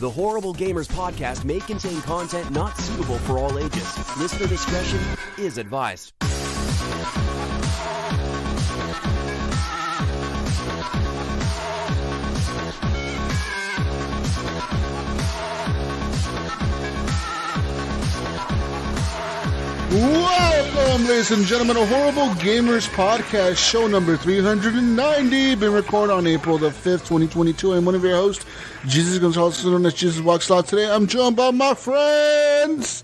The Horrible Gamers podcast may contain content not suitable for all ages. Listener discretion is advised. Welcome, ladies and gentlemen, to Horrible Gamers Podcast, show number 390, been recorded on April the 5th, 2022. I'm one of your hosts, Jesus Gunny, also known as Jesus Walks Out. Today, I'm joined by my friends.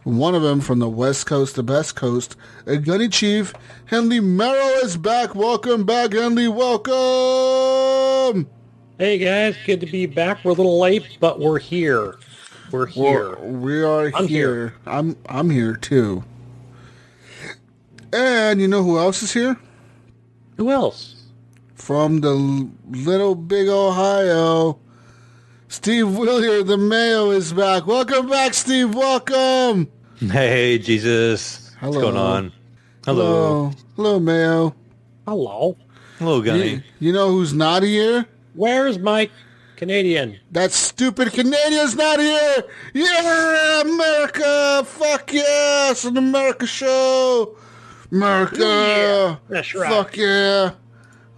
One of them from the West Coast, the best coast, a Gunny Chief, Henley Mayo is back. Welcome back, Henley. Welcome. Hey, guys. Good to be back. We're a little late, but we're here. We're here. We are here. I'm here too. And you know who else is here? Who else? From the little big Ohio, Steve Willier, the Mayo, is back. Welcome back, Steve. Welcome. Hey, Jesus. Hello. What's going on? Hello. Hello, Mayo. Hello. Hello, Gunny. You know who's not here? Where's my Canadian? That stupid Canadian's not here. Yeah, America. Fuck yeah. It's an America show. America. Yeah, that's right. Fuck yeah.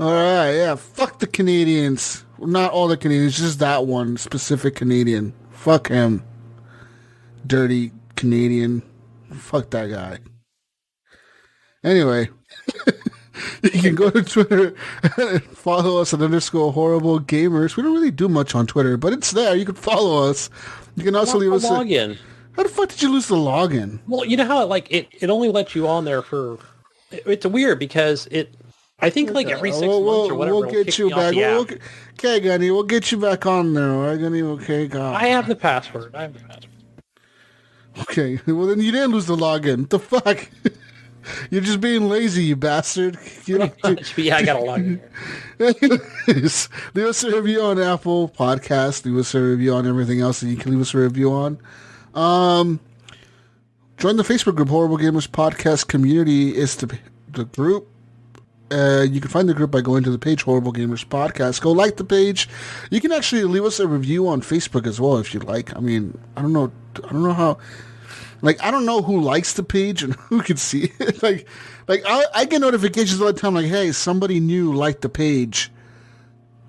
All right, yeah. Fuck the Canadians. Not all the Canadians, just that one specific Canadian. Fuck him. Dirty Canadian. Fuck that guy. Anyway. You can go to Twitter and follow us at _horriblegamers. We don't really do much on Twitter, but it's there. You can follow us. You can also leave us a login. How the fuck did you lose the login? Well, you know how it only lets you on there for. It's weird because I think like every 6 months or whatever. We'll get you back. Okay, Gunny, we'll get you back on there. All right, Gunny. Okay, God. I have the password. Okay, well then you didn't lose the login. What the fuck? You're just being lazy, you bastard. Yeah, I got a login here. Anyways, leave us a review on Apple Podcasts. Leave us a review on everything else that you can leave us a review on. Join the Facebook group, Horrible Gamers Podcast Community is the group. You can find the group by going to the page, Horrible Gamers Podcast. Go like the page. You can actually leave us a review on Facebook as well if you like. I mean, I don't know how. Like, I don't know who likes the page and who can see it. like I get notifications all the time like, hey, somebody new liked the page.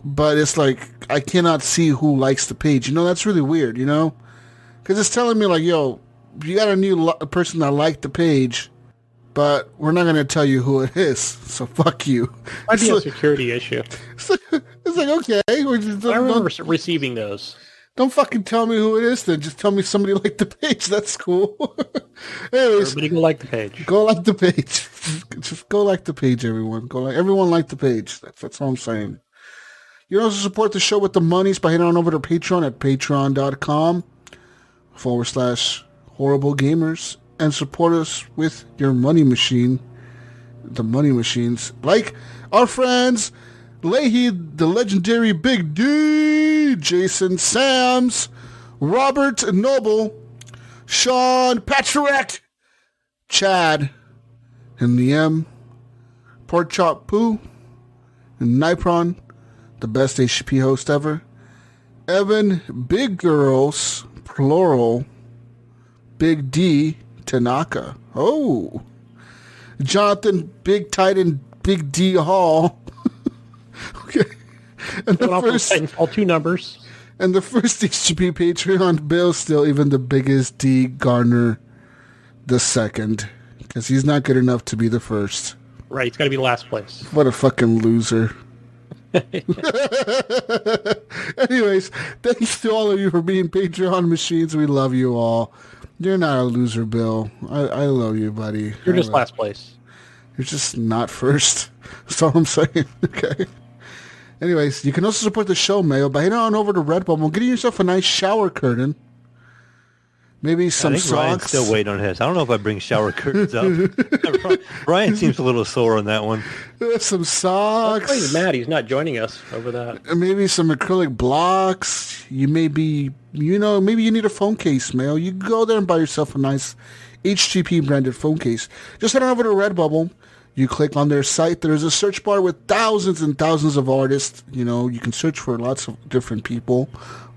But it's like, I cannot see who likes the page. You know, that's really weird, you know? Because it's telling me like, yo, you got a new person that liked the page, but we're not going to tell you who it is. So fuck you. Might be a security issue. It's like, okay. I remember receiving those. Don't fucking tell me who it is then. Just tell me somebody liked the page. That's cool. Anyways, everybody go like the page. Go like the page. Just go like the page, everyone. Everyone like the page. That's all I'm saying. You can also support the show with the monies by heading on over to Patreon at patreon.com/Horrible Gamers and support us with your money machine. The money machines. Like our friends Leahy, the legendary Big D, Jason Sams, Robert Noble, Sean Patrick, Chad, and the M, Pork Chop Poo, and Nipron, the best HGP host ever, Evan Big Girls, plural, Big D, Tanaka, Jonathan Big Titan, Big D Hall, okay. And the first, all two numbers. And the first HGP Patreon, Bill, still even the biggest D Garner the second. Because he's not good enough to be the first. Right, he's got to be last place. What a fucking loser. Anyways, thanks to all of you for being Patreon machines. We love you all. You're not a loser, Bill. I love you, buddy. You're just last place. You're just not first. That's all I'm saying. Okay. Anyways, you can also support the show, Mayo, by heading on over to Redbubble, getting yourself a nice shower curtain. Maybe some socks. Ryan's still waiting on his. I don't know if I bring shower curtains up. Ryan seems a little sore on that one. Some socks. He's mad he's not joining us over that. Maybe some acrylic blocks. Maybe you need a phone case, Mayo. You can go there and buy yourself a nice HGP branded phone case. Just head on over to Redbubble. You click on their site. There's a search bar with thousands and thousands of artists. You know, you can search for lots of different people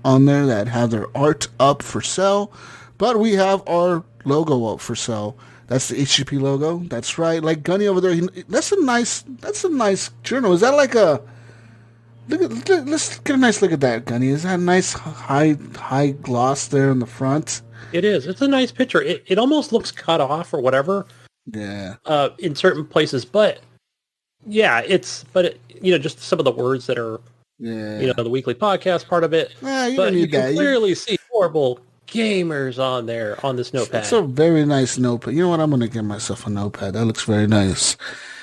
on there that have their art up for sale. But we have our logo up for sale. That's the HGP logo. That's right. Like Gunny over there. That's a nice journal. Is that like a... let's get a nice look at that, Gunny. Is that a nice high gloss there in the front? It is. It's a nice picture. It almost looks cut off or whatever. Yeah. In certain places, but yeah, just some of the words that are, the weekly podcast part of it. But you can clearly see horrible gamers on there on this notepad. It's a very nice notepad. You know what? I'm going to get myself a notepad. That looks very nice.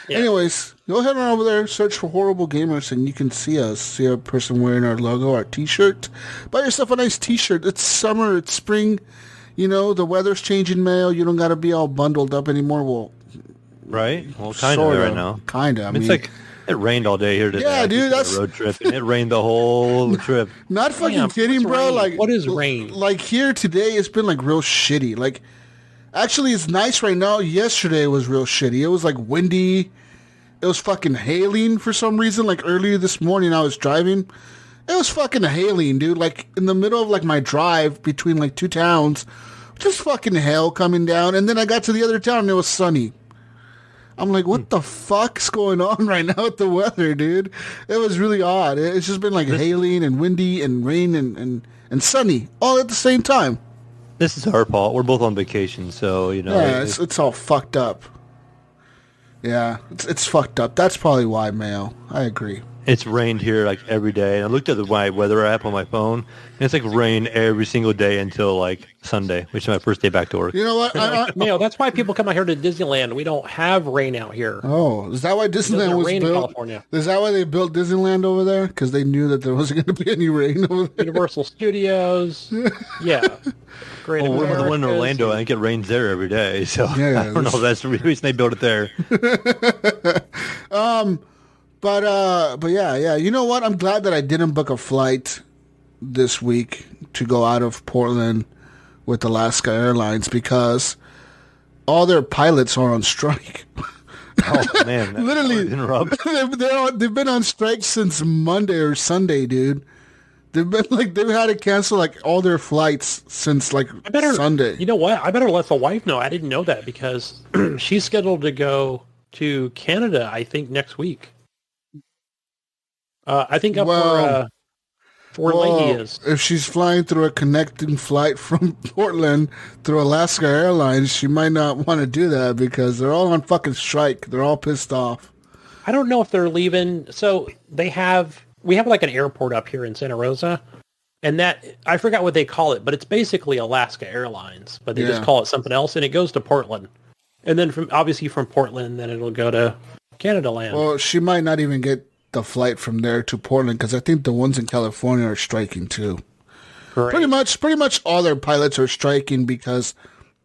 Yeah. Anyways, go ahead on over there, search for Horrible Gamers, and you can see us. See a person wearing our logo, our T-shirt. Buy yourself a nice T-shirt. It's summer. It's spring. You know, the weather's changing, Mayo. You don't got to be all bundled up anymore. Well, right? Well, kind of right now. Kind of. I mean, it's like it rained all day here today. Yeah, dude, that's a road trip, and it rained the whole trip. Not fucking kidding, bro. Rain? Like, what is rain? Like here today, it's been like real shitty. Like, actually, it's nice right now. Yesterday was real shitty. It was like windy. It was fucking hailing for some reason. Like earlier this morning, I was driving. It was fucking hailing, dude. Like in the middle of like my drive between like two towns, just fucking hail coming down. And then I got to the other town and it was sunny. I'm like, what the fuck's going on right now with the weather, dude? It was really odd. It's just been like hailing and windy and rain and sunny all at the same time. This is our fault. We're both on vacation, so, you know. Yeah, it's all fucked up. Yeah, it's fucked up. That's probably why, Mayo. I agree. It's rained here like every day. And I looked at my weather app on my phone, and it's like rain every single day until like Sunday, which is my first day back to work. You know what? Mayo, that's why people come out here to Disneyland. We don't have rain out here. Oh, is that why Disneyland was built? In California. Is that why they built Disneyland over there? Because they knew that there wasn't going to be any rain over there. Universal Studios. Yeah. Great. Well, we're the one in Orlando. I think it rains there every day. So yeah, I don't know if that's the reason they built it there. But yeah. You know what? I'm glad that I didn't book a flight this week to go out of Portland with Alaska Airlines because all their pilots are on strike. Oh man! Literally, they've been on strike since Monday or Sunday, dude. They've had to cancel like all their flights since Sunday. You know what? I better let the wife know. I didn't know that because she's scheduled to go to Canada, I think, next week. I think up where Lakey is. If she's flying through a connecting flight from Portland through Alaska Airlines, she might not want to do that because they're all on fucking strike. They're all pissed off. I don't know if they're leaving. So we have like an airport up here in Santa Rosa, and that I forgot what they call it, but it's basically Alaska Airlines, but they just call it something else, and it goes to Portland, and then from Portland, then it'll go to Canada land. Well, she might not even get the flight from there to Portland because I think the ones in California are striking too. Great. Pretty much all their pilots are striking because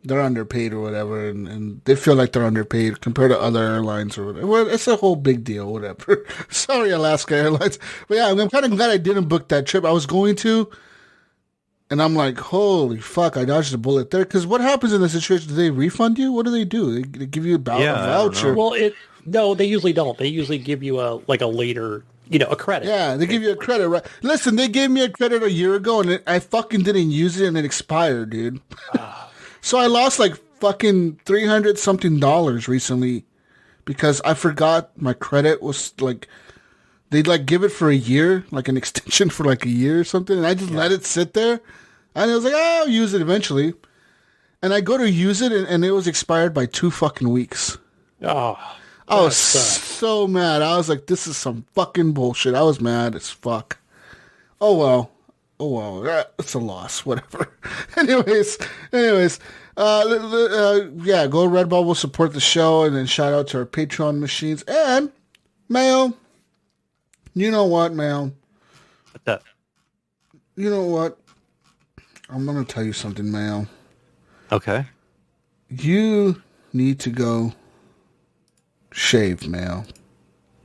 they're underpaid or whatever, and they feel like they're underpaid compared to other airlines or whatever. Well, it's a whole big deal, whatever. Sorry, Alaska Airlines. But yeah, I'm kind of glad I didn't book that trip. I was going to, and I'm like, holy fuck, I dodged a bullet there. Because what happens in this situation? Do they refund you? What do? They give you a voucher? Well, no, they usually don't. They usually give you a later, a credit. Yeah, they give you a credit, right? Listen, they gave me a credit a year ago, and I fucking didn't use it, and it expired, dude. So I lost like fucking $300-something recently because I forgot my credit was like, they'd like give it for a year, like an extension for like a year or something. And I just let it sit there. And I was like, I'll use it eventually. And I go to use it and it was expired by 2 fucking weeks. Oh, I was so mad. I was like, this is some fucking bullshit. I was mad as fuck. Oh well, it's a loss, whatever. anyways, go Redbubble, support the show, and then shout out to our Patreon machines. And, Mayo, you know what, Mayo? What's that? You know what? I'm going to tell you something, Mayo. Okay. You need to go shave, Mayo.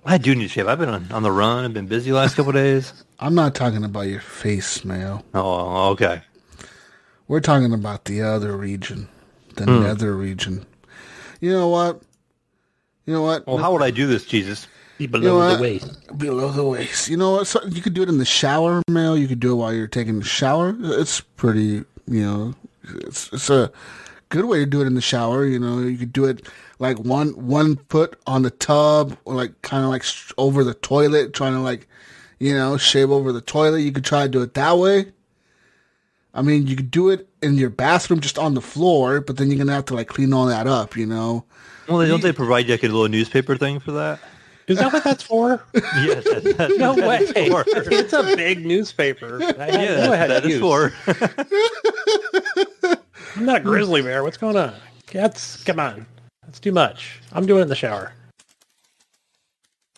I do need to shave. I've been on the run. I've been busy the last couple of days. I'm not talking about your face, Mayo. Oh, okay. We're talking about the other region, the nether region. You know what? You know what? Well, how would I do this, Jesus? Be below the waist. Below the waist. You know what? So you could do it in the shower, Mayo. You could do it while you're taking the shower. It's pretty, it's a good way to do it in the shower. You could do it like one foot on the tub, or like kind of like over the toilet, trying to like, shave over the toilet. You could try to do it that way. I mean, you could do it in your bathroom just on the floor, but then you're going to have to like clean all that up, Well, don't they provide you like a little newspaper thing for that? Is that what that's for? Yes. No way. It's a big newspaper. That is for. I'm not a grizzly bear. What's going on? Come on. That's too much. I'm doing it in the shower.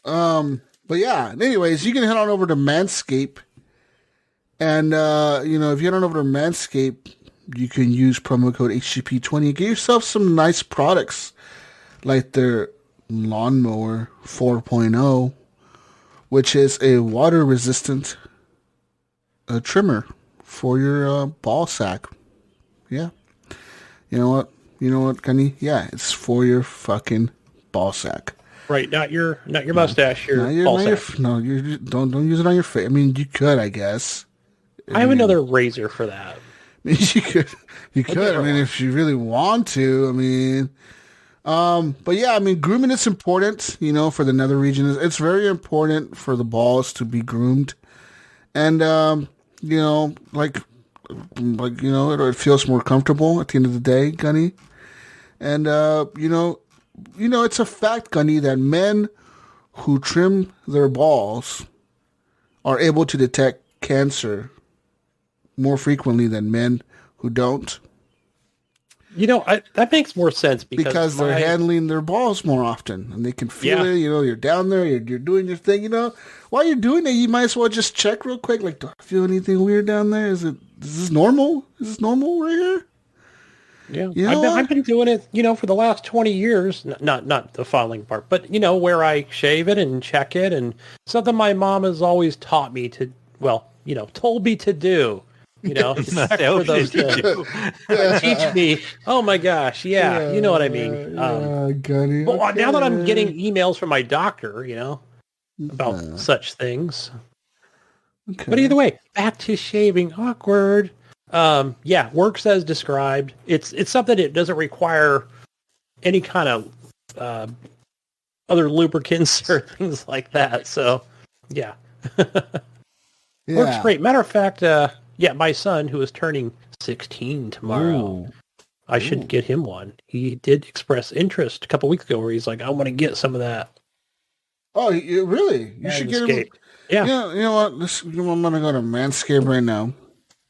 But yeah, anyways, you can head on over to Manscaped. And, if you head on over to Manscaped, you can use promo code HGP20 and get yourself some nice products like their Lawnmower 4.0, which is a water-resistant trimmer for your ball sack. Yeah. You know what, Gunny? Yeah, it's for your fucking ball sack. Right, not your mustache, your ball sack. Don't use it on your face. I mean, you could, I guess. I have another razor for that. You could. I mean, if you really want to. I mean, but yeah, I mean, grooming is important. For the nether region, it's very important for the balls to be groomed, and it feels more comfortable at the end of the day, Gunny. And it's a fact, Gunny, that men who trim their balls are able to detect cancer more frequently than men who don't. That makes more sense because they're handling their balls more often and they can feel it. You're down there, you're doing your thing. While you're doing it, you might as well just check real quick. Like, do I feel anything weird down there? Is this normal? Is this normal right here? Yeah, I've been doing it, for the last 20 years. Not the filing part, but where I shave it and check it, and something my mom has always taught me to. Well, told me to do. For those to teach me. Oh my gosh, yeah, you know what I mean. Gunny, well, now that I'm getting emails from my doctor, about such things. Okay. But either way, back to shaving. Awkward. Works as described. It's something that doesn't require any kind of other lubricants or things like that. So, yeah. Works great. Matter of fact, my son, who is turning 16 tomorrow, Ooh. I should get him one. He did express interest a couple weeks ago where he's like, I want to get some of that. Oh, really? You should get him. Yeah. You know what? I'm going to go to Manscaped right now.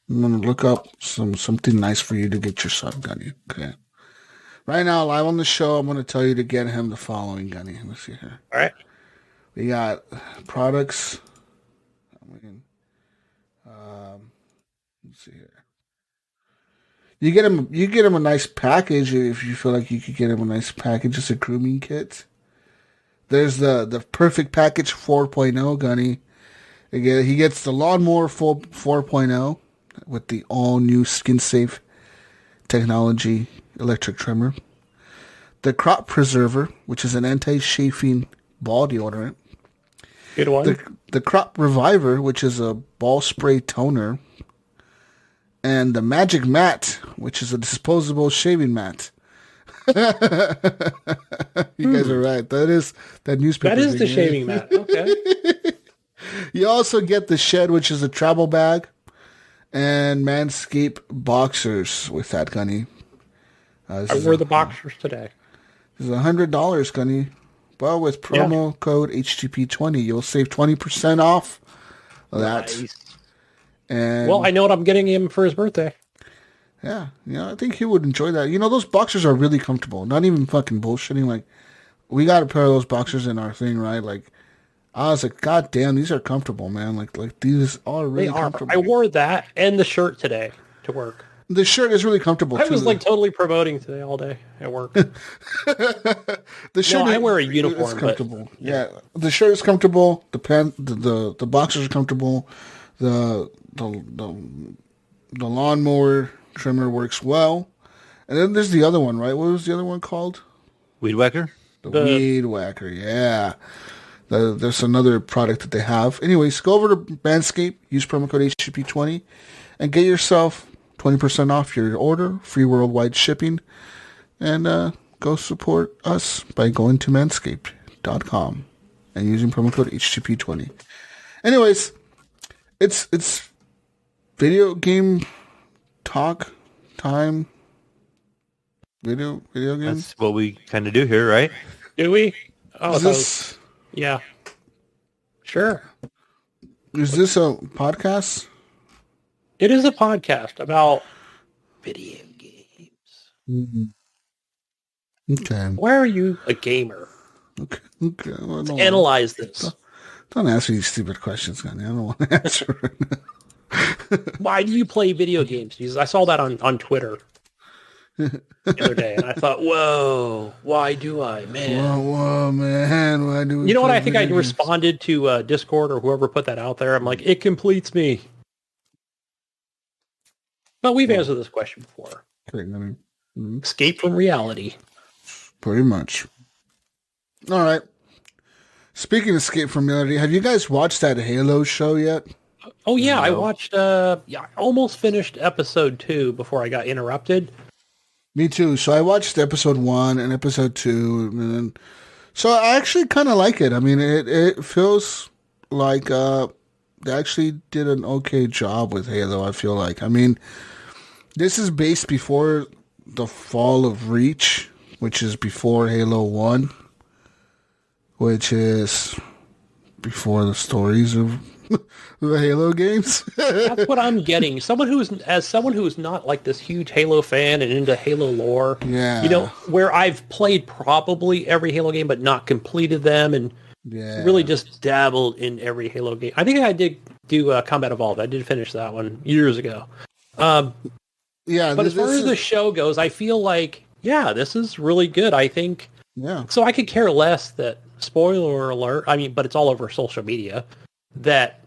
I'm going to look up something nice for you to get your son, Gunny. Okay. Right now, live on the show, I'm going to tell you to get him the following, Gunny. Let's see here. All right. We got products. Let's see here. You get him a nice package if you feel like you could get him a nice package. It's a grooming kit. There's the Perfect Package 4.0, Gunny. Again, he gets the Lawnmower 4.0 with the all-new skin-safe technology electric trimmer. The Crop Preserver, which is an anti-chafing ball deodorant. Good one. The Crop Reviver, which is a ball spray toner. And the Magic Mat, which is a disposable shaving mat. You guys are right. That newspaper. That is the shaving mat. Okay. You also get the Shed, which is a travel bag, and Manscaped boxers with that, Gunny. I wore the boxers today. This is $100, Gunny. But with promo code HGP20, you'll save 20% off of that. Nice. And I know what I'm getting him for his birthday. Yeah, I think he would enjoy that. Those boxers are really comfortable. Not even fucking bullshitting. Like, we got a pair of those boxers in our thing, right? Like, I was like, God damn, these are comfortable, man. Like these are really comfortable. I wore that and the shirt today to work. The shirt is really comfortable. I was totally promoting today all day at work. The shirt. I wear a uniform. It's comfortable. But, yeah, the shirt is comfortable. The boxers are comfortable. The lawnmower trimmer works well. And then there's the other one, right? What was the other one called? Weed Whacker? The Weed Whacker, yeah. There's another product that they have. Anyways, go over to Manscaped, use promo code HGP20, and get yourself 20% off your order, free worldwide shipping, and go support us by going to manscaped.com and using promo code HGP20. Anyways, it's video game talk time. Video games. That's what we kind of do here, right? Do we? Oh, is yeah. Sure. Is this a podcast? It is a podcast about video games. Mm-hmm. Okay. Why are you a gamer? Okay. Well, Let's analyze this. Don't ask me these stupid questions, Gunny. I don't want to answer right now. Why do you play video games? Jesus, I saw that on Twitter the other day, and I thought, whoa, why do I, man? Whoa, man. Why do we You know what? play I think I video games? responded to Discord or whoever put that out there. I'm like, it completes me. But we've answered this question before. Okay, Gunny. Mhm. Escape from reality. Pretty much. All right. Speaking of escape from reality, have you guys watched that Halo show yet? Oh yeah, I No. watched. I almost finished episode 2 before I got interrupted. Me too. So I watched episode 1 and episode 2, and then so I actually kind of like it. I mean, it feels like they actually did an okay job with Halo. I feel like. I mean, this is based before the fall of Reach, which is before Halo 1, which is before the stories of the Halo games. That's what I'm getting. Someone who's not like this huge Halo fan and into Halo lore. Yeah. You know, where I've played probably every Halo game but not completed them and really just dabbled in every Halo game. I think I did do Combat Evolved. I did finish that one years ago. Yeah. But as far as the show goes, I feel like, yeah, this is really good. I think. Yeah. So I could care less that, spoiler alert, I mean, but it's all over social media, that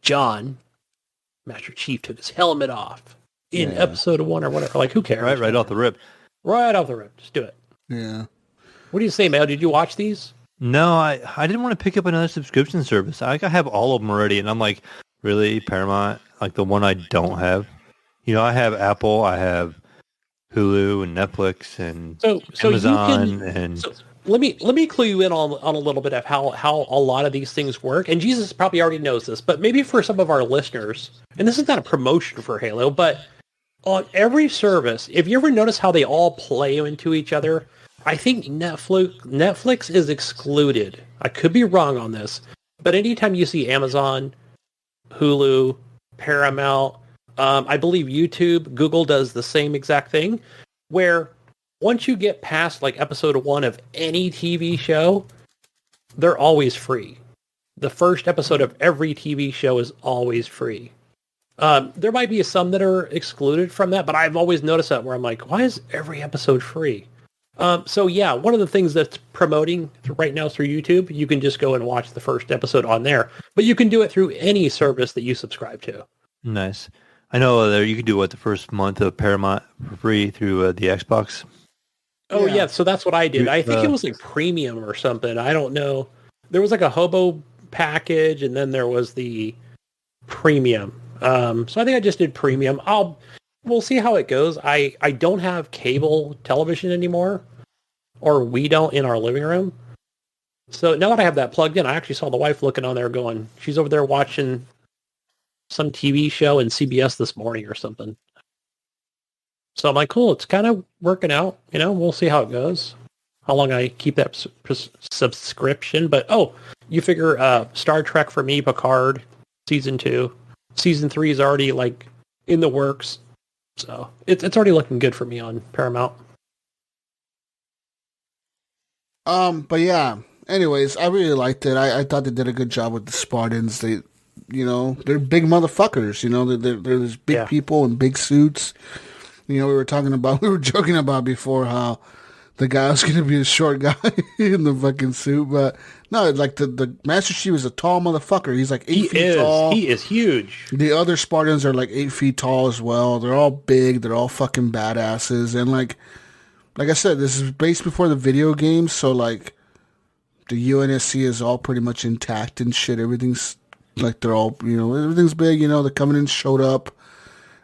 John, Master Chief, took his helmet off in episode 1 or whatever. Like, who cares? Right off the rip. Right off the rip. Just do it. Yeah. What do you say, Mayo? Did you watch these? No, I didn't want to pick up another subscription service. I have all of them already, and I'm like, really, Paramount? Like the one I don't have? You know, I have Apple, I have Hulu and Netflix and So Amazon you can, and... So let me clue you in on a little bit of how a lot of these things work. And Jesus probably already knows this, but maybe for some of our listeners, and this is not a promotion for Halo, but on every service, if you ever notice how they all play into each other, I think Netflix is excluded. I could be wrong on this, but anytime you see Amazon, Hulu, Paramount, I believe YouTube, Google does the same exact thing, where once you get past like episode 1 of any TV show, they're always free. The first episode of every TV show is always free. There might be some that are excluded from that, but I've always noticed that where I'm like, why is every episode free? So yeah, one of the things that's promoting right now through YouTube, you can just go and watch the first episode on there, but you can do it through any service that you subscribe to. Nice. I know there you can do the first month of Paramount for free through the Xbox. Oh yeah, so that's what I did. I think it was like premium or something. I don't know. There was like a hobo package, and then there was the premium. So I think I just did premium. We'll see how it goes. I don't have cable television anymore, or we don't in our living room. So now that I have that plugged in, I actually saw the wife looking on there going, she's over there watching some TV show in CBS this morning or something. So I'm like, cool, it's kind of working out. You know, we'll see how it goes, how long I keep that subscription. But, you figure Star Trek for me, Picard, Season 2. Season 3 is already, like, in the works. So it's already looking good for me on Paramount. But yeah, anyways, I really liked it. I thought they did a good job with the Spartans. They're big motherfuckers. You know, they're these big people in big suits. You know, we were joking about before how the guy was going to be a short guy in the fucking suit, but no, like the Master Chief is a tall motherfucker. He's like 8 feet tall. He is huge. The other Spartans are like 8 feet tall as well. They're all big. They're all fucking badasses. And like, like I said, this is based before the video games, so like the UNSC is all pretty much intact and shit. Everything's like they're all, everything's big. The Covenant showed up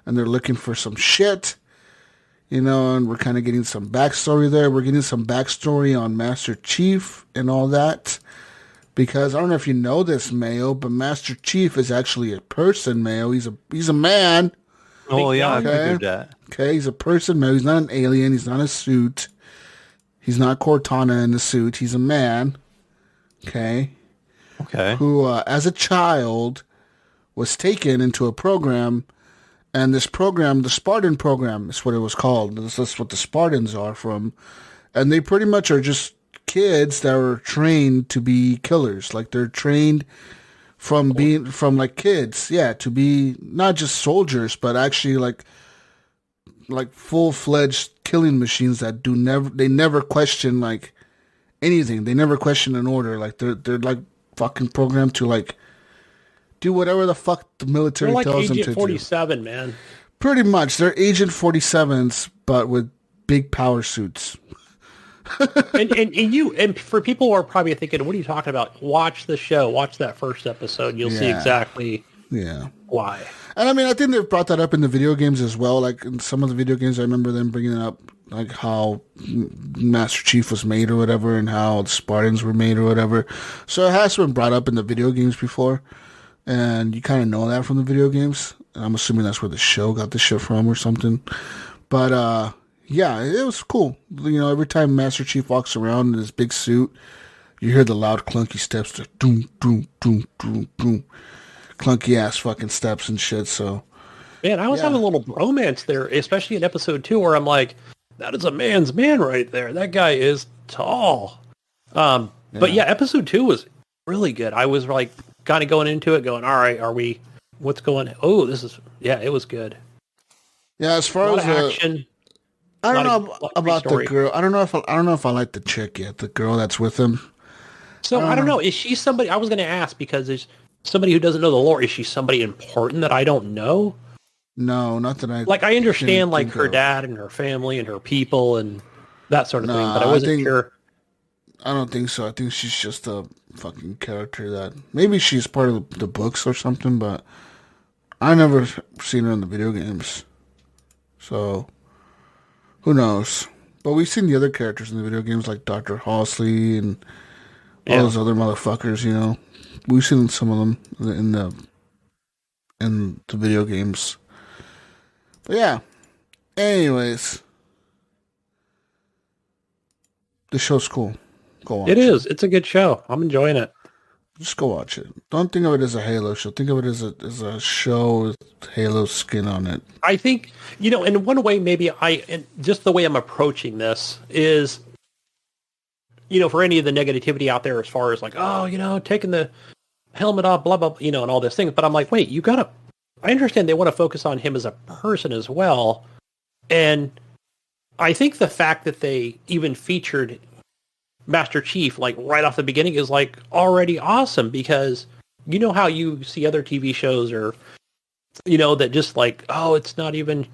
and they're looking for some shit. And we're kind of getting some backstory there. We're getting some backstory on Master Chief and all that. Because I don't know if you know this, Mayo, but Master Chief is actually a person, Mayo. He's a man. Oh, yeah, okay. I figured that. Okay, he's a person, Mayo. He's not an alien. He's not a suit. He's not Cortana in the suit. He's a man. Okay. Okay. Who, as a child, was taken into a program. And this program, the Spartan program, is what it was called. That's what the Spartans are from. And they pretty much are just kids that were trained to be killers. Like, they're trained from like kids, to be not just soldiers, but actually like full-fledged killing machines that they never question like anything. They never question an order. Like, they're like fucking programmed to like do whatever the fuck the military tells them to do. They're like Agent 47, man. Pretty much. They're Agent 47s, but with big power suits. and for people who are probably thinking, what are you talking about? Watch the show. Watch that first episode. You'll see exactly why. And I mean, I think they've brought that up in the video games as well. Like in some of the video games, I remember them bringing it up, like how Master Chief was made or whatever, and how the Spartans were made or whatever. So it has been brought up in the video games before. And you kind of know that from the video games. And I'm assuming that's where the show got the shit from or something. But, yeah, it was cool. Every time Master Chief walks around in his big suit, you hear the loud clunky steps. The doom, doom, doom, doom, doom. Clunky ass fucking steps and shit, so. Man, I was having a little bromance there, especially in episode 2, where I'm like, that is a man's man right there. That guy is tall. But yeah, episode 2 was really good. I was like, kind of going into it, going, all right, what's going? Oh, it was good. Yeah, as far as action, I don't know about the girl. I don't know if I like the chick yet. The girl that's with him. So I don't know. Is she somebody? I was going to ask because there's somebody who doesn't know the lore. Is she somebody important that I don't know? No, not that I. Like I understand, like her dad and her family and her people and that sort of thing, but I wasn't sure. I don't think so. I think she's just a fucking character that maybe she's part of the books or something, but I never seen her in the video games. So who knows? But we've seen the other characters in the video games like Dr. Halsey and all those other motherfuckers, We've seen some of them in the video games. But yeah. Anyways. The show's cool. Go watch it. It is. It's a good show. I'm enjoying it. Just go watch it. Don't think of it as a Halo show. Think of it as a show with Halo skin on it. I think, in one way, maybe and just the way I'm approaching this is, for any of the negativity out there as far as like, taking the helmet off, blah, blah, and all this thing. But I'm like, wait, I understand they want to focus on him as a person as well. And I think the fact that they even featured Master Chief like right off the beginning is like already awesome, because how you see other TV shows or that just like, oh, it's not even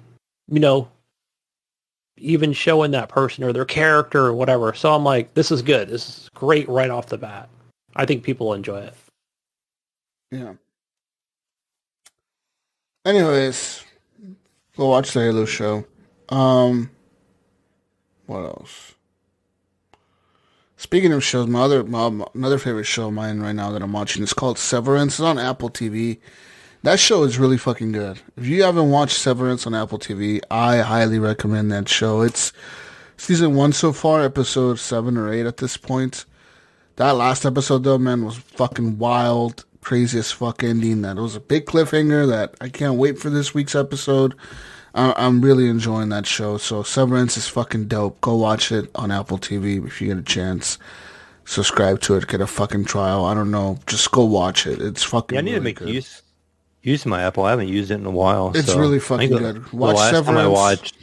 even showing that person or their character or whatever. So I'm like, this is good. This is great right off the bat. I think people will enjoy it. Yeah. Anyways, go watch the Halo show. What else? Speaking of shows, another favorite show of mine right now that I'm watching is called Severance. It's on Apple TV. That show is really fucking good. If you haven't watched Severance on Apple TV, I highly recommend that show. It's season 1 so far, episode 7 or 8 at this point. That last episode, though, man, was fucking wild, crazy as fuck ending. That was a big cliffhanger that I can't wait for this week's episode. I'm really enjoying that show. So Severance is fucking dope. Go watch it on Apple TV if you get a chance. Subscribe to it. Get a fucking trial. I don't know. Just go watch it. It's fucking. I need really to make use of my Apple. I haven't used it in a while. It's really fucking good. Watch the last Severance. time I watched,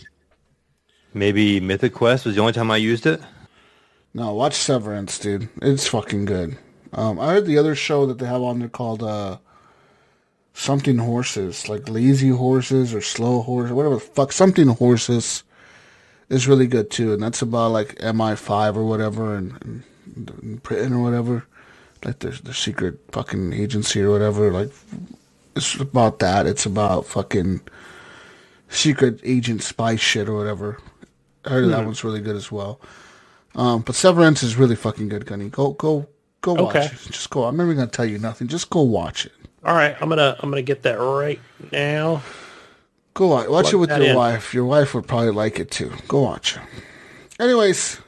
maybe Mythic Quest was the only time I used it. No, watch Severance, dude. It's fucking good. I heard the other show that they have on there called something horses, like lazy horses or slow horses, whatever the fuck, something horses. is really good too, and that's about like MI5 or whatever, and Britain or whatever, like their secret fucking agency or whatever. Like it's about that. It's about fucking secret agent spy shit or whatever. I heard that one's really good as well. But Severance is really fucking good, Gunny. Go watch it. Just go. I'm never gonna tell you nothing. Just go watch it. All right, I'm gonna get that right now. Go watch it with your wife. Your wife would probably like it too. Go watch it. Anyways,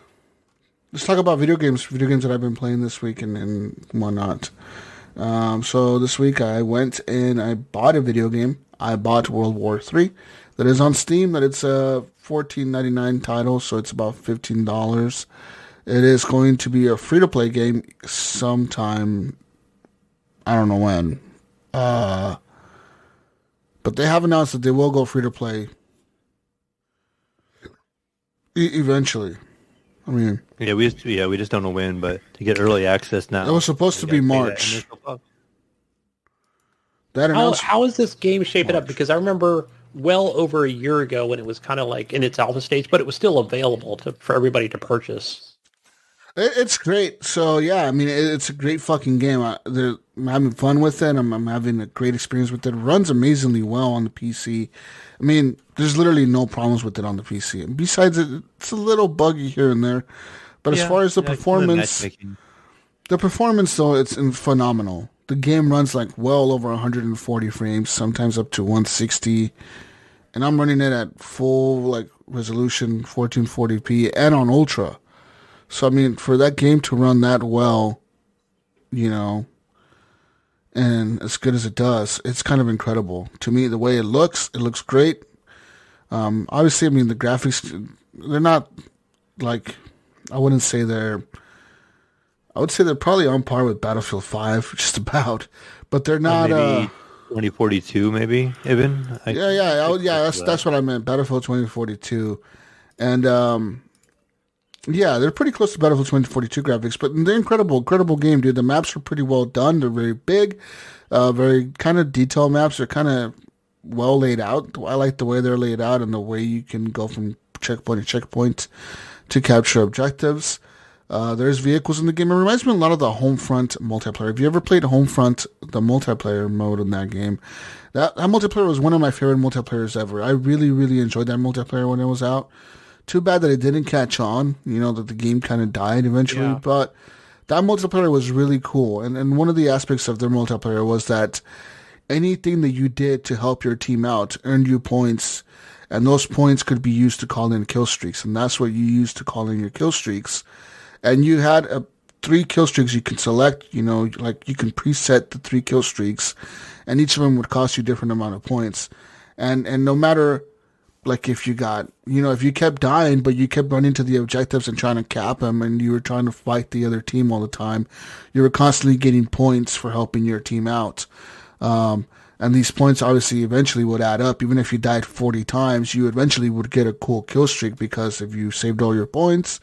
let's talk about video games. Video games that I've been playing this week and whatnot. So this week I went and I bought a video game. I bought World War III. That is on Steam. That it's a $14.99 title, so it's about $15. It is going to be a free-to-play game sometime. I don't know when. But they have announced that they will go free-to-play eventually. I mean, we just don't know when, but to get early access now. It was supposed to be March. How is this game shaping up? Because I remember well over a year ago when it was kind of like in its alpha stage, but it was still available for everybody to purchase. It's great. So yeah, I mean, it's a great fucking game. I'm having fun with it. I'm having a great experience with it. It runs amazingly well on the PC. I mean, there's literally no problems with it on the PC. And besides, it's a little buggy here and there. But as far as the performance though, it's phenomenal. The game runs like well over 140 frames, sometimes up to 160. And I'm running it at full like resolution, 1440p, and on ultra. So I mean, for that game to run that well, you know, and as good as it does, it's kind of incredible. To me, the way it looks great. Obviously, I mean, the graphics, they're not like, I would say they're probably on par with Battlefield 5, just about. But they're not... maybe 2042, maybe, even? That's what I meant, Battlefield 2042. And, they're pretty close to Battlefield 2042 graphics, but they're incredible game, dude. The maps are pretty well done. They're very big, very kind of detailed maps. They're kind of well laid out. I like the way they're laid out and the way you can go from checkpoint to checkpoint to capture objectives. There's vehicles in the game. It reminds me a lot of the Homefront multiplayer. Have you ever played Homefront, the multiplayer mode in that game? That multiplayer was one of my favorite multiplayers ever. I really, really enjoyed that multiplayer when it was out. Too bad that it didn't catch on, that the game kind of died eventually, but that multiplayer was really cool. And one of the aspects of their multiplayer was that anything that you did to help your team out earned you points, and those points could be used to call in kill streaks, and that's what you used to call in your kill streaks. And you had 3 kill streaks you can select, like you can preset the 3 kill streaks, and each of them would cost you a different amount of points. And no matter... like if you got, if you kept dying, but you kept running to the objectives and trying to cap them and you were trying to fight the other team all the time, you were constantly getting points for helping your team out. And these points obviously eventually would add up. Even if you died 40 times, you eventually would get a cool kill streak because if you saved all your points,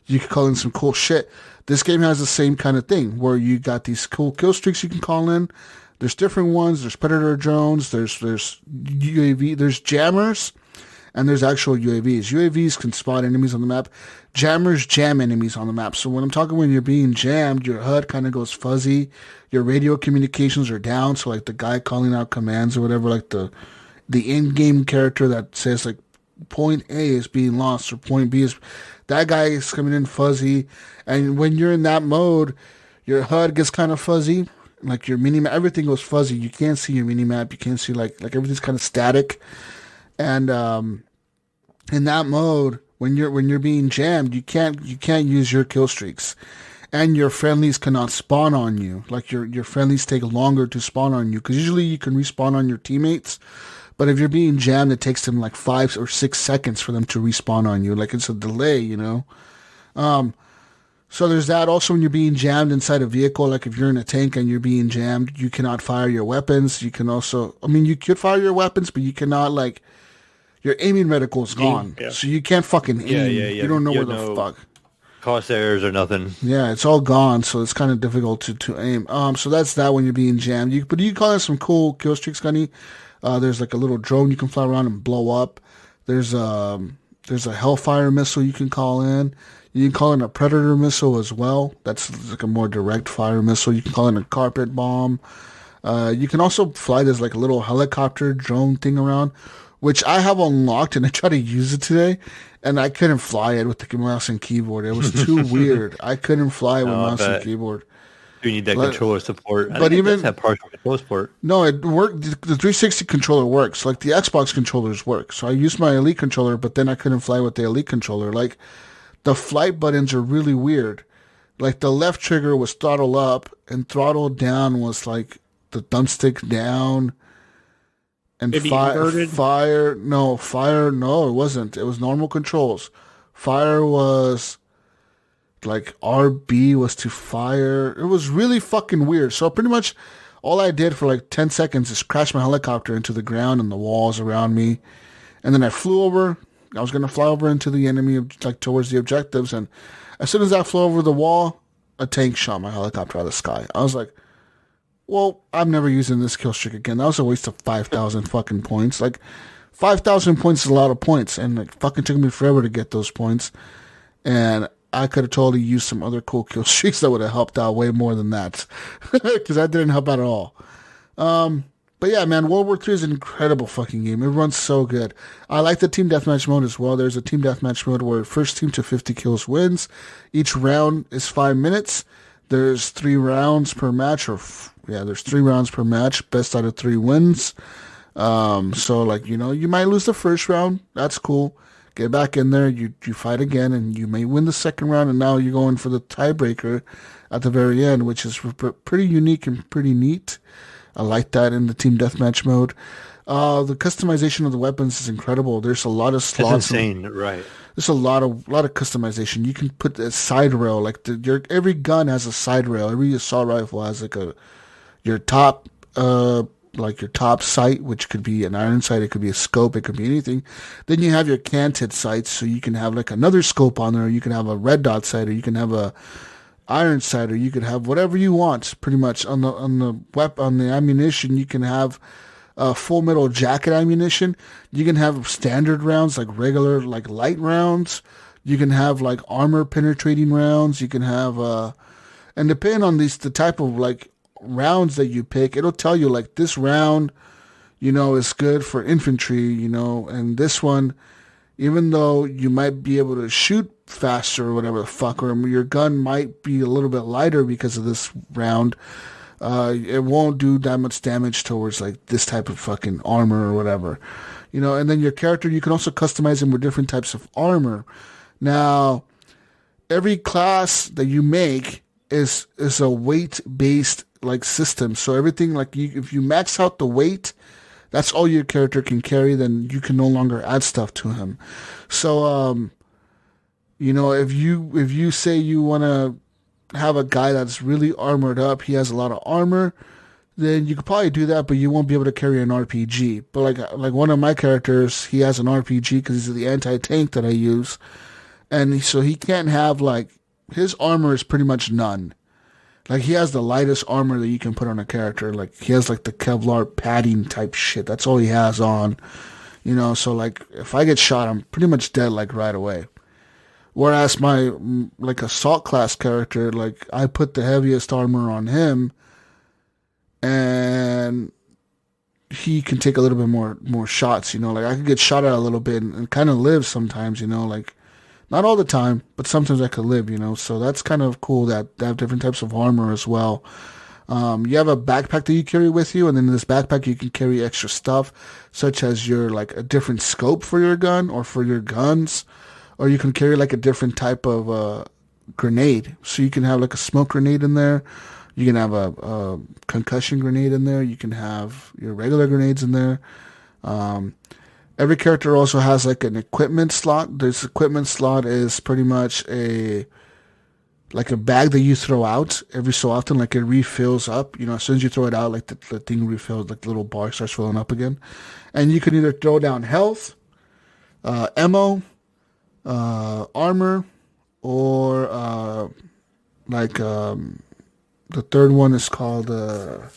you could call in some cool shit. This game has the same kind of thing where you got these cool kill streaks you can call in. There's different ones. There's Predator drones. There's UAV. There's jammers. And there's actual UAVs. UAVs can spot enemies on the map. Jammers jam enemies on the map. So when I'm talking when you're being jammed, your HUD kind of goes fuzzy. Your radio communications are down. So like the guy calling out commands or whatever, like the in-game character that says like point A is being lost or point B is... that guy is coming in fuzzy. And when you're in that mode, your HUD gets kind of fuzzy. Like your minimap, everything goes fuzzy. You can't see your minimap. You can't see like everything's kind of static. And in that mode, when you're being jammed, you can't use your kill streaks, and your friendlies cannot spawn on you. Like your friendlies take longer to spawn on you because usually you can respawn on your teammates, but if you're being jammed, it takes them like 5 or 6 seconds for them to respawn on you. Like it's a delay, So there's that. Also, when you're being jammed inside a vehicle, like if you're in a tank and you're being jammed, you cannot fire your weapons. You can also, you could fire your weapons, but you cannot your aiming reticle is gone. Yeah. So you can't fucking aim. You don't know where the fuck. Crosshairs or nothing. Yeah, it's all gone, so it's kind of difficult to aim. So that's that when you're being jammed. But you can call in some cool kill streaks, Gunny. There's like a little drone you can fly around and blow up. There's There's a Hellfire missile you can call in. You can call in a Predator missile as well. That's like a more direct fire missile. You can call in a Carpet Bomb. You can also fly this like little helicopter drone thing around, which I have unlocked, and I tried to use it today, and I couldn't fly it with the mouse and keyboard. It was too weird. I couldn't fly it with mouse and keyboard. You need that controller support. But even it does have partial controller support. No, it worked. The 360 controller works. Like the Xbox controllers work. So I used my Elite controller, but then I couldn't fly with the Elite controller. Like the flight buttons are really weird. Like the left trigger was throttle up, and throttle down was like the thumbstick down. And fire. No, it wasn't. It was normal controls. Fire was like RB was to fire. It was really fucking weird. So pretty much all I did for like 10 seconds is crash my helicopter into the ground and the walls around me. And then I flew over. I was going to fly over into the enemy, like towards the objectives. And as soon as I flew over the wall, a tank shot my helicopter out of the sky. I was like, well, I'm never using this kill streak again. That was a waste of 5,000 fucking points. Like 5,000 points is a lot of points. And it fucking took me forever to get those points. And I could have totally used some other cool kill streaks that would have helped out way more than that. Because that didn't help out at all. But yeah, man, World War III is an incredible fucking game. It runs so good. I like the Team Deathmatch mode as well. There's a Team Deathmatch mode where first team to 50 kills wins. Each round is 5 minutes. There's 3 rounds per match. There's 3 rounds per match. Best out of 3 wins. So, like, you know, you might lose the first round. That's cool. Get back in there, you fight again, and you may win the second round, and now you're going for the tiebreaker at the very end, which is pretty unique and pretty neat. I like that in the Team Deathmatch mode. The customization of the weapons is incredible. There's a lot of slots. It's insane, right? There's a lot of customization. You can put a side rail, like every gun has a side rail. Every assault rifle has like your top sight, which could be an iron sight, it could be a scope, it could be anything. Then you have your canted sights, so you can have like another scope on there, you can have a red dot sight, or you can have a iron sight, or you could have whatever you want. Pretty much on the ammunition, you can have full metal jacket ammunition. You can have standard rounds, like regular, like light rounds. You can have like armor penetrating rounds. You can have and depending on the type of like rounds that you pick, it'll tell you like this round, you know, is good for infantry, you know, and this one, even though you might be able to shoot faster or whatever the fuck, or your gun might be a little bit lighter because of this round, it won't do that much damage towards like this type of fucking armor or whatever, you know. And then your character, you can also customize him with different types of armor. Now, every class that you make is a weight based like system. So everything, like if you max out the weight, that's all your character can carry, then you can no longer add stuff to him. So you know, if you say you want to have a guy that's really armored up, he has a lot of armor, then you could probably do that, but you won't be able to carry an RPG. But like one of my characters, he has an RPG because he's the anti-tank that I use, and so he can't have, like, his armor is pretty much none. Like, he has the lightest armor that you can put on a character. Like, he has, like, the Kevlar padding type shit. That's all he has on. You know, so, like, if I get shot, I'm pretty much dead, like, right away. Whereas my, like, assault class character, like, I put the heaviest armor on him, and he can take a little bit more shots, you know. Like, I could get shot at a little bit and kind of live sometimes, you know, like, not all the time, but sometimes I could live, you know. So that's kind of cool that they have different types of armor as well. You have a backpack that you carry with you, and then in this backpack you can carry extra stuff, such as your, like, a different scope for your gun or for your guns, or you can carry, like, a different type of grenade. So you can have, like, a smoke grenade in there. You can have a concussion grenade in there. You can have your regular grenades in there. Every character also has, like, an equipment slot. This equipment slot is pretty much a bag that you throw out every so often. Like, it refills up. You know, as soon as you throw it out, like, the thing refills, like, the little bar starts filling up again. And you can either throw down health, ammo, armor, or, the third one is called, I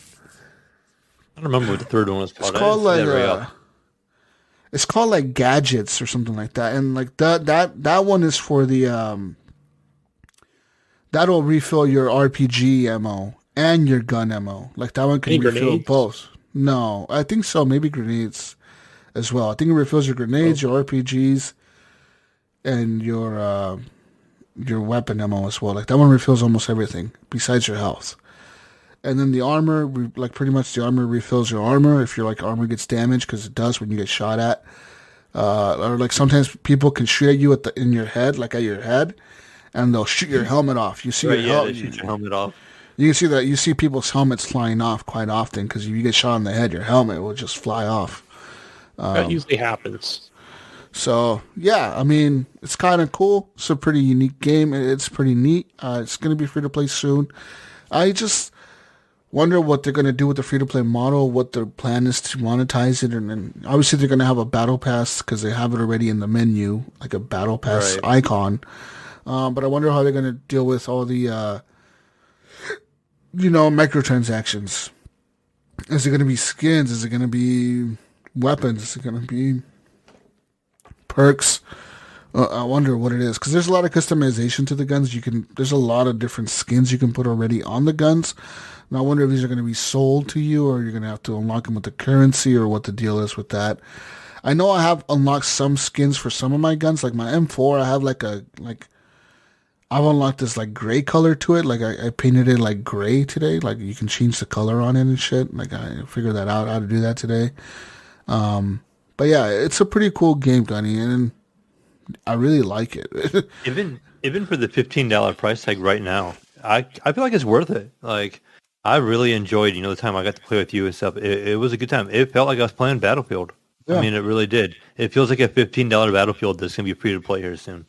don't remember what the third one was called. It's called, like, It's called like gadgets or something like that, and like that one is for the that'll refill your RPG ammo and your gun ammo. Like that one can Any refill grenades? both. No, I think so. Maybe grenades as well. I think it refills your grenades, your RPGs, and your weapon ammo as well. Like that one refills almost everything besides your health. And then the armor, like pretty much the armor refills your armor if your like armor gets damaged, because it does when you get shot at. Or like sometimes people can shoot at you in your head, like at your head, and they'll shoot your helmet off. You see Right, your yeah, helmet. they shoot your helmet off. You can see that. You see people's helmets flying off quite often because if you get shot in the head, your helmet will just fly off. That usually happens. So yeah, I mean, it's kind of cool. It's a pretty unique game. It's pretty neat. It's going to be free to play soon. I just wonder what they're going to do with the free to play model. What their plan is to monetize it, and then obviously they're going to have a battle pass because they have it already in the menu, like a battle pass icon. But I wonder how they're going to deal with all the microtransactions. Is it going to be skins? Is it going to be weapons? Is it going to be perks? I wonder what it is, because there's a lot of customization to the guns. There's a lot of different skins you can put already on the guns. And I wonder if these are going to be sold to you, or you're going to have to unlock them with the currency, or what the deal is with that. I know I have unlocked some skins for some of my guns, like my M4. I have I've unlocked this like gray color to it. Like I painted it like gray today. Like you can change the color on it and shit. Like I figured that out, how to do that today. But yeah, it's a pretty cool game, Gunny, and I really like it. Even for the $15 price tag right now, I feel like it's worth it. Like I really enjoyed, the time I got to play with you and stuff. It was a good time. It felt like I was playing Battlefield. Yeah. I mean, it really did. It feels like a $15 Battlefield that's going to be free to play here soon.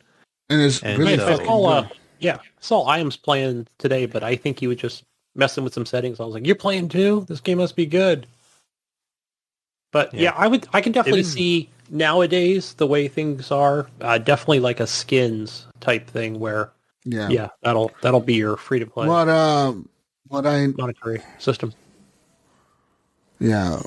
And it's really I saw Iams playing today, but I think he was just messing with some settings. I was like, "You're playing too? This game must be good." But yeah, I can definitely see nowadays the way things are. Definitely like a skins type thing where that'll be your free to play. Monetary system. Yeah,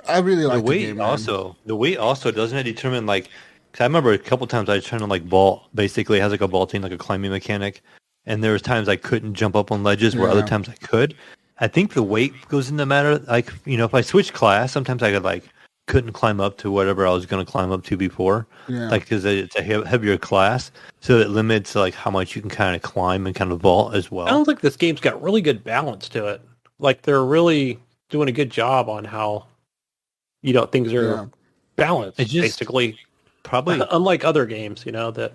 I really like the weight. The game, the weight also doesn't it determine like. Cause I remember a couple times I was trying to like vault. Basically, it has like a vaulting, like a climbing mechanic, and there was times I couldn't jump up on ledges, where other times I could. I think the weight goes into matter. Like if I switch class, sometimes I couldn't climb up to whatever I was going to climb up to before. Yeah. Like because it's a heavier class, so it limits like how much you can kind of climb and kind of vault as well. I don't think this game's got really good balance to it. Like they're really doing a good job on how things are balanced. It's just, basically. Probably unlike other games, that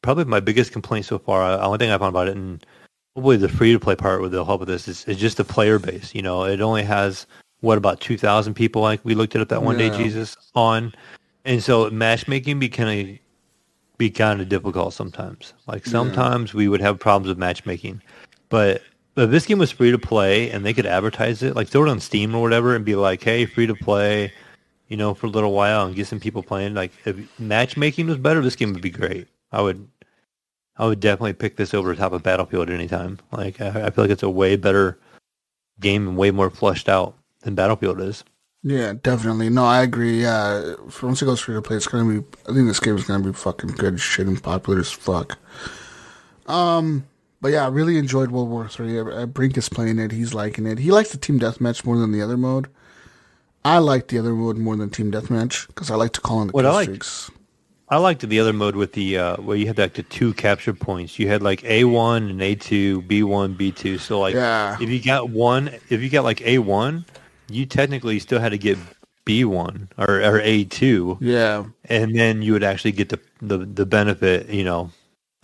probably my biggest complaint so far. The only thing I found about it, and probably the free to play part with the help with this, is just the player base. It only has about 2,000 people. Like we looked it up that one day, Jesus on, and so matchmaking be kind of difficult sometimes. Like sometimes we would have problems with matchmaking, but if this game was free to play and they could advertise it, like throw it on Steam or whatever, and be like, hey, free to play. For a little while and get some people playing. Like if matchmaking was better, this game would be great. I would definitely pick this over top of Battlefield at any time. Like I feel like it's a way better game and way more fleshed out than Battlefield is. Yeah, definitely. No, I agree. Yeah, once it goes free to play, it's gonna be. I think this game is gonna be fucking good as shit and popular as fuck. But yeah, I really enjoyed World War III. Brink is playing it. He's liking it. He likes the team deathmatch more than the other mode. I like the other mode more than Team Deathmatch because I like to call in the kill streaks. I liked the other mode with the where you had like the 2 capture points. You had like A1 and A2, B1, B2. So like if you got like A1, you technically still had to get B1 or A2. Yeah. And then you would actually get the benefit,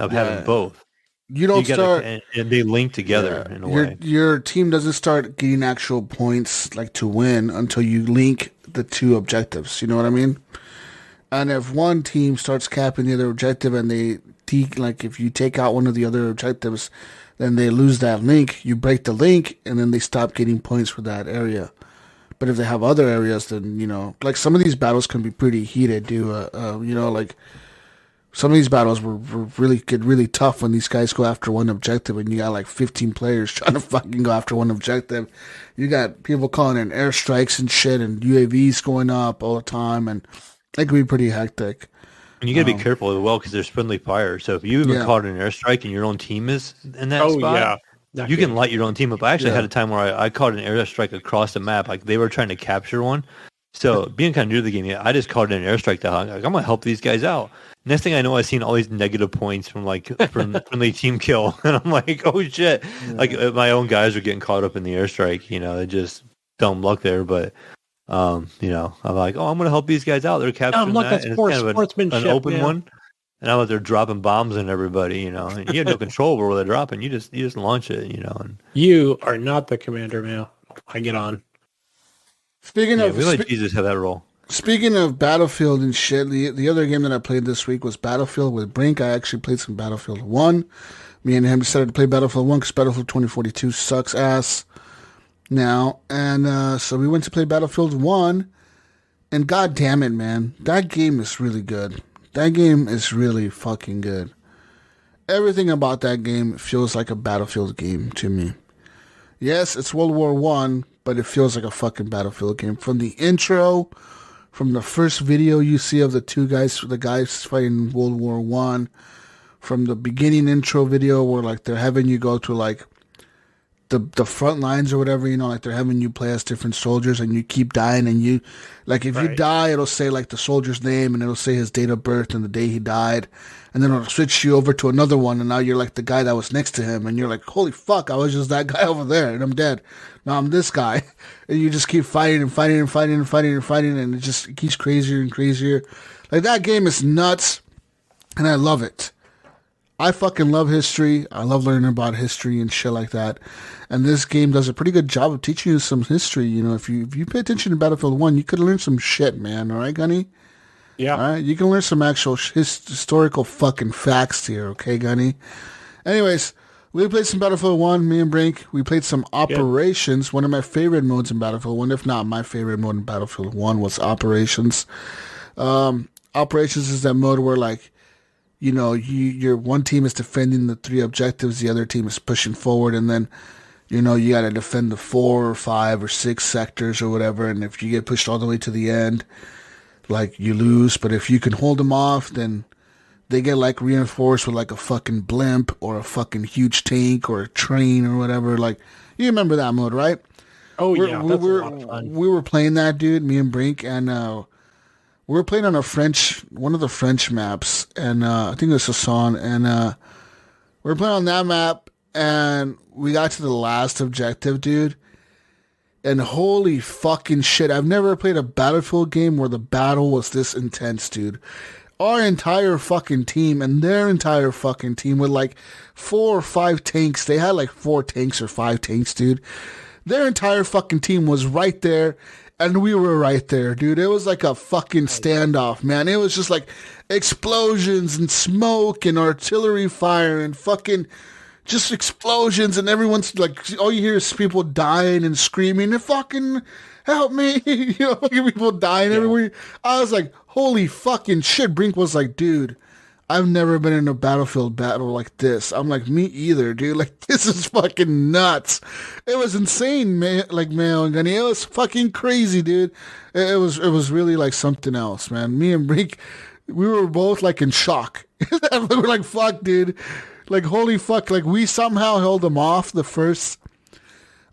of having both. You don't start, and they link together in a way. Your team doesn't start getting actual points like to win until you link the 2 objectives. You know what I mean? And if one team starts capping the other objective, and if you take out one of the other objectives, then they lose that link. You break the link, and then they stop getting points for that area. But if they have other areas, then like some of these battles can be pretty heated, dude. Like some of these battles were really tough when these guys go after one objective and you got like 15 players trying to fucking go after one objective. You got people calling in airstrikes and shit and UAVs going up all the time, and it can be pretty hectic. And you got to be careful as well because there's friendly fire. So if you even caught an airstrike and your own team is in that spot, you can light your own team up. I actually had a time where I caught an airstrike across the map. Like they were trying to capture one. So being kind of new to the game, I just caught an airstrike to like, I'm going to help these guys out. Next thing I know, I've seen all these negative points from friendly team kill. And I'm like, oh shit. Yeah. Like my own guys are getting caught up in the airstrike. They just dumb luck there. But, I'm like, oh, I'm going to help these guys out. They're capturing that. That's and it's kind of an open one. And I'm out there dropping bombs on everybody, and you have no control over where they're dropping. You just launch it, And you are not the commander, Mayo. I get on. Speaking of, we let Jesus have that role. Speaking of Battlefield and shit, the other game that I played this week was Battlefield with Brink. I actually played some Battlefield 1. Me and him decided to play Battlefield 1 because Battlefield 2042 sucks ass now. And so we went to play Battlefield 1, and god damn it, man, that game is really good. That game is really fucking good. Everything about that game feels like a Battlefield game to me. Yes, it's World War I, but it feels like a fucking Battlefield game. From the intro, from the first video you see of the guys fighting World War I, from the beginning intro video where like they're having you go to like the front lines or whatever, like they're having you play as different soldiers and you keep dying, and you like if you die it'll say like the soldier's name and it'll say his date of birth and the day he died, and then it'll switch you over to another one and now you're like the guy that was next to him and you're like, holy fuck, I was just that guy over there and I'm dead. Now I'm this guy. And you just keep fighting and fighting and fighting and fighting and fighting, and it just keeps crazier and crazier. Like that game is nuts and I love it. I fucking love history. I love learning about history and shit like that. And this game does a pretty good job of teaching you some history. If you pay attention to Battlefield 1, you could learn some shit, man. All right, Gunny? Yeah. All right? You can learn some actual historical fucking facts here, okay, Gunny? Anyways, we played some Battlefield 1, me and Brink. We played some Operations. One of my favorite modes in Battlefield 1, if not my favorite mode in Battlefield 1, was Operations. Operations is that mode where, like, your one team is defending the 3 objectives, the other team is pushing forward, and then, you got to defend the 4 or 5 or 6 sectors or whatever, and if you get pushed all the way to the end, like, you lose, but if you can hold them off, then they get, like, reinforced with, like, a fucking blimp or a fucking huge tank or a train or whatever. Like, you remember that mode, right? Oh, yeah, that's a lot of fun. We were playing that, dude, me and Brink, and, we were playing on one of the French maps, and I think it was Hassan, and we were playing on that map, and we got to the last objective, dude, and holy fucking shit, I've never played a Battlefield game where the battle was this intense, dude. Our entire fucking team and their entire fucking team with like 4 or 5 tanks, they had like 4 tanks or 5 tanks, dude. Their entire fucking team was right there, and we were right there, dude. It was like a fucking standoff, man. It was just like explosions and smoke and artillery fire and fucking just explosions, and everyone's like, all you hear is people dying and screaming and fucking help me, people dying everywhere. I was like, holy fucking shit. Brink was like, dude, I've never been in a Battlefield battle like this. I'm like, me either, dude. Like, this is fucking nuts. It was insane, man. Like, Mayo and Gunny. It was fucking crazy, dude. It was really like something else, man. Me and Brink, we were both like in shock. We were like, fuck, dude. Like, holy fuck. Like, we somehow held them off I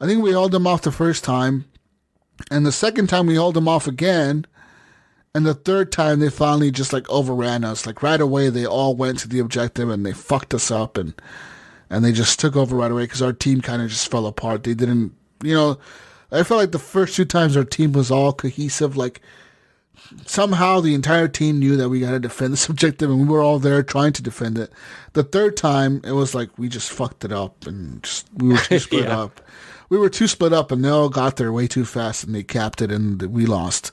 think we held them off the first time. And the second time we held them off again. And the third time, they finally just, like, overran us. Like, right away, they all went to the objective, and they fucked us up, and they just took over right away, because our team kind of just fell apart. They didn't, I felt like the first 2 times our team was all cohesive. Like, somehow the entire team knew that we got to defend this objective, and we were all there trying to defend it. The third time, it was like we just fucked it up, and we were too split up. We were too split up, and they all got there way too fast, and they capped it, and we lost.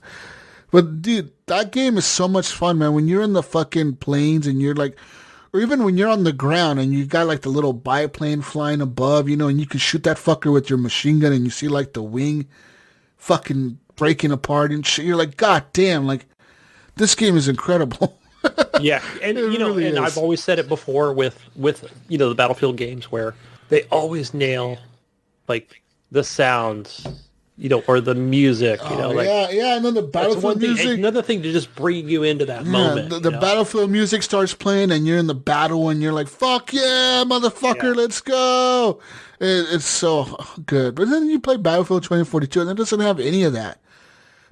But, dude, that game is so much fun, man. When you're in the fucking planes and you're like, or even when you're on the ground and you got like the little biplane flying above, and you can shoot that fucker with your machine gun and you see like the wing fucking breaking apart and shit. You're like, god damn, like, this game is incredible. Yeah, and It really is. I've always said it before with the Battlefield games where they always nail like the sounds, or the music, yeah, and then the Battlefield music. Another thing to just bring you into that moment. The Battlefield music starts playing, and you're in the battle, and you're like, "Fuck yeah, motherfucker, let's go!" It's so good. But then you play Battlefield 2042, and it doesn't have any of that.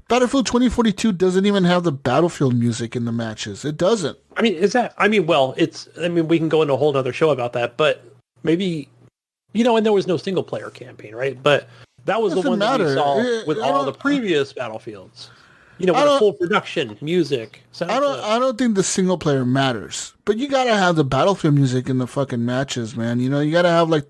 Battlefield 2042 doesn't even have the Battlefield music in the matches. It doesn't. I mean, we can go into a whole other show about that, but maybe, and there was no single player campaign, right? But that was the one that we saw with all the previous Battlefields. With the full production, music. I don't think the single player matters, but you gotta have the Battlefield music in the fucking matches, man. You gotta have like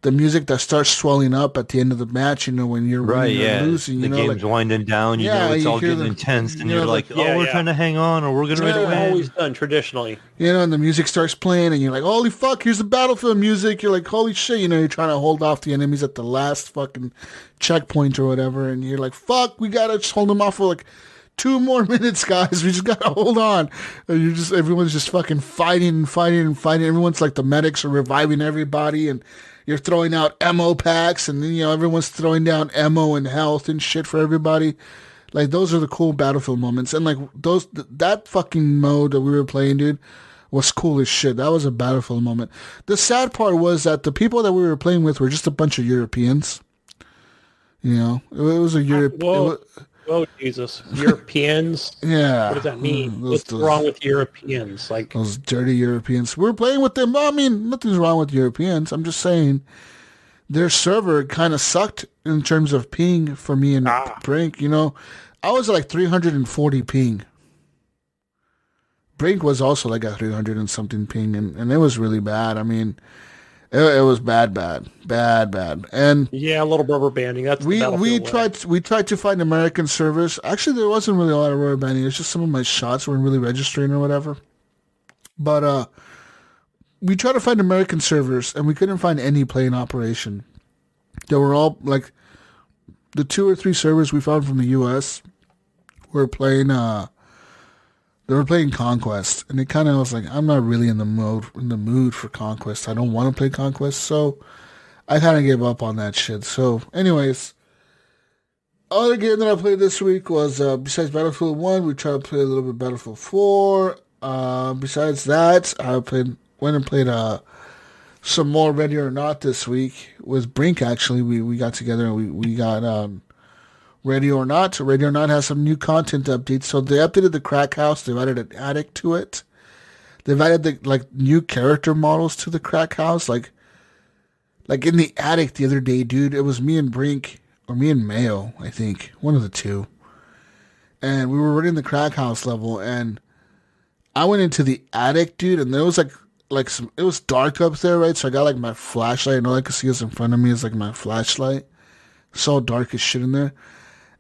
the music that starts swelling up at the end of the match, when you're winning or losing. The game's winding down, it's all getting intense, and you're like, we're trying to hang on, or we're going to win. It's always done traditionally. And the music starts playing, and you're like, holy fuck, here's the Battlefield music. You're like, holy shit, you're trying to hold off the enemies at the last fucking checkpoint or whatever, and you're like, fuck, we gotta just hold them off for like 2 more minutes, guys. We just gotta hold on. And everyone's just fucking fighting. Everyone's like, the medics are reviving everybody, and you're throwing out ammo packs, and then, everyone's throwing down ammo and health and shit for everybody. Like, those are the cool Battlefield moments. And, like, that fucking mode that we were playing, dude, was cool as shit. That was a Battlefield moment. The sad part was that the people that we were playing with were just a bunch of Europeans. It was a European... Oh, Jesus. Europeans? Yeah. What does that mean? What's wrong with Europeans? Like those dirty Europeans. We're playing with them. I mean, nothing's wrong with Europeans. I'm just saying their server kind of sucked in terms of ping for me and Brink. I was at like 340 ping. Brink was also like a 300 and something ping, and it was really bad. I mean, it was bad. And yeah, a little rubber banding. That's we tried to find American servers. Actually, there wasn't really a lot of rubber banding. It's just some of my shots weren't really registering or whatever. But we tried to find American servers, and we couldn't find any playing operation. They were all like the 2 or 3 servers we found from the U.S. were playing. They were playing Conquest, and it kind of was like, I'm not really in the mood for Conquest. I don't want to play Conquest, so I kind of gave up on that shit. So, anyways, other game that I played this week was, besides Battlefield 1, we tried to play a little bit of Battlefield 4. Besides that, I went and played some more Ready or Not this week with Brink, actually. We got together and we got... Ready or Not. Ready or Not has some new content updates. So they updated the crack house. They've added an attic to it. They've added the new character models to the crack house. Like in the attic the other day, dude, it was me and Brink, or me and Mayo, I think. One of the two. And we were running the crack house level, and I went into the attic, dude, and there was it was dark up there, right? So I got like my flashlight, and all I could see was in front of me is like my flashlight. So dark as shit in there.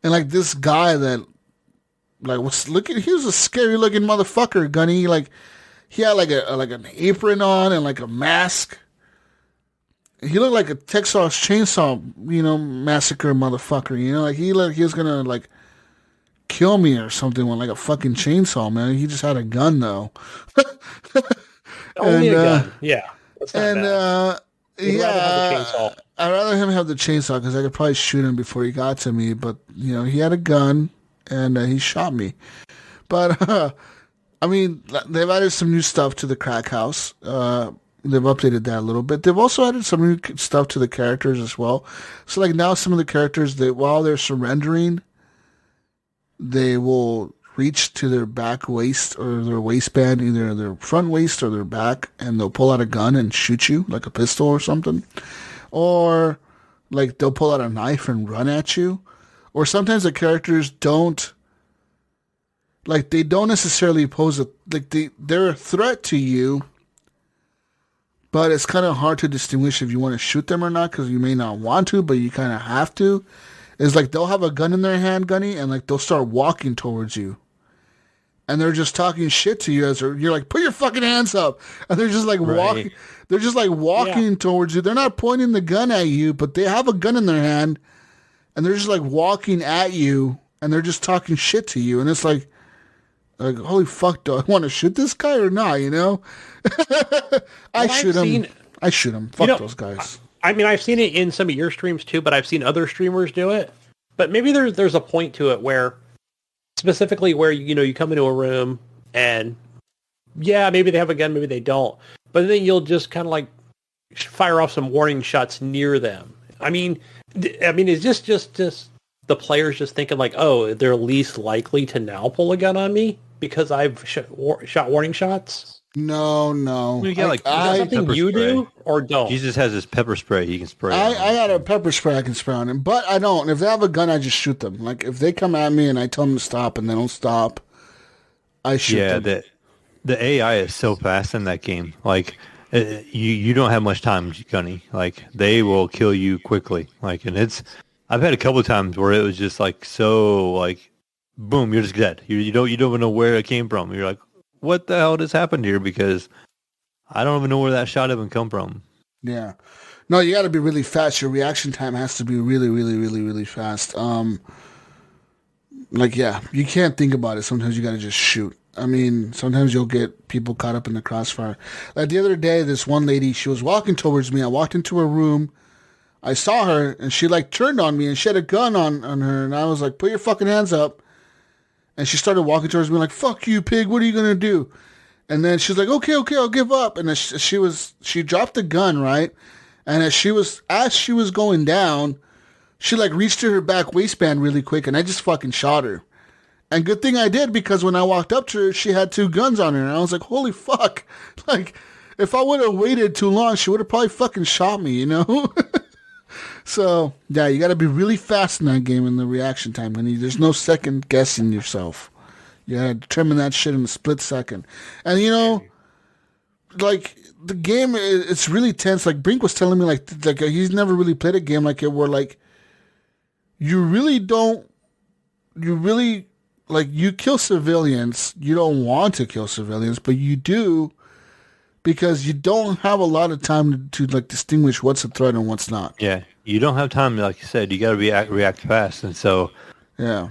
And like this guy that he was a scary looking motherfucker, Gunny. Like he had like an apron on and like a mask. He looked like a Texas Chainsaw, massacre motherfucker, like he was gonna like kill me or something with like a fucking chainsaw, man. He just had a gun though. Only a gun. Yeah. That's not bad. Yeah, I'd rather him have the chainsaw because I could probably shoot him before he got to me. But, he had a gun, and he shot me. But, I mean, they've added some new stuff to the crack house. They've updated that a little bit. They've also added some new stuff to the characters as well. So, like, now some of the characters, while they're surrendering, they will reach to their back waist or their waistband, either their front waist or their back, and they'll pull out a gun and shoot you, like a pistol or something. Or, like, they'll pull out a knife and run at you. Or sometimes the characters don't necessarily pose they're a threat to you, but it's kind of hard to distinguish if you want to shoot them or not, because you may not want to, but you kind of have to. It's like they'll have a gun in their hand, Gunny, and like they'll start walking towards you. And they're just talking shit to you as you're like, put your fucking hands up. And they're just like walking. They're just like walking towards you. They're not pointing the gun at you, but they have a gun in their hand. And they're just like walking at you. And they're just talking shit to you. And it's like, Like, holy fuck, do I want to shoot this guy or not, you know? I shoot him. Fuck those guys. I mean, I've seen it in some of your streams too, but I've seen other streamers do it. But maybe there's a point to it where, specifically where, you come into a room and, yeah, maybe they have a gun, maybe they don't. But then you'll just kind of like fire off some warning shots near them. I mean, is this just the players just thinking like, oh, they're least likely to now pull a gun on me because I've shot warning shots? No. You got is that something you do or don't? Jesus has his pepper spray. He can spray. I got a pepper spray I can spray on him, but I don't. If they have a gun, I just shoot them. Like if they come at me and I tell them to stop and they don't stop, I shoot them. Yeah, the AI is so fast in that game. Like you don't have much time, Gunny. Like they will kill you quickly. Like, and I've had a couple of times where it was just like so like, boom, you're just dead. You don't even know where it came from. You're like, what the hell just happened here? Because I don't even know where that shot even come from. Yeah. No, you got to be really fast. Your reaction time has to be really, really, really, really fast. Like, yeah, you can't think about it. Sometimes you got to just shoot. I mean, sometimes you'll get people caught up in the crossfire. Like the other day, this one lady, she was walking towards me. I walked into her room. I saw her, and she, like, turned on me, and she had a gun on her. And I was like, put your fucking hands up. And she started walking towards me like, fuck you, pig. What are you going to do? And then she's like, okay, I'll give up. And then she dropped the gun, right? And as she was going down, she like reached to her back waistband really quick. And I just fucking shot her. And good thing I did, because when I walked up to her, she had 2 guns on her. And I was like, holy fuck. Like, if I would have waited too long, she would have probably fucking shot me, you know? So, yeah, you got to be really fast in that game in the reaction time. And there's no second guessing yourself. You got to determine that shit in a split second. And, like, the game, it's really tense. Like, Brink was telling me, like he's never really played a game like it where, like, you kill civilians. You don't want to kill civilians, but you do, because you don't have a lot of time to like distinguish what's a threat and what's not. Yeah, you don't have time, like you said. You got to react fast, and so yeah,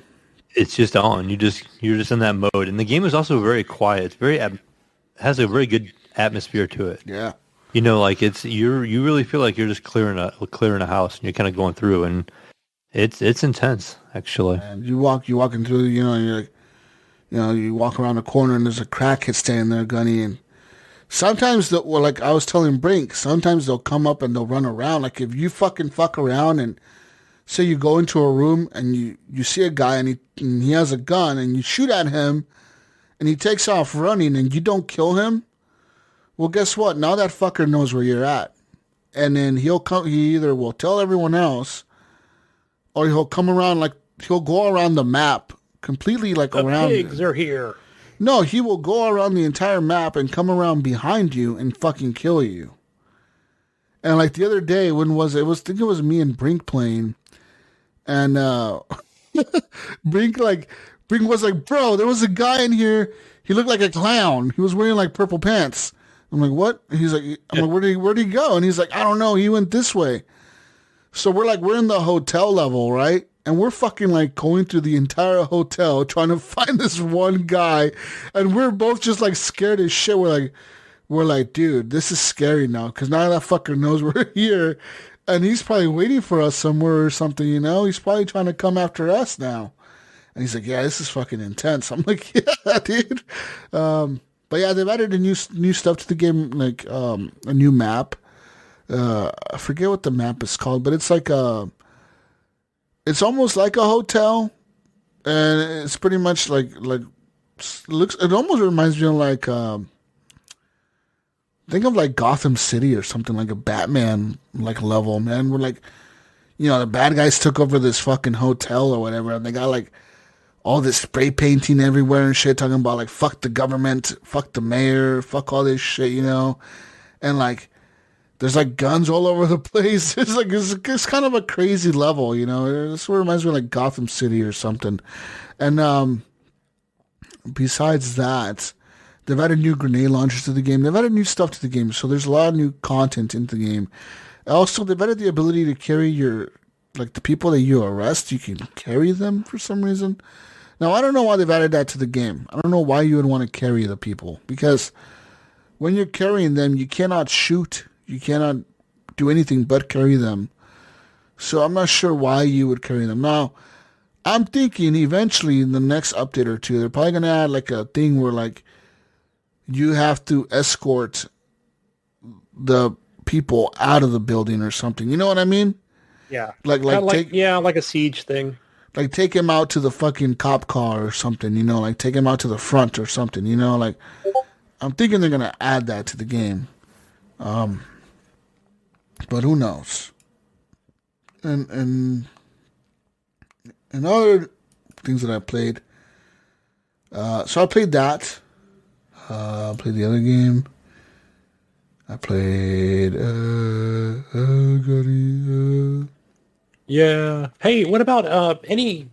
it's just on. You're just in that mode, and the game is also very quiet. It's has a very good atmosphere to it. Yeah, like you really feel like you're just clearing a house, and you're kind of going through, and it's intense actually. And you walking through, and you're like, you walk around the corner and there's a crackhead standing there, Gunny, and sometimes, like I was telling Brink, sometimes they'll come up and they'll run around. Like if you fucking fuck around and say you go into a room and you see a guy and he has a gun and you shoot at him and he takes off running and you don't kill him, well, guess what? Now that fucker knows where you're at. And then he either will tell everyone else or he'll come around, like he'll go around the map completely, like around. The pigs are here. No, he will go around the entire map and come around behind you and fucking kill you. And like the other day, when was it? I think it was me and Brink playing. And Brink was like, bro, there was a guy in here. He looked like a clown. He was wearing like purple pants. I'm like, what? He's like, I'm like, where'd he go? And he's like, I don't know. He went this way. So we're in the hotel level, right? And we're fucking like going through the entire hotel trying to find this one guy. And we're both just like scared as shit. We're like, dude, this is scary now. Because now that fucker knows we're here. And he's probably waiting for us somewhere or something, He's probably trying to come after us now. And he's like, yeah, this is fucking intense. I'm like, yeah, dude. But yeah, they've added a new stuff to the game, like a new map. I forget what the map is called, but it's like it's almost like a hotel, and it's pretty much like looks. It almost reminds me of like think of like Gotham City or something, like a Batman like level. Man, we're like, the bad guys took over this fucking hotel or whatever, and they got like all this spray painting everywhere and shit, talking about like fuck the government, fuck the mayor, fuck all this shit, and like. There's like guns all over the place. It's kind of a crazy level, This reminds me of like Gotham City or something. And besides that, they've added new grenade launchers to the game. They've added new stuff to the game, so there's a lot of new content into the game. Also, they've added the ability to carry the people that you arrest. You can carry them for some reason. Now, I don't know why they've added that to the game. I don't know why you would want to carry the people. Because when you're carrying them, you cannot shoot. You cannot do anything but carry them. So I'm not sure why you would carry them. Now, I'm thinking eventually in the next update or two, they're probably going to add like a thing where like you have to escort the people out of the building or something. You know what I mean? Yeah. Like a siege thing. Like take him out to the fucking cop car or something, you know, like take him out to the front or something, you know, like I'm thinking they're gonna add that to the game. But who knows? And other things that I played. So I played that. I played the other game. I played Yeah. Hey, what about any?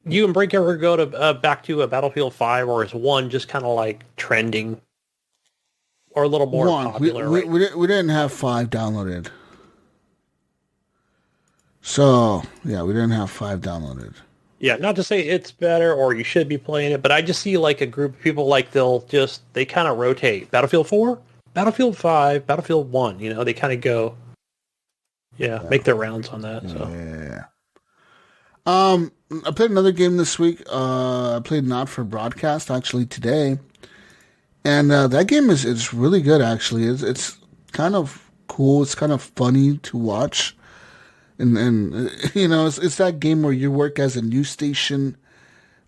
You and Brink ever go to back to a Battlefield 5, or is one just kind of like trending, or a little more popular? We didn't have 5 downloaded, so yeah, we didn't have 5 downloaded. Yeah, not to say it's better or you should be playing it, but I just see like a group of people like they kind of rotate. Battlefield 4, Battlefield 5, Battlefield 1. You know, they kind of go. Yeah, make their rounds on that. So. Yeah. I played another game this week. I played Not for Broadcast actually today, and that game is really good. Actually, it's kind of cool. It's kind of funny to watch, and you know it's that game where you work as a news station.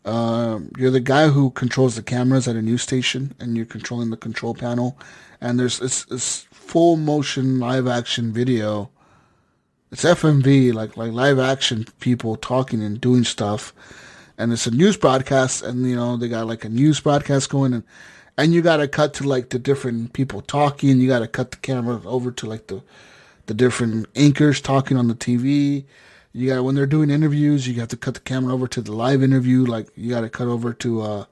You're the guy who controls the cameras at a news station, and you're controlling the control panel. And there's this full motion live action video. It's FMV, like live action people talking and doing stuff. And it's a news broadcast, and you know, they got like a news broadcast going, and you gotta cut to like the different people talking, you gotta cut the camera over to like the different anchors talking on the TV. You gotta, when they're doing interviews, you have to cut the camera over to the live interview, like you gotta cut over to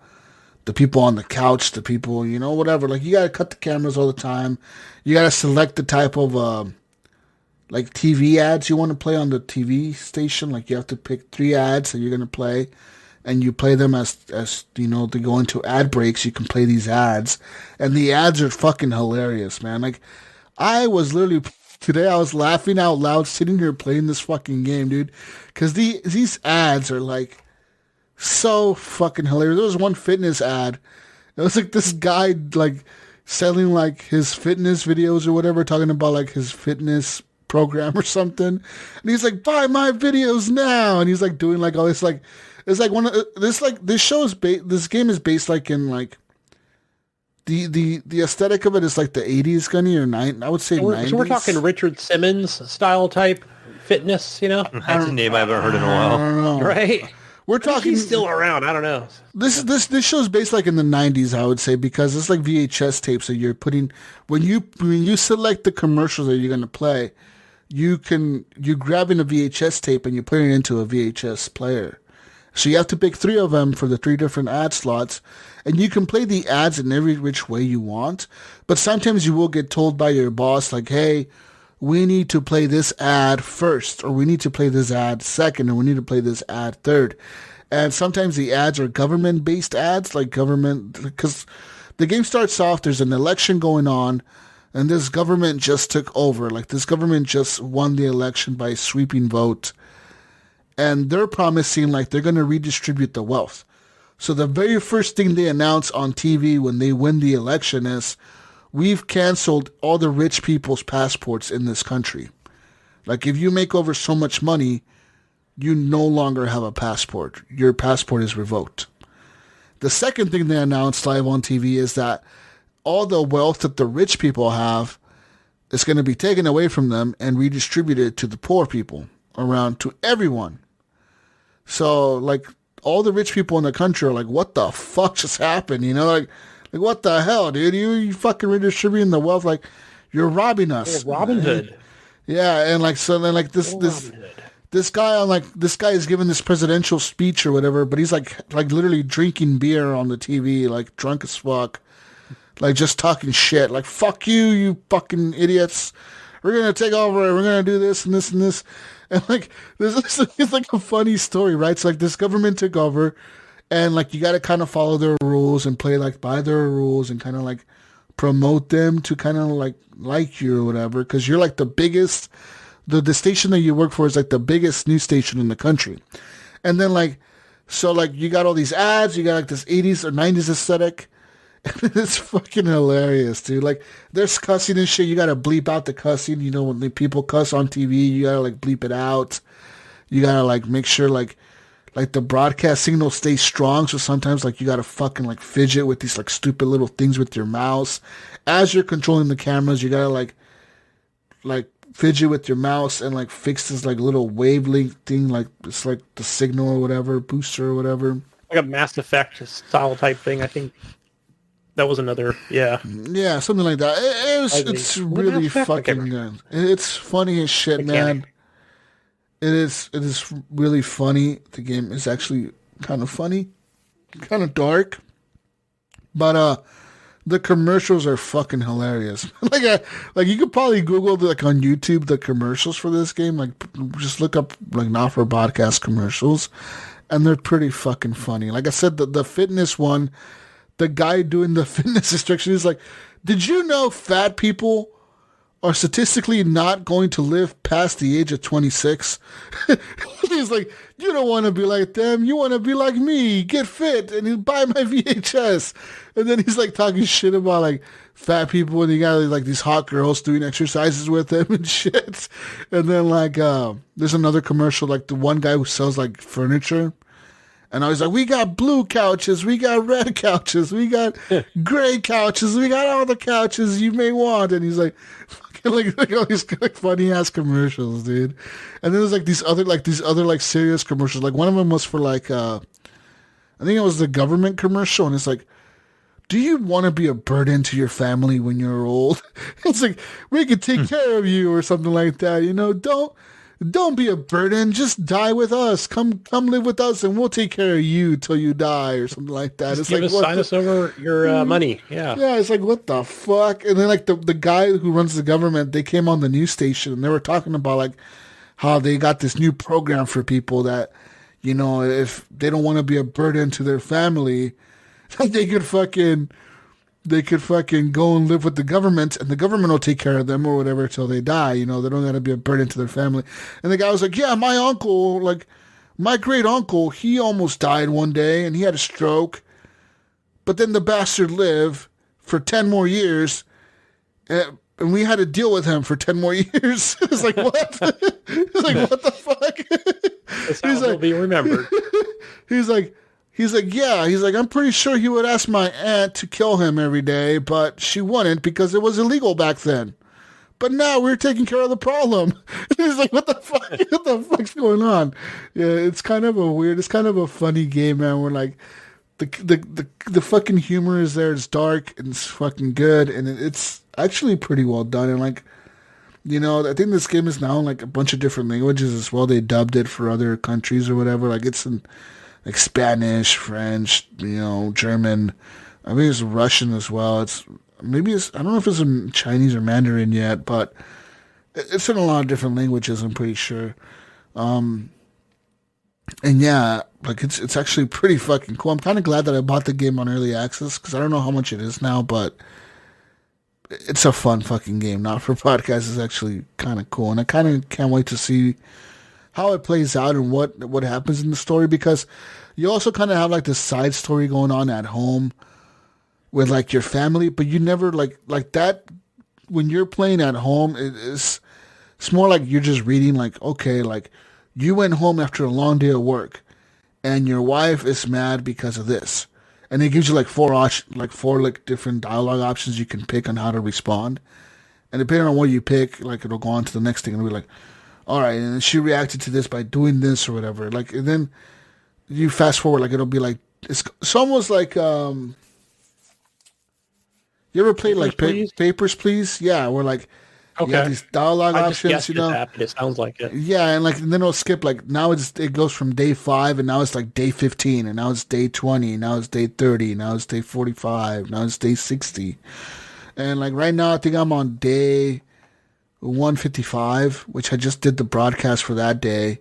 the people on the couch, the people, you know, whatever. Like you gotta cut the cameras all the time. You gotta select the type of like TV ads you want to play on the TV station. Like you have to pick 3 ads that you're going to play, and you play them as you know, they go into ad breaks. You can play these ads, and the ads are fucking hilarious, man. Like I was literally today, I was laughing out loud sitting here playing this fucking game, dude, because these ads are like so fucking hilarious. There was one fitness ad. It was like this guy like selling like his fitness videos or whatever, talking about like his fitness program or something, and he's like, buy my videos now, and he's like doing like all this, like it's like one of this, like this show is this game is based like in like the aesthetic of it is like the 80s, Gunny, or 90s, I would say 90s. So we're talking Richard Simmons style type fitness, you know. That's a name I haven't heard in a while. I don't know. Right? We're talking. He's still around. I don't know. This show's based like in the 90s, I would say, because it's like VHS tapes that you're putting when you select the commercials that you're going to play. You're grabbing a VHS tape and you're putting it into a VHS player. So you have to pick 3 of them for the 3 different ad slots, and you can play the ads in every which way you want. But sometimes you will get told by your boss, like, hey, we need to play this ad first, or we need to play this ad second, or we need to play this ad third. And sometimes the ads are government-based ads, like government, because the game starts off, there's an election going on, and this government just took over. Like, this government just won the election by a sweeping vote. And they're promising, like, they're going to redistribute the wealth. So the very first thing they announce on TV when they win the election is, we've canceled all the rich people's passports in this country. Like, if you make over so much money, you no longer have a passport. Your passport is revoked. The second thing they announced live on TV is that all the wealth that the rich people have is going to be taken away from them and redistributed to the poor people, around to everyone. So, like, all the rich people in the country are like, what the fuck just happened? You know, like what the hell, dude? You fucking redistributing the wealth, like, you're robbing us. Yeah, Robin Hood. Yeah, and like, so then like this guy is giving this presidential speech or whatever, but he's like literally drinking beer on the TV, like drunk as fuck. Like, just talking shit. Like, fuck you, you fucking idiots. We're going to take over. We're going to do this and this and this. And like it's like a funny story, right? So like this government took over, and like you got to kind of follow their rules and play like by their rules and kind of like promote them to kind of like you or whatever, because you're like the biggest. The station that you work for is like the biggest news station in the country, and then like so like you got all these ads, you got like this 80s or 90s aesthetic. It's fucking hilarious, dude. Like, there's cussing and shit. You gotta bleep out the cussing. You know, when the people cuss on TV, you gotta, like, bleep it out. You gotta, like, make sure, like the broadcast signal stays strong. So sometimes, like, you gotta fucking, like, fidget with these, like, stupid little things with your mouse. As you're controlling the cameras, you gotta, like, fidget with your mouse and, like, fix this, like, little wavelength thing. Like, it's, like, the signal or whatever, booster or whatever. Like a Mass Effect style type thing, I think. That was another, yeah. Yeah, something like that. It's really fucking good. It's funny as shit, man. It is really funny. The game is actually kind of funny, kind of dark, but the commercials are fucking hilarious. like you could probably Google like on YouTube the commercials for this game. Like just look up like Not for Podcast commercials, and they're pretty fucking funny. Like I said, the fitness one. The guy doing the fitness instruction is like, did you know fat people are statistically not going to live past the age of 26? He's like, you don't want to be like them. You want to be like me. Get fit and buy my VHS. And then he's like talking shit about like fat people and he got like these hot girls doing exercises with him and shit. And then like, there's another commercial, like the one guy who sells like furniture. And I was like, we got blue couches, we got red couches, we got gray couches, we got all the couches you may want. And he's like, like all these like funny ass commercials, dude. And then there's like these other serious commercials. Like one of them was for like, I think it was the government commercial, and it's like, do you want to be a burden to your family when you're old? It's like, we could take care of you or something like that. You know, don't be a burden. Just die with us. Come live with us, and we'll take care of you till you die, or something like that. Just sign us over your money. Yeah. Yeah. It's like, what the fuck? And then like the guy who runs the government, they came on the news station and they were talking about like how they got this new program for people that, you know, if they don't want to be a burden to their family, they could fucking go and live with the government, and the government will take care of them or whatever till they die. You know, they don't got to be a burden to their family. And the guy was like, yeah, my uncle, like my great uncle, he almost died one day and he had a stroke, but then the bastard lived for 10 more years and we had to deal with him for 10 more years. It's like, what? It's like, what the fuck? That's how he'll be remembered. He's like, yeah. He's like, I'm pretty sure he would ask my aunt to kill him every day, but she wouldn't because it was illegal back then. But now we're taking care of the problem. He's like, what the fuck? What the fuck's going on? Yeah, it's kind of a funny game, man. Where like the fucking humor is there. It's dark and it's fucking good, and it's actually pretty well done. And like, you know, I think this game is now in like a bunch of different languages as well. They dubbed it for other countries or whatever. Like it's in like Spanish, French, you know, German. I think it's Russian as well. I don't know if it's in Chinese or Mandarin yet, but it's in a lot of different languages, I'm pretty sure. And yeah, like it's actually pretty fucking cool. I'm kind of glad that I bought the game on early access because I don't know how much it is now, but it's a fun fucking game. Not for Podcast is actually kind of cool, and I kind of can't wait to see how it plays out and what happens in the story, because you also kind of have like this side story going on at home with like your family, but you never like that when you're playing at home. It's more like you're just reading like, okay, like you went home after a long day of work and your wife is mad because of this, and it gives you like four different dialogue options you can pick on how to respond, and depending on what you pick, like it'll go on to the next thing and be like, all right, and she reacted to this by doing this or whatever. Like, and then you fast forward, like it'll be like it's almost like you ever played like Papers, Please? Yeah, where like you have these dialogue options, you know. It sounds like it. Yeah, and like and then it'll skip like now it goes from day 5 and now it's like day 15 and now it's day 20, now it's day 30, now it's day 45, now it's day 60, and like right now I think I'm on day 155, which I just did the broadcast for that day.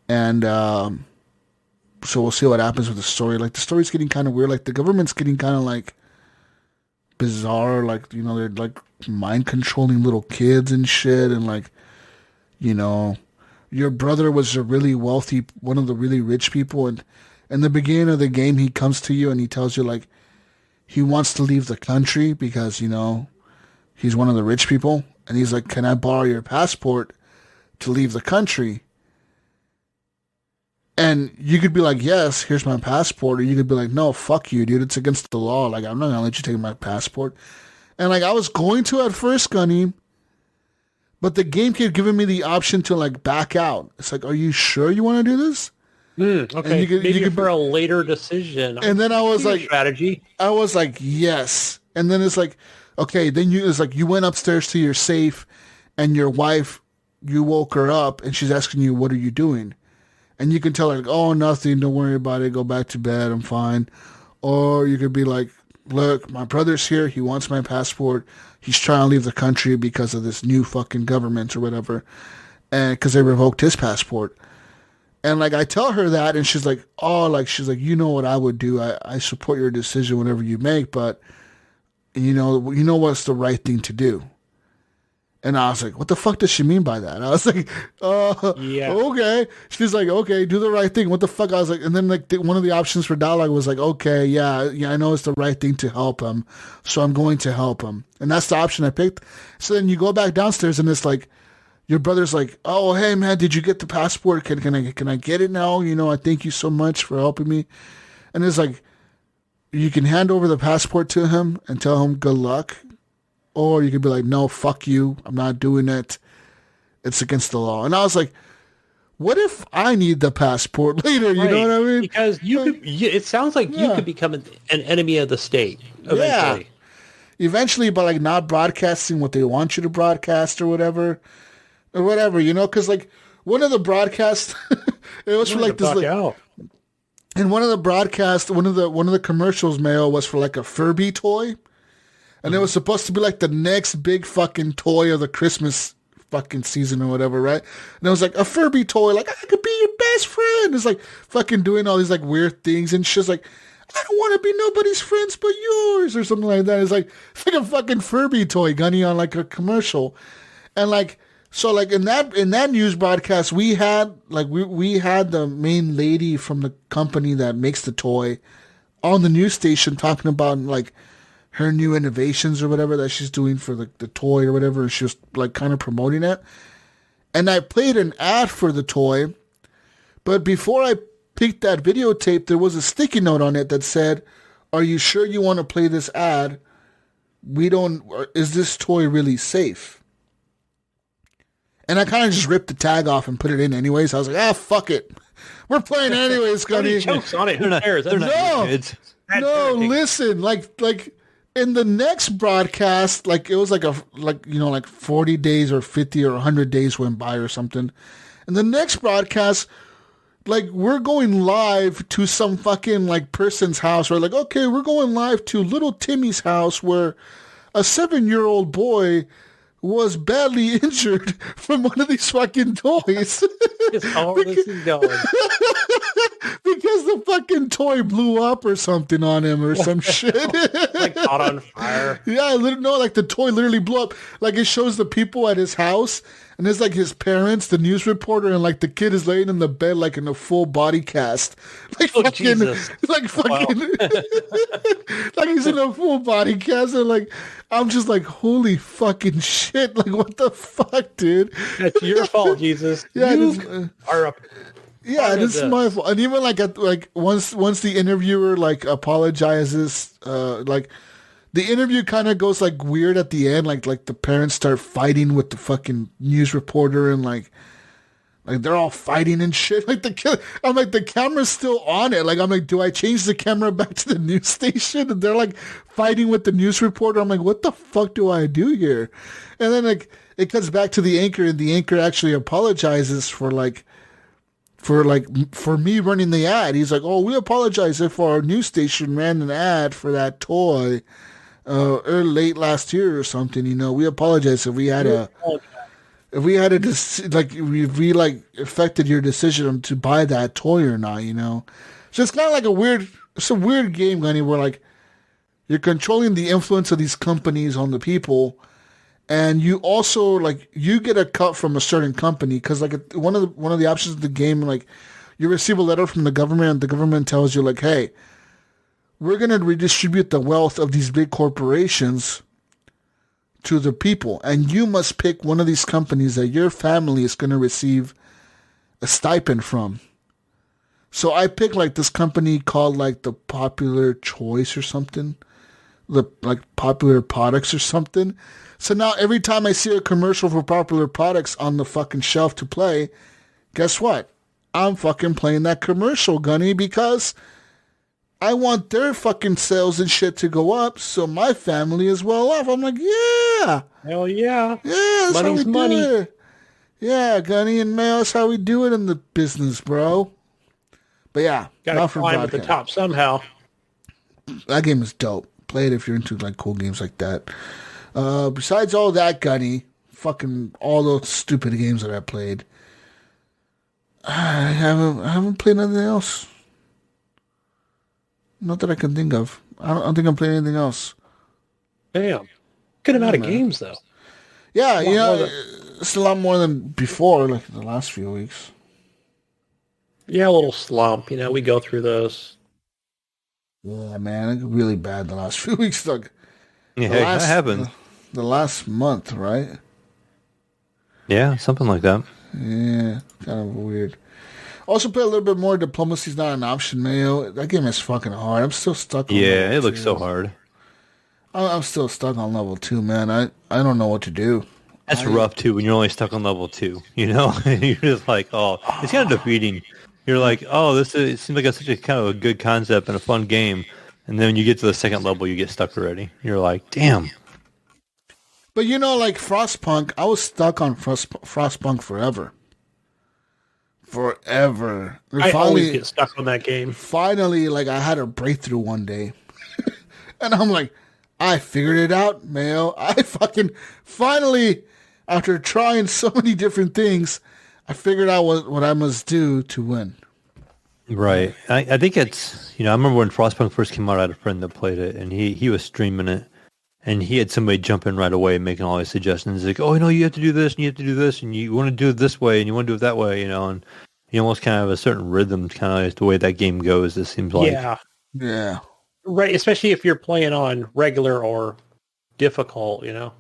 And so we'll see what happens with the story. Like, the story's getting kind of weird. Like, the government's getting kind of, like, bizarre. Like, you know, they're, like, mind controlling little kids and shit. And, like, you know, your brother was a really wealthy, one of the really rich people. And in the beginning of the game, he comes to you and he tells you, like, he wants to leave the country because, you know, he's one of the rich people. And he's like, can I borrow your passport to leave the country? And you could be like, yes, here's my passport. Or you could be like, no, fuck you, dude. It's against the law. Like, I'm not going to let you take my passport. And, like, I was going to at first, Gunny, but the game kept giving me the option to, like, back out. It's like, are you sure you want to do this? Okay, maybe for a later decision. And then I was like, strategy. I was like, yes. And then it's like, okay, then it's like you went upstairs to your safe and your wife, you woke her up and she's asking you, what are you doing? And you can tell her, like, oh, nothing, don't worry about it, go back to bed, I'm fine. Or you could be like, look, my brother's here, he wants my passport, he's trying to leave the country because of this new fucking government or whatever, and because they revoked his passport. And, like, I tell her that, and she's like, oh, like, she's like, you know what I would do, I support your decision whatever you make, but, you know what's the right thing to do. And I was like, what the fuck does she mean by that? I was like, yeah. Okay. She's like, okay, do the right thing. What the fuck? I was like, and then, like, one of the options for dialogue was like, okay, yeah, I know it's the right thing to help him, so I'm going to help him. And that's the option I picked. So then you go back downstairs and it's like, your brother's like, oh, hey, man, did you get the passport? Can I get it now? You know, I thank you so much for helping me. And it's like, you can hand over the passport to him and tell him good luck. Or you could be like, no, fuck you. I'm not doing it. It's against the law. And I was like, what if I need the passport later? You know what I mean? Because it sounds like you could become an enemy of the state eventually. Yeah. Eventually, by, like, not broadcasting what they want you to broadcast or whatever, you know? Because, like, one of the broadcasts, it was for, like, this, like, and one of the broadcasts, one of the commercials, Mayo, was for, like, a Furby toy. And it was supposed to be like the next big fucking toy of the Christmas fucking season or whatever, right? And it was like a Furby toy, like, I could be your best friend. It's like fucking doing all these, like, weird things. And she's like, I don't want to be nobody's friends but yours or something like that. It's like a fucking Furby toy, Gunny, on, like, a commercial. And, like, so, like, in that news broadcast, we had, like, we had the main lady from the company that makes the toy on the news station talking about, like, her new innovations or whatever that she's doing for the toy or whatever. And she was, like, kind of promoting it. And I played an ad for the toy. But before I picked that videotape, there was a sticky note on it that said, are you sure you want to play this ad? Is this toy really safe? And I kind of just ripped the tag off and put it in anyways. I was like, fuck it. We're playing anyways, Gunny. Jokes on it. Who cares? No, listen, like, in the next broadcast, like, it was like 40 days or 50 or 100 days went by or something. And the next broadcast, like, we're going live to some fucking, like, person's house. Or like, okay, we're going live to little Timmy's house where a 7-year-old boy was badly injured from one of these fucking toys. Just all this is going. Because the fucking toy blew up or something on him or some shit. Like, caught on fire. Yeah, no, like, the toy literally blew up. Like, it shows the people at his house, and it's, like, his parents, the news reporter, and, like, the kid is laying in the bed, like, in a full body cast. Like, fucking, Jesus. like, fucking, like, he's in a full body cast, and, like, I'm just like, holy fucking shit. Like, what the fuck, dude? That's your fault, Jesus. Yeah, you are up. Yeah, this is my fault. And even, like, once the interviewer, like, apologizes, like, the interview kind of goes, like, weird at the end. Like the parents start fighting with the fucking news reporter, and, like they're all fighting and shit. Like, I'm like, the camera's still on it. Like, I'm like, do I change the camera back to the news station? And they're, like, fighting with the news reporter. I'm like, what the fuck do I do here? And then, like, it cuts back to the anchor, and the anchor actually apologizes for me running the ad. He's like, oh, we apologize if our news station ran an ad for that toy late last year or something. You know, we apologize if we had if we had if we like affected your decision to buy that toy or not, you know. So it's kind of like it's a weird game, Gunny, where like you're controlling the influence of these companies on the people, and you also like you get a cut from a certain company because like one of the options of the game, like you receive a letter from the government, and the government tells you like, hey, we're gonna redistribute the wealth of these big corporations to the people, and you must pick one of these companies that your family is going to receive a stipend from. So I picked like this company called like the Popular Choice or something, the like Popular Products or something. So now every time I see a commercial for Popular Products on the fucking shelf to play, guess what? I'm fucking playing that commercial, Gunny, because I want their fucking sales and shit to go up so my family is well off. I'm like, yeah. Hell yeah. Yeah, that's Money's how we money. do it. Yeah, Gunny and Mayo, that's how we do it in the business, bro. But yeah, Gotta not for climb at the broadcast. top somehow. That game is dope. Play it if you're into like cool games like that. Besides all that, Gunny, fucking all those stupid games that I played, I haven't played anything else. Not that I can think of. I don't think I'm playing anything else. Damn. Good amount of games, though. Yeah, you know, it's a lot more than before, like the last few weeks. Yeah, a little slump. You know, we go through those. Yeah, man, it got really bad the last few weeks. Like, Yeah, that happens. The last month, right? Yeah, something like that. Yeah, kind of weird. Also play a little bit more. Diplomacy's not an option, Mayo. That game is fucking hard. I'm still stuck on Yeah, it level looks 2. so hard. I'm still stuck on level 2, man. I don't know what to do. That's rough, too, when you're only stuck on level 2, you know? You're just like, oh, it's kind of defeating. You're like, oh, it seems like it's such a kind of a good concept and a fun game. And then when you get to the second level, you get stuck already. You're like, damn. But you know, like Frostpunk, I was stuck on Frostpunk forever. Forever. I always get stuck on that game. Finally, like, I had a breakthrough one day. And I'm like, I figured it out, Mayo. I fucking finally, after trying so many different things, I figured out what I must do to win. Right. I think it's, you know, I remember when Frostpunk first came out, I had a friend that played it, and he was streaming it, and he had somebody jump in right away making all these suggestions. Like, oh, you know, you have to do this, and you have to do this, and you want to do it this way, and you want to do it that way, you know, and you almost kind of have a certain rhythm, kind of the way that game goes, it seems like. Yeah. Right, especially if you're playing on regular or difficult, you know.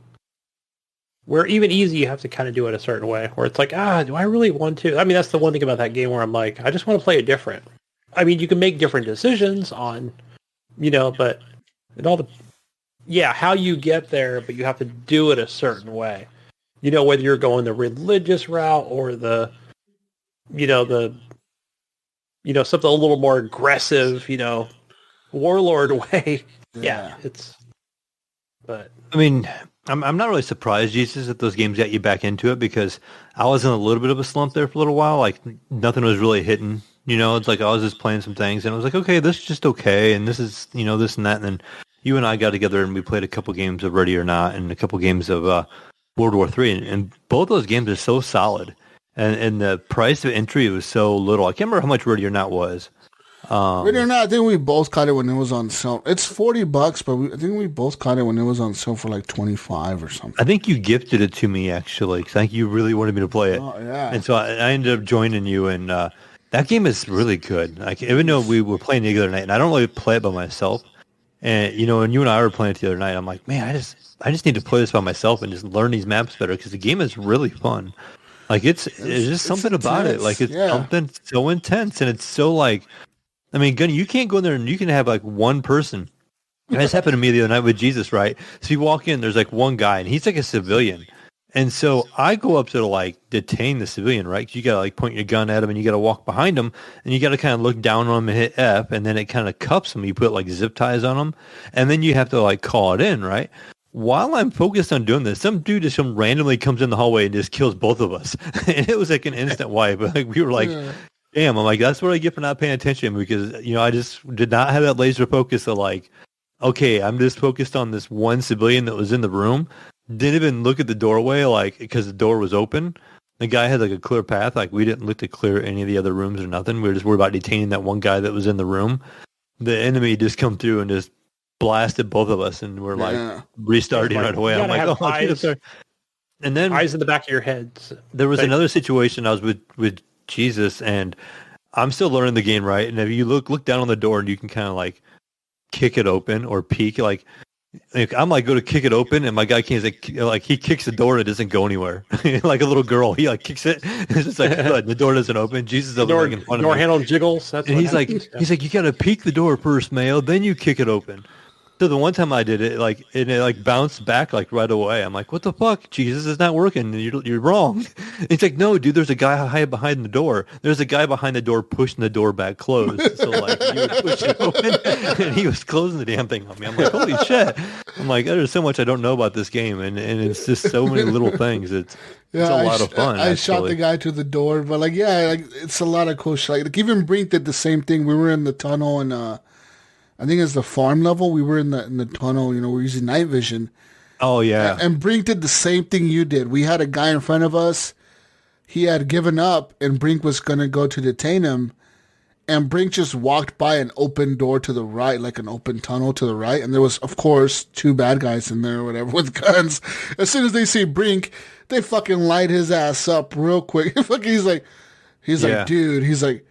Where even easy, you have to kind of do it a certain way. Where it's like, do I really want to? I mean, that's the one thing about that game where I'm like, I just want to play it different. I mean, you can make different decisions on, you know, but it all how you get there, but you have to do it a certain way. You know, whether you're going the religious route or the something a little more aggressive, you know, warlord way. Yeah, but I mean, I'm not really surprised, Jesus, that those games got you back into it, because I was in a little bit of a slump there for a little while. Like, nothing was really hitting. You know, it's like I was just playing some things, and I was like, okay, this is just okay, and this is, you know, this and that. And then you and I got together, and we played a couple games of Ready or Not and a couple games of World War III, and both those games are so solid. And the price of entry was so little. I can't remember how much Ready or Not was. Ready or Not, I think we both caught it when it was on sale. It's $40, but I think we both caught it when it was on sale for like $25 or something. I think you gifted it to me, actually, because I think you really wanted me to play it. Oh, yeah. And so I ended up joining you, and that game is really good. Like, even though we were playing it the other night, and I don't really play it by myself, and you know, and you and I were playing it the other night, I'm like, man, I just need to play this by myself and just learn these maps better, because the game is really fun. Like, it's just something about it. Like, it's something so intense, and it's so like, I mean, Gunny, you can't go in there and you can have like one person. This happened to me the other night with Jesus, right? So you walk in, there's like one guy, and he's like a civilian. And so I go up to like detain the civilian, right? 'Cause you got to like point your gun at him, and you got to walk behind him, and you got to kind of look down on him and hit F, and then it kind of cuffs him. You put like zip ties on him, and then you have to like call it in, right? While I'm focused on doing this, some dude just randomly comes in the hallway and just kills both of us. And it was like an instant wipe. Like, we were like, damn, I'm like, that's what I get for not paying attention, because, you know, I just did not have that laser focus of like, okay, I'm just focused on this one civilian that was in the room. didn't even look at the doorway, like, because the door was open. The guy had like a clear path. Like, we didn't look to clear any of the other rooms or nothing. We were just worried about detaining that one guy that was in the room. The enemy just come through and just blasted both of us, and we're like restarting right away. I'm like, oh, eyes, and then eyes in the back of your head. There was another situation. I was with Jesus, and I'm still learning the game, right? And if you look down on the door, and you can kind of like kick it open or peek, like I'm like go to kick it open, and my guy can't like he kicks the door and it doesn't go anywhere. Like a little girl, he like kicks it. It's just like the door doesn't open. Jesus doesn't like in front of me. Door handle jiggles. That's and he's like, you got to peek the door first, Mayo, then you kick it open. So the one time I did it, like it bounced back like right away. I'm like, what the fuck, Jesus, it's not working. You're wrong. It's like, no, dude, there's a guy hiding behind the door. There's a guy behind the door pushing the door back closed. So like you would push it open, and he was closing the damn thing on me. I'm like, holy shit. I'm like, there's so much I don't know about this game, and it's just so many little things. It's a lot of fun. I shot the guy to the door, but like it's a lot of cool shit. Like even Brink did the same thing. We were in the tunnel and I think it's the farm level. We were in the tunnel, we're using night vision. Oh, yeah. And Brink did the same thing you did. We had a guy in front of us. He had given up, and Brink was going to go to detain him. And Brink just walked by an open door to the right, like an open tunnel to the right. And there was, of course, 2 bad guys in there or whatever with guns. As soon as they see Brink, they fucking light his ass up real quick. He's like, dude, he's like,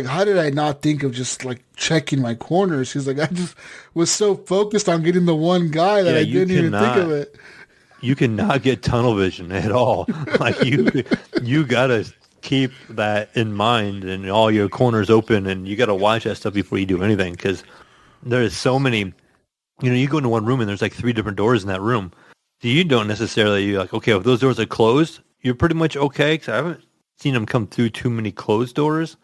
how did I not think of just like checking my corners? He's like, I just was so focused on getting the one guy that I didn't even think of it. You cannot get tunnel vision at all. Like you gotta keep that in mind and all your corners open, and you gotta watch that stuff before you do anything, because there's so many. You go into one room and there's like 3 different doors in that room. So you don't necessarily, you're like, okay, if those doors are closed, you're pretty much okay. Because I haven't seen them come through too many closed doors.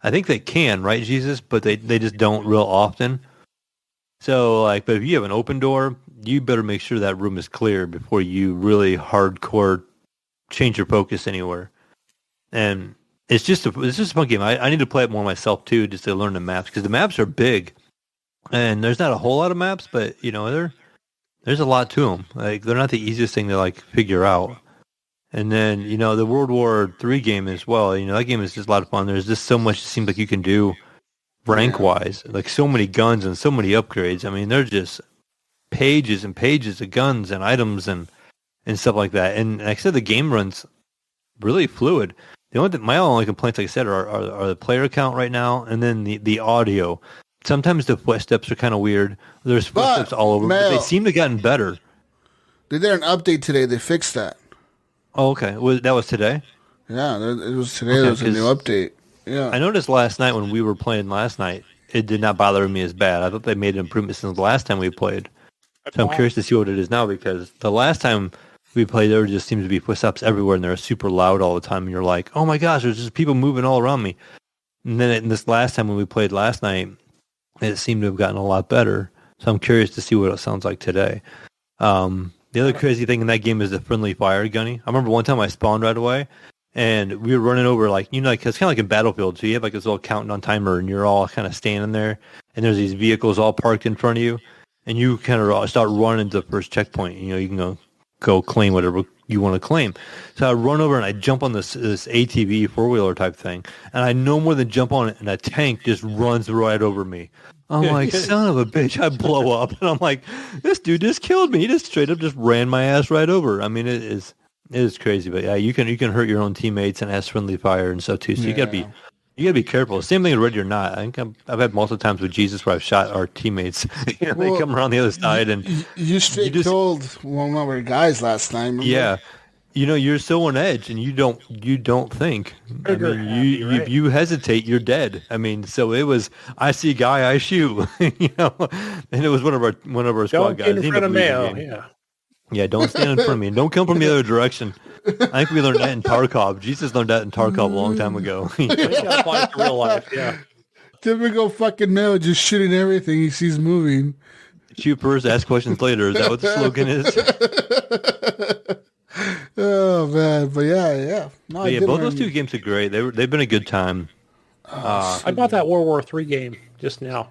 I think they can, right, Jesus? But they just don't real often. So, like, but if you have an open door, you better make sure that room is clear before you really hardcore change your focus anywhere. And it's just a fun game. I need to play it more myself too, just to learn the maps, because the maps are big, and there's not a whole lot of maps, but there's a lot to them. Like, they're not the easiest thing to like figure out. And then, the World War III game as well, that game is just a lot of fun. There's just so much it seems like you can do rank-wise. Like, so many guns and so many upgrades. I mean, they're just pages and pages of guns and items and stuff like that. And like I said, the game runs really fluid. My only complaints, like I said, are the player count right now, and then the audio. Sometimes the footsteps are kind of weird. There's footsteps all over, but they seem to have gotten better. They did an update today. They fixed that. Oh, okay. That was today? Yeah, it was today. There was a new update. Yeah. I noticed last night when we were playing last night, it did not bother me as bad. I thought they made an improvement since the last time we played. So I'm curious to see what it is now, because the last time we played, there just seems to be footsteps everywhere, and they're super loud all the time, and you're like, oh my gosh, there's just people moving all around me. And then this last time when we played last night, it seemed to have gotten a lot better. So I'm curious to see what it sounds like today. The other crazy thing in that game is the friendly fire, Gunny. I remember one time I spawned right away, and we were running over, like, it's kind of like in Battlefield. So you have like this little countdown timer, and you're all kind of standing there, and there's these vehicles all parked in front of you, and you kind of start running to the first checkpoint. You can go claim whatever you want to claim. So I run over and I jump on this ATV 4-wheeler type thing, and I no more than jump on it, and a tank just runs right over me. I'm like, son of a bitch, I blow up. And I'm like, this dude just killed me. He just straight up just ran my ass right over. I mean, it is crazy. But yeah, you can hurt your own teammates and has friendly fire and stuff too. So you gotta be careful. Same thing with Ready or Not. I think I've had multiple times with Jesus where I've shot our teammates. They come around the other side, and you straight killed one of our guys last time. Remember? Yeah. You're so on edge, and you don't think. I mean, you hesitate, you're dead. I mean, so it was. I see a guy, I shoot. And it was one of our squad guys. Don't get in front of Mayo. Yeah. Don't stand in front of me, and don't come from the other direction. I think we learned that in Tarkov. Jesus learned that in Tarkov a long time ago. That applies to real life. Yeah. Typical fucking Mayo, just shooting everything he sees moving. Shoot first, ask questions later. Is that what the slogan is? Oh man, but yeah. No, both those 2 games are great. They've been a good time. I bought that World War III game just now.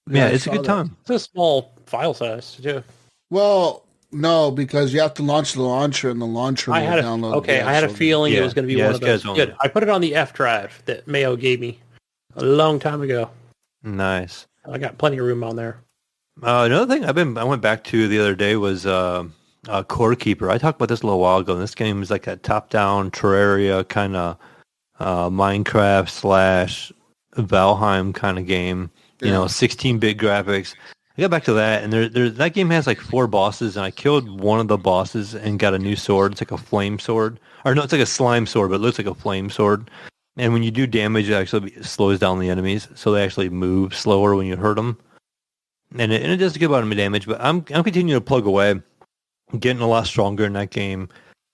Yeah, it's a good time. It's a small file size too. Well, No, because you have to launch the launcher, and the launcher will download. Okay, I had a feeling it was going to be one of those. Good. I put it on the F drive that Mayo gave me a long time ago. Nice. I got plenty of room on there. Another thing I went back to the other day was Core Keeper. I talked about this a little while ago. And this game is like a top-down Terraria kind of Minecraft / Valheim kind of game. You know, 16-bit graphics. I got back to that, and that game has like 4 bosses, and I killed one of the bosses and got a new sword. It's like a flame sword. Or no, it's like a slime sword, but it looks like a flame sword. And when you do damage, it actually slows down the enemies, so they actually move slower when you hurt them. And it does a good amount of damage, but I'm continuing to plug away, getting a lot stronger in that game,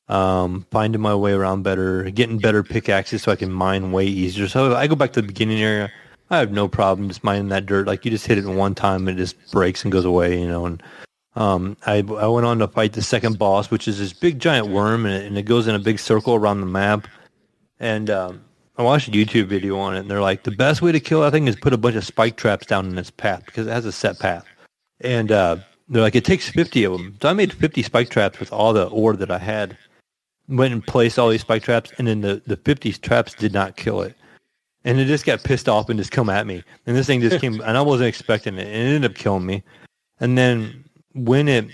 finding my way around better, getting better pickaxes so I can mine way easier. So I go back to the beginning area. I have no problem just mining that dirt. Like, you just hit it one time and it just breaks and goes away, you know. And I went on to fight the second boss, which is this big giant worm, and it goes in a big circle around the map. And I watched a YouTube video on it, and they're like, the best way to kill that thing is put a bunch of spike traps down in its path, because it has a set path. And they're like, it takes 50 of them. So I made 50 spike traps with all the ore that I had. Went and placed all these spike traps, and then the 50 traps did not kill it. And it just got pissed off and just come at me. And this thing just came, and I wasn't expecting it. And it ended up killing me. And then when it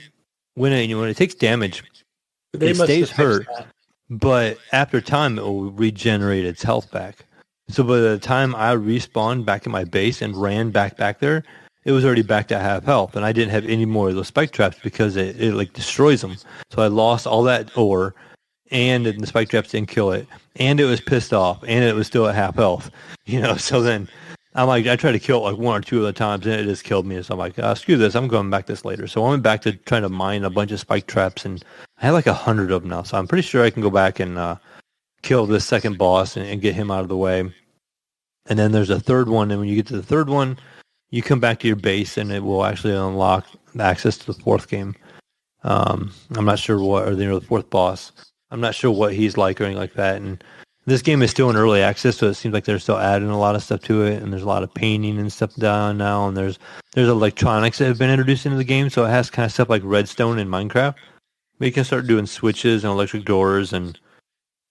takes damage, it stays hurt. But after time, it will regenerate its health back. So by the time I respawned back in my base and ran back there, it was already back to half health. And I didn't have any more of those spike traps because it like destroys them. So I lost all that ore. And the spike traps didn't kill it, and it was pissed off, and it was still at half health, you know. So then I'm like, I tried to kill it like 1 or 2 other times, and it just killed me. So I'm like, screw this, I'm going back this later. So I went back to trying to mine a bunch of spike traps, and I have like 100 of them now. So I'm pretty sure I can go back and kill this second boss and get him out of the way. And then there's a third one, and when you get to the third one, you come back to your base, and it will actually unlock access to the fourth game. I'm not sure what, or the fourth boss. I'm not sure what he's like or anything like that. And this game is still in early access, so it seems like they're still adding a lot of stuff to it. And there's a lot of painting and stuff down now. And there's electronics that have been introduced into the game, so it has kind of stuff like redstone in Minecraft. But you can start doing switches and electric doors and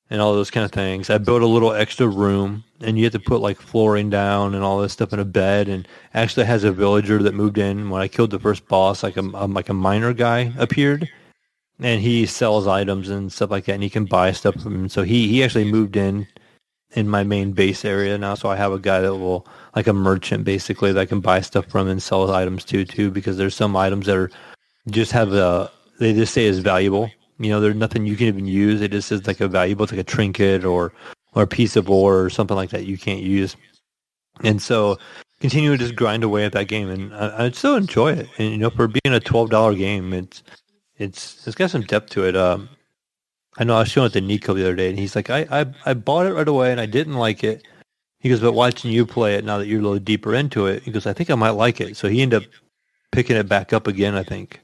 all those kind of things. I built a little extra room, and you have to put like flooring down and all this stuff in a bed. And actually has a villager that moved in when I killed the first boss. Like a miner guy appeared. And he sells items and stuff like that, and you can buy stuff from him. So he actually moved in my main base area now. So I have a guy that will, like a merchant basically, that I can buy stuff from and sell items too, because there's some items that are just have they just say is valuable. You know, there's nothing you can even use. It just is like a valuable, it's like a trinket or a piece of ore or something like that you can't use. And so continue to just grind away at that game, and I still enjoy it. And you know, for being a $12 game, it's got some depth to it. I know I was showing it to Nico the other day, and he's like, I bought it right away, and I didn't like it. He goes, but watching you play it, now that you're a little deeper into it, he goes, I think I might like it. So he ended up picking it back up again, I think.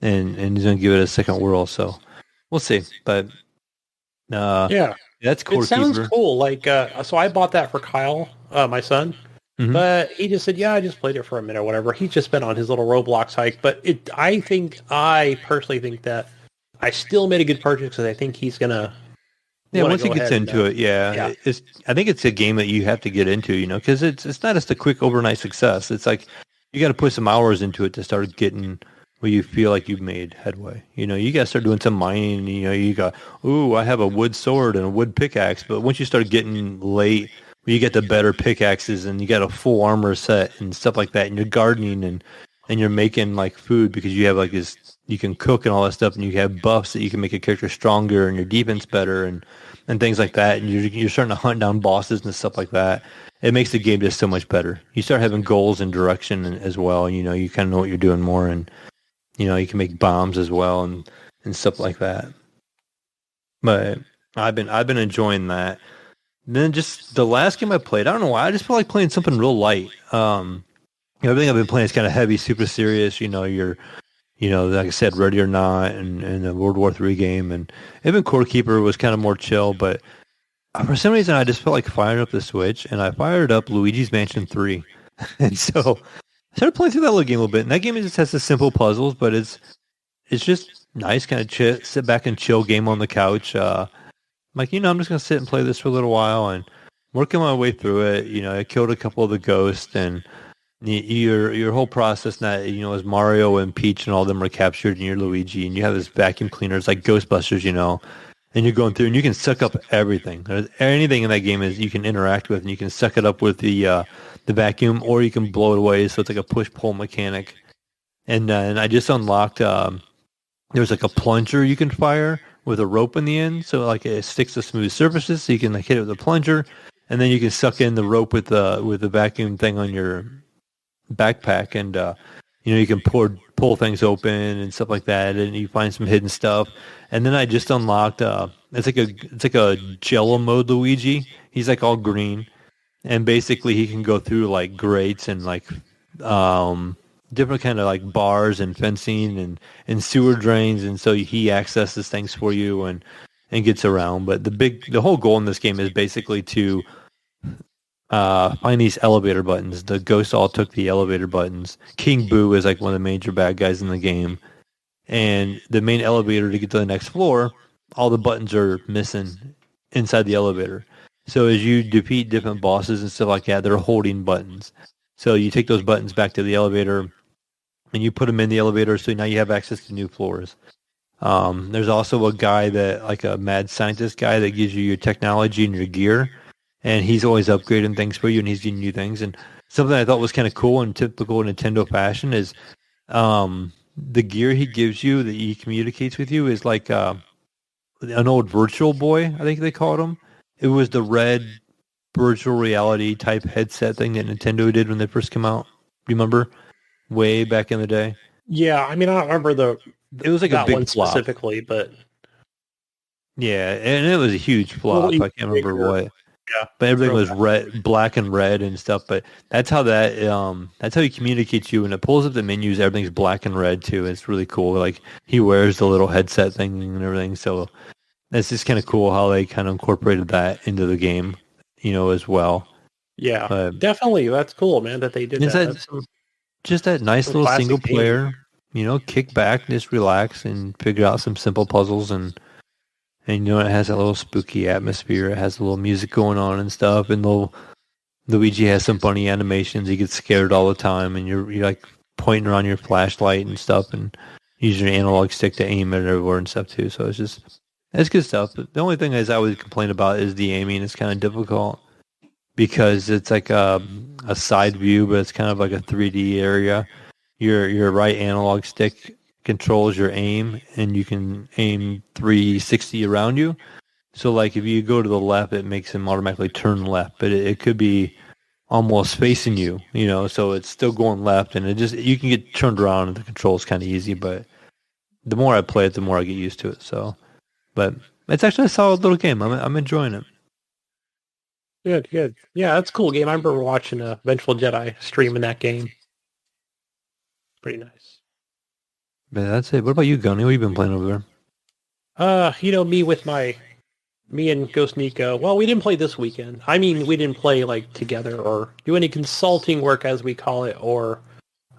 And he's going to give it a second whirl, so we'll see. But, yeah, that's Core It sounds Keeper. cool. Like, so I bought that for Kyle, my son. Mm-hmm. But he just said, yeah, I just played it for a minute or whatever. He's just been on his little Roblox hike. But I personally think that I still made a good purchase because I think he's going to... Yeah, once he gets into it, yeah. I think it's a game that you have to get into, you know, because it's not just a quick overnight success. It's like you got to put some hours into it to start getting where you feel like you've made headway. You know, you got to start doing some mining. You know, you got, I have a wood sword and a wood pickaxe. But once you start getting late... you get the better pickaxes and you got a full armor set and stuff like that, and you're gardening and you're making like food because you have like this, you can cook and all that stuff, and you have buffs that you can make your character stronger and your defense better and things like that, and you're starting to hunt down bosses and stuff like that. It makes the game just so much better. You start having goals and direction as well. You know, you kind of know what you're doing more, and you know, you can make bombs as well and stuff like that. But I've been enjoying that. Then just the last game I played, I don't know why, I just feel like playing something real light. Everything I've been playing is kind of heavy, super serious. You know, like I said, Ready or Not and the World War III game, and even Core Keeper was kind of more chill. But for some reason, I just felt like firing up the Switch, and I fired up Luigi's Mansion 3, and so I started playing through that little game a little bit. And that game just has the simple puzzles, but it's it's just nice, kind of sit back and chill, game on the couch. I'm like, I'm just gonna sit and play this for a little while and working my way through it. I killed a couple of the ghosts, and your whole process now, as Mario and Peach and all them are captured, and you're Luigi, and you have this vacuum cleaner. It's like Ghostbusters, and you're going through, and you can suck up everything. Anything in that game is you can interact with, and you can suck it up with the vacuum, or you can blow it away. So it's like a push-pull mechanic. And I just unlocked. There's like a plunger you can fire with a rope in the end, so like it sticks to smooth surfaces, so you can like hit it with a plunger, and then you can suck in the rope with the vacuum thing on your backpack, and you can pull things open and stuff like that, and you find some hidden stuff. And then I just unlocked it's like a Jello mode Luigi. He's like all green, and basically he can go through like grates and like different kind of like bars and fencing and sewer drains, and so he accesses things for you and gets around. But the whole goal in this game is basically to find these elevator buttons. The ghosts all took the elevator buttons. King Boo is like one of the major bad guys in the game. And the main elevator to get to the next floor, all the buttons are missing inside the elevator. So as you defeat different bosses and stuff like that, they're holding buttons. So you take those buttons back to the elevator and you put them in the elevator, so now you have access to new floors. There's also a guy like a mad scientist guy that gives you your technology and your gear. And he's always upgrading things for you, and he's getting new things. And something I thought was kind of cool in typical Nintendo fashion is the gear he gives you that he communicates with you is like an old Virtual Boy, I think they called him. It was the red virtual reality type headset thing that Nintendo did when they first came out. Remember? Way back in the day. Yeah, I mean, I don't remember it was like a big one flop. Specifically, but yeah, and it was a huge flop. I can't remember what. Yeah, but everything was red, black and red and stuff. But that's how that's how he communicates you. And it pulls up the menus. Everything's black and red too. It's really cool. Like he wears the little headset thing and everything. So it's just kind of cool how they kind of incorporated that into the game, as well. Yeah, definitely. That's cool, man. That they did that. Just that nice little single player. Kick back, just relax, and figure out some simple puzzles and it has a little spooky atmosphere. It has a little music going on and stuff. And Luigi has some funny animations. He gets scared all the time, and you're like pointing around your flashlight and stuff, and using your analog stick to aim it everywhere and stuff too. So it's good stuff. But the only thing is I always complain about is the aiming. It's kind of difficult because it's like a side view, but it's kind of like a 3D area. Your right analog stick controls your aim, and you can aim 360 around you. So like if you go to the left, it makes him automatically turn left, but it could be almost facing you, so it's still going left, and you can get turned around, and the control's kind of easy. But the more I play it, the more I get used to it. So, but it's actually a solid little game. I'm enjoying it. Good. Yeah, that's a cool game. I remember watching Vengeful Jedi streaming that game. Pretty nice. But that's it. What about you, Gunny? What have you been playing over there? Me and Ghost Nico. Well, we didn't play this weekend. I mean, we didn't play like together or do any consulting work, as we call it, or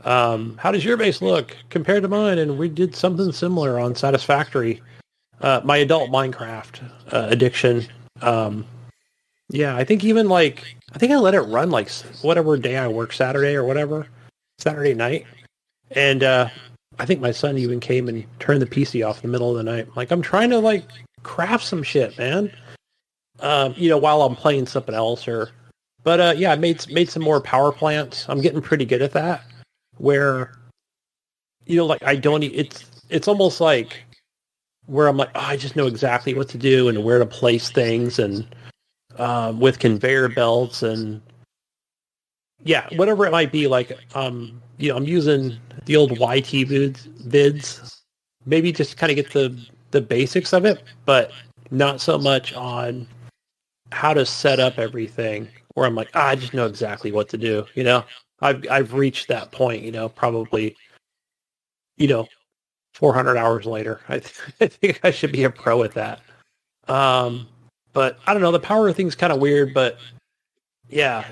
how does your base look compared to mine? And we did something similar on Satisfactory. My adult Minecraft addiction. Yeah, I think I let it run like whatever day I work, Saturday or whatever, Saturday night. And I think my son even came and turned the PC off in the middle of the night. Like, I'm trying to craft some shit, man. While I'm playing something else but I made some more power plants. I'm getting pretty good at that. Where, I don't. It's almost like where I'm like, I just know exactly what to do and where to place things, and with conveyor belts and whatever it might be. Like, I'm using the old YT vids, maybe just kind of get the basics of it, but not so much on how to set up everything, where I'm like, I just know exactly what to do. I've reached that point, probably, 400 hours later. I think I should be a pro at that. But I don't know, the power thing's kind of weird, but yeah,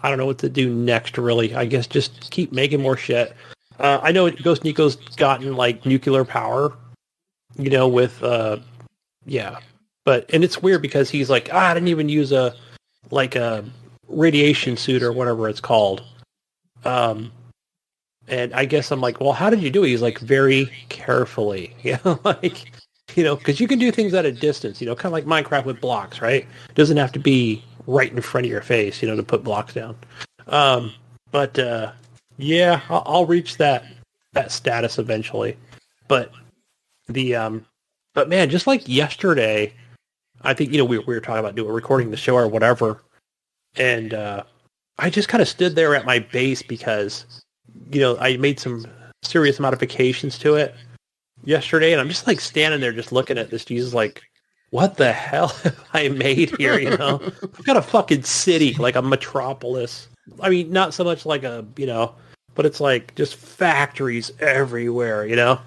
I don't know what to do next, really. I guess just keep making more shit. I know Ghost Nico's gotten like nuclear power, with yeah, and it's weird because he's like, I didn't even use a radiation suit or whatever it's called. And I guess I'm like, well, how did you do it? He's like, very carefully, because you can do things at a distance, kind of like Minecraft with blocks, right? It doesn't have to be right in front of your face, to put blocks down. Yeah, I'll reach that status eventually. But but man, just like yesterday, I think, we were talking about recording the show or whatever. And I just kind of stood there at my base because, I made some serious modifications to it yesterday. And I'm just like standing there just looking at this Jesus like, what the hell have I made here, I've got a fucking city, like a metropolis. I mean, not so much like a, but it's like just factories everywhere, Yeah.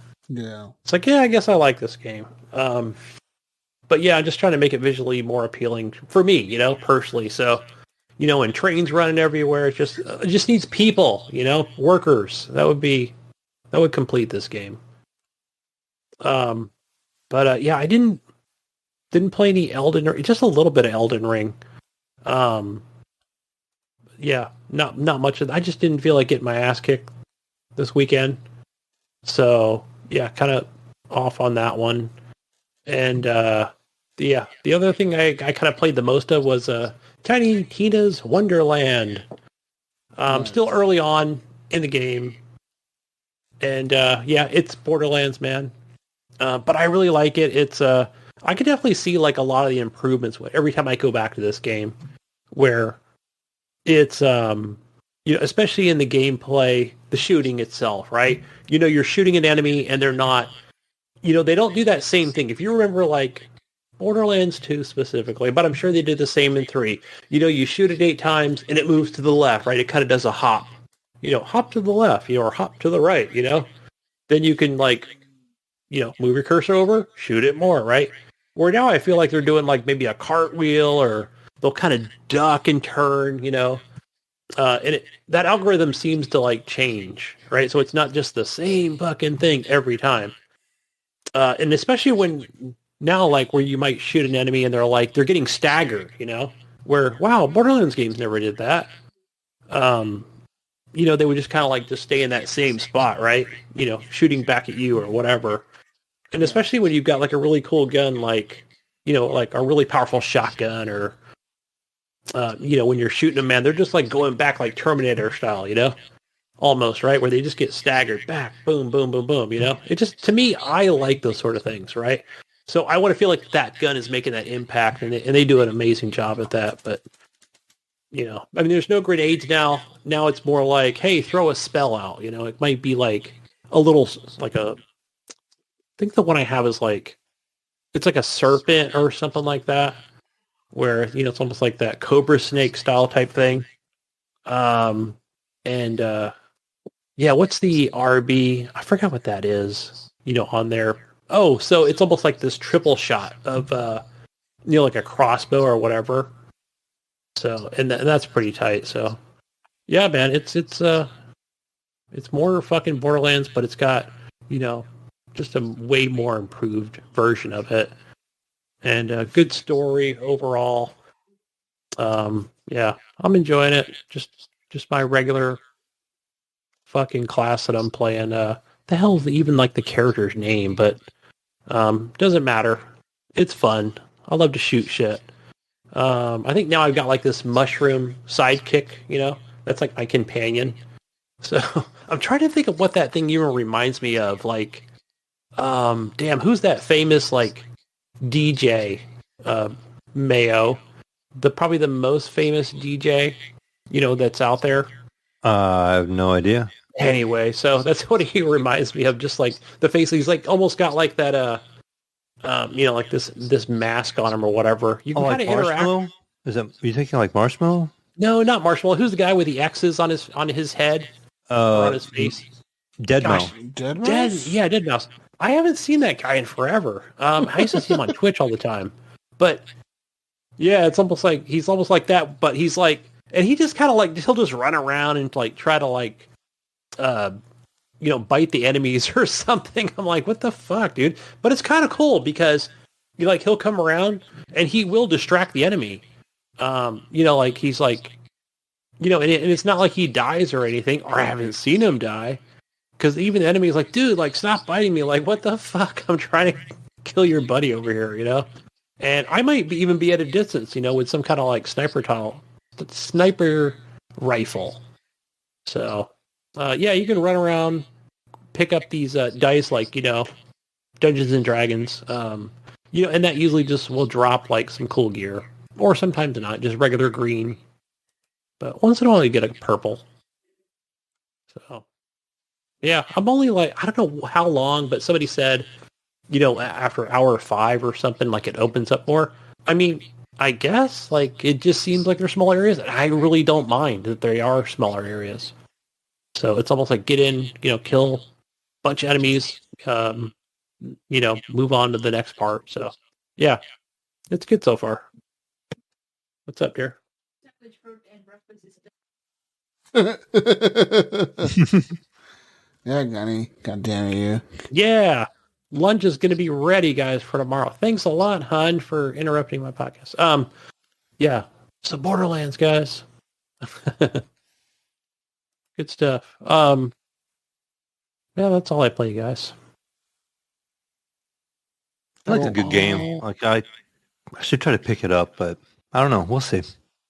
It's like, yeah, I guess I like this game. But yeah, I'm just trying to make it visually more appealing for me, personally. So, and trains running everywhere. It just needs people, workers. That would complete this game. Yeah, I didn't play any Elden Ring, just a little bit of Elden Ring. Yeah, not much of that. I just didn't feel like getting my ass kicked this weekend. So yeah, kind of off on that one. And the other thing I kind of played the most of was Tiny Tina's Wonderland. Nice. Still early on in the game. And yeah, it's Borderlands, man. But I really like it. It's I could definitely see like a lot of the improvements every time I go back to this game, where it's especially in the gameplay, the shooting itself, right? You're shooting an enemy and they're not, they don't do that same thing. If you remember like Borderlands 2 specifically, but I'm sure they did the same in 3. You shoot it 8 times and it moves to the left, right? It kind of does a hop, hop to the left, or hop to the right, Then you can like, move your cursor over, shoot it more, right? Where now I feel like they're doing like maybe a cartwheel, or they'll kind of duck and turn, and that algorithm seems to like change, right? So it's not just the same fucking thing every time. And especially when now, like where you might shoot an enemy and they're getting staggered, where, wow, Borderlands games never did that. They would just kind of like just stay in that same spot, right? Shooting back at you or whatever. And especially when you've got like a really cool gun, like a really powerful shotgun, or when you're shooting them, man, they're just like going back like Terminator style, almost, right? Where they just get staggered back, boom, boom, boom, boom, It just, to me, I like those sort of things, right? So I want to feel like that gun is making that impact, and they do an amazing job at that. But, I mean, there's no grenades now. Now it's more like, hey, throw a spell out, It might be like a little, like I think the one I have is like, it's like a serpent or something like that, where, it's almost like that cobra snake style type thing. Yeah, what's the RB? I forgot what that is, on there. Oh, so it's almost like this triple shot of, like a crossbow or whatever. So, and that's pretty tight. So, yeah, man, it's more fucking Borderlands, but it's got, just a way more improved version of it, and a good story overall. Yeah, I'm enjoying it. Just my regular fucking class that I'm playing. The hell's even like the character's name, but doesn't matter. It's fun. I love to shoot shit. I think now I've got like this mushroom sidekick, that's like my companion. So I'm trying to think of what that thing even reminds me of. Like, damn, who's that famous like DJ? Mayo, probably the most famous DJ, that's out there. I have no idea. Anyway, so that's what he reminds me of. Just like the face, he's like almost got like that, like this mask on him or whatever. You can kind of interact. Are you thinking like Marshmallow? No, not Marshmallow. Who's the guy with the X's on his head or on his face? Deadmau5. Deadmau5. I haven't seen that guy in forever. I used to see him on Twitch all the time, but yeah, it's almost like he's almost like that. But he's like, and he just kind of like he'll just run around and like try to like, bite the enemies or something. I'm like, what the fuck, dude? But it's kind of cool because he'll come around and he will distract the enemy. He's like, and it's not like he dies or anything, or I haven't seen him die. Because even the enemy is like, dude, like, stop biting me. Like, what the fuck? I'm trying to kill your buddy over here, And I might even be at a distance, with some kind of like sniper rifle. So, you can run around, pick up these dice like, Dungeons and Dragons. And that usually just will drop like some cool gear. Or sometimes not, just regular green. But once in a while you get a purple. So, yeah, I'm only like, I don't know how long, but somebody said, after hour 5 or something, like it opens up more. I mean, I guess, like, it just seems like they're small areas. And I really don't mind that they are smaller areas. So it's almost like get in, kill a bunch of enemies, move on to the next part. So, yeah, it's good so far. What's up, dear? Yeah, Gunny. God damn you. Yeah. Lunch is going to be ready, guys, for tomorrow. Thanks a lot, hun, for interrupting my podcast. Yeah. So Borderlands, guys. Good stuff. Yeah, that's all I play, guys. I like a good game. Like I should try to pick it up, but I don't know. We'll see.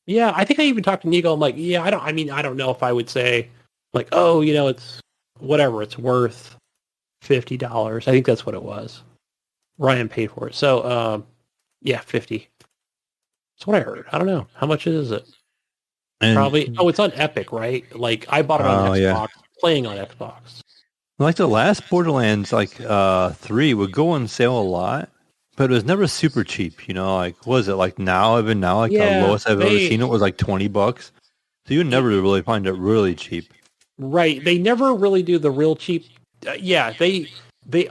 Yeah, I think I even talked to Nico. I'm like, yeah, I don't know if I would say like, oh, it's whatever, it's worth $50. I think that's what it was. Ryan paid for it. So, yeah, 50. That's what I heard. I don't know. How much is it? And Probably. Oh, it's on Epic, right? Like I bought it on Xbox, playing on Xbox. Like the last Borderlands, like 3 would go on sale a lot, but it was never super cheap. Like what was it like now? Even now, like the lowest I've ever seen it was like $20. So you would never really find it really cheap. Right. They never really do the real cheap. They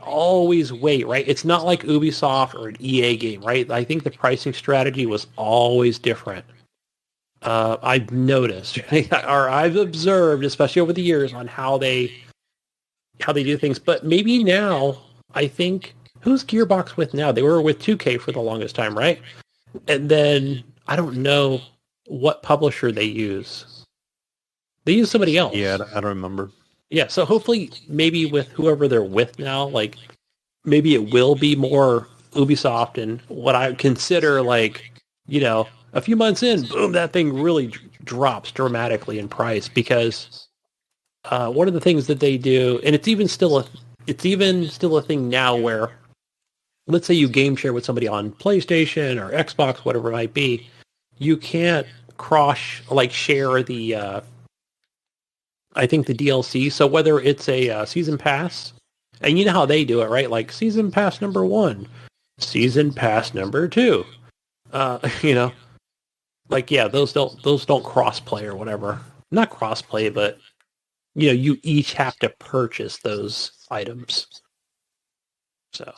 always wait, right? It's not like Ubisoft or an EA game, right? I think the pricing strategy was always different. I've noticed, or I've observed, especially over the years, on how they do things. But maybe now, I think, who's Gearbox with now? They were with 2K for the longest time, right? And then I don't know what publisher they use. They use somebody else. Yeah, I don't remember. Yeah, so hopefully maybe with whoever they're with now, like maybe it will be more Ubisoft and what I consider like, a few months in, boom, that thing really drops dramatically in price because one of the things that they do, and it's even still a thing now where, let's say you game share with somebody on PlayStation or Xbox, whatever it might be, you can't share the I think the DLC. So whether it's a season pass, and you know how they do it, right? Like season pass number 1, season pass number 2. Like yeah, those don't cross play or whatever. Not cross play, but you each have to purchase those items. So,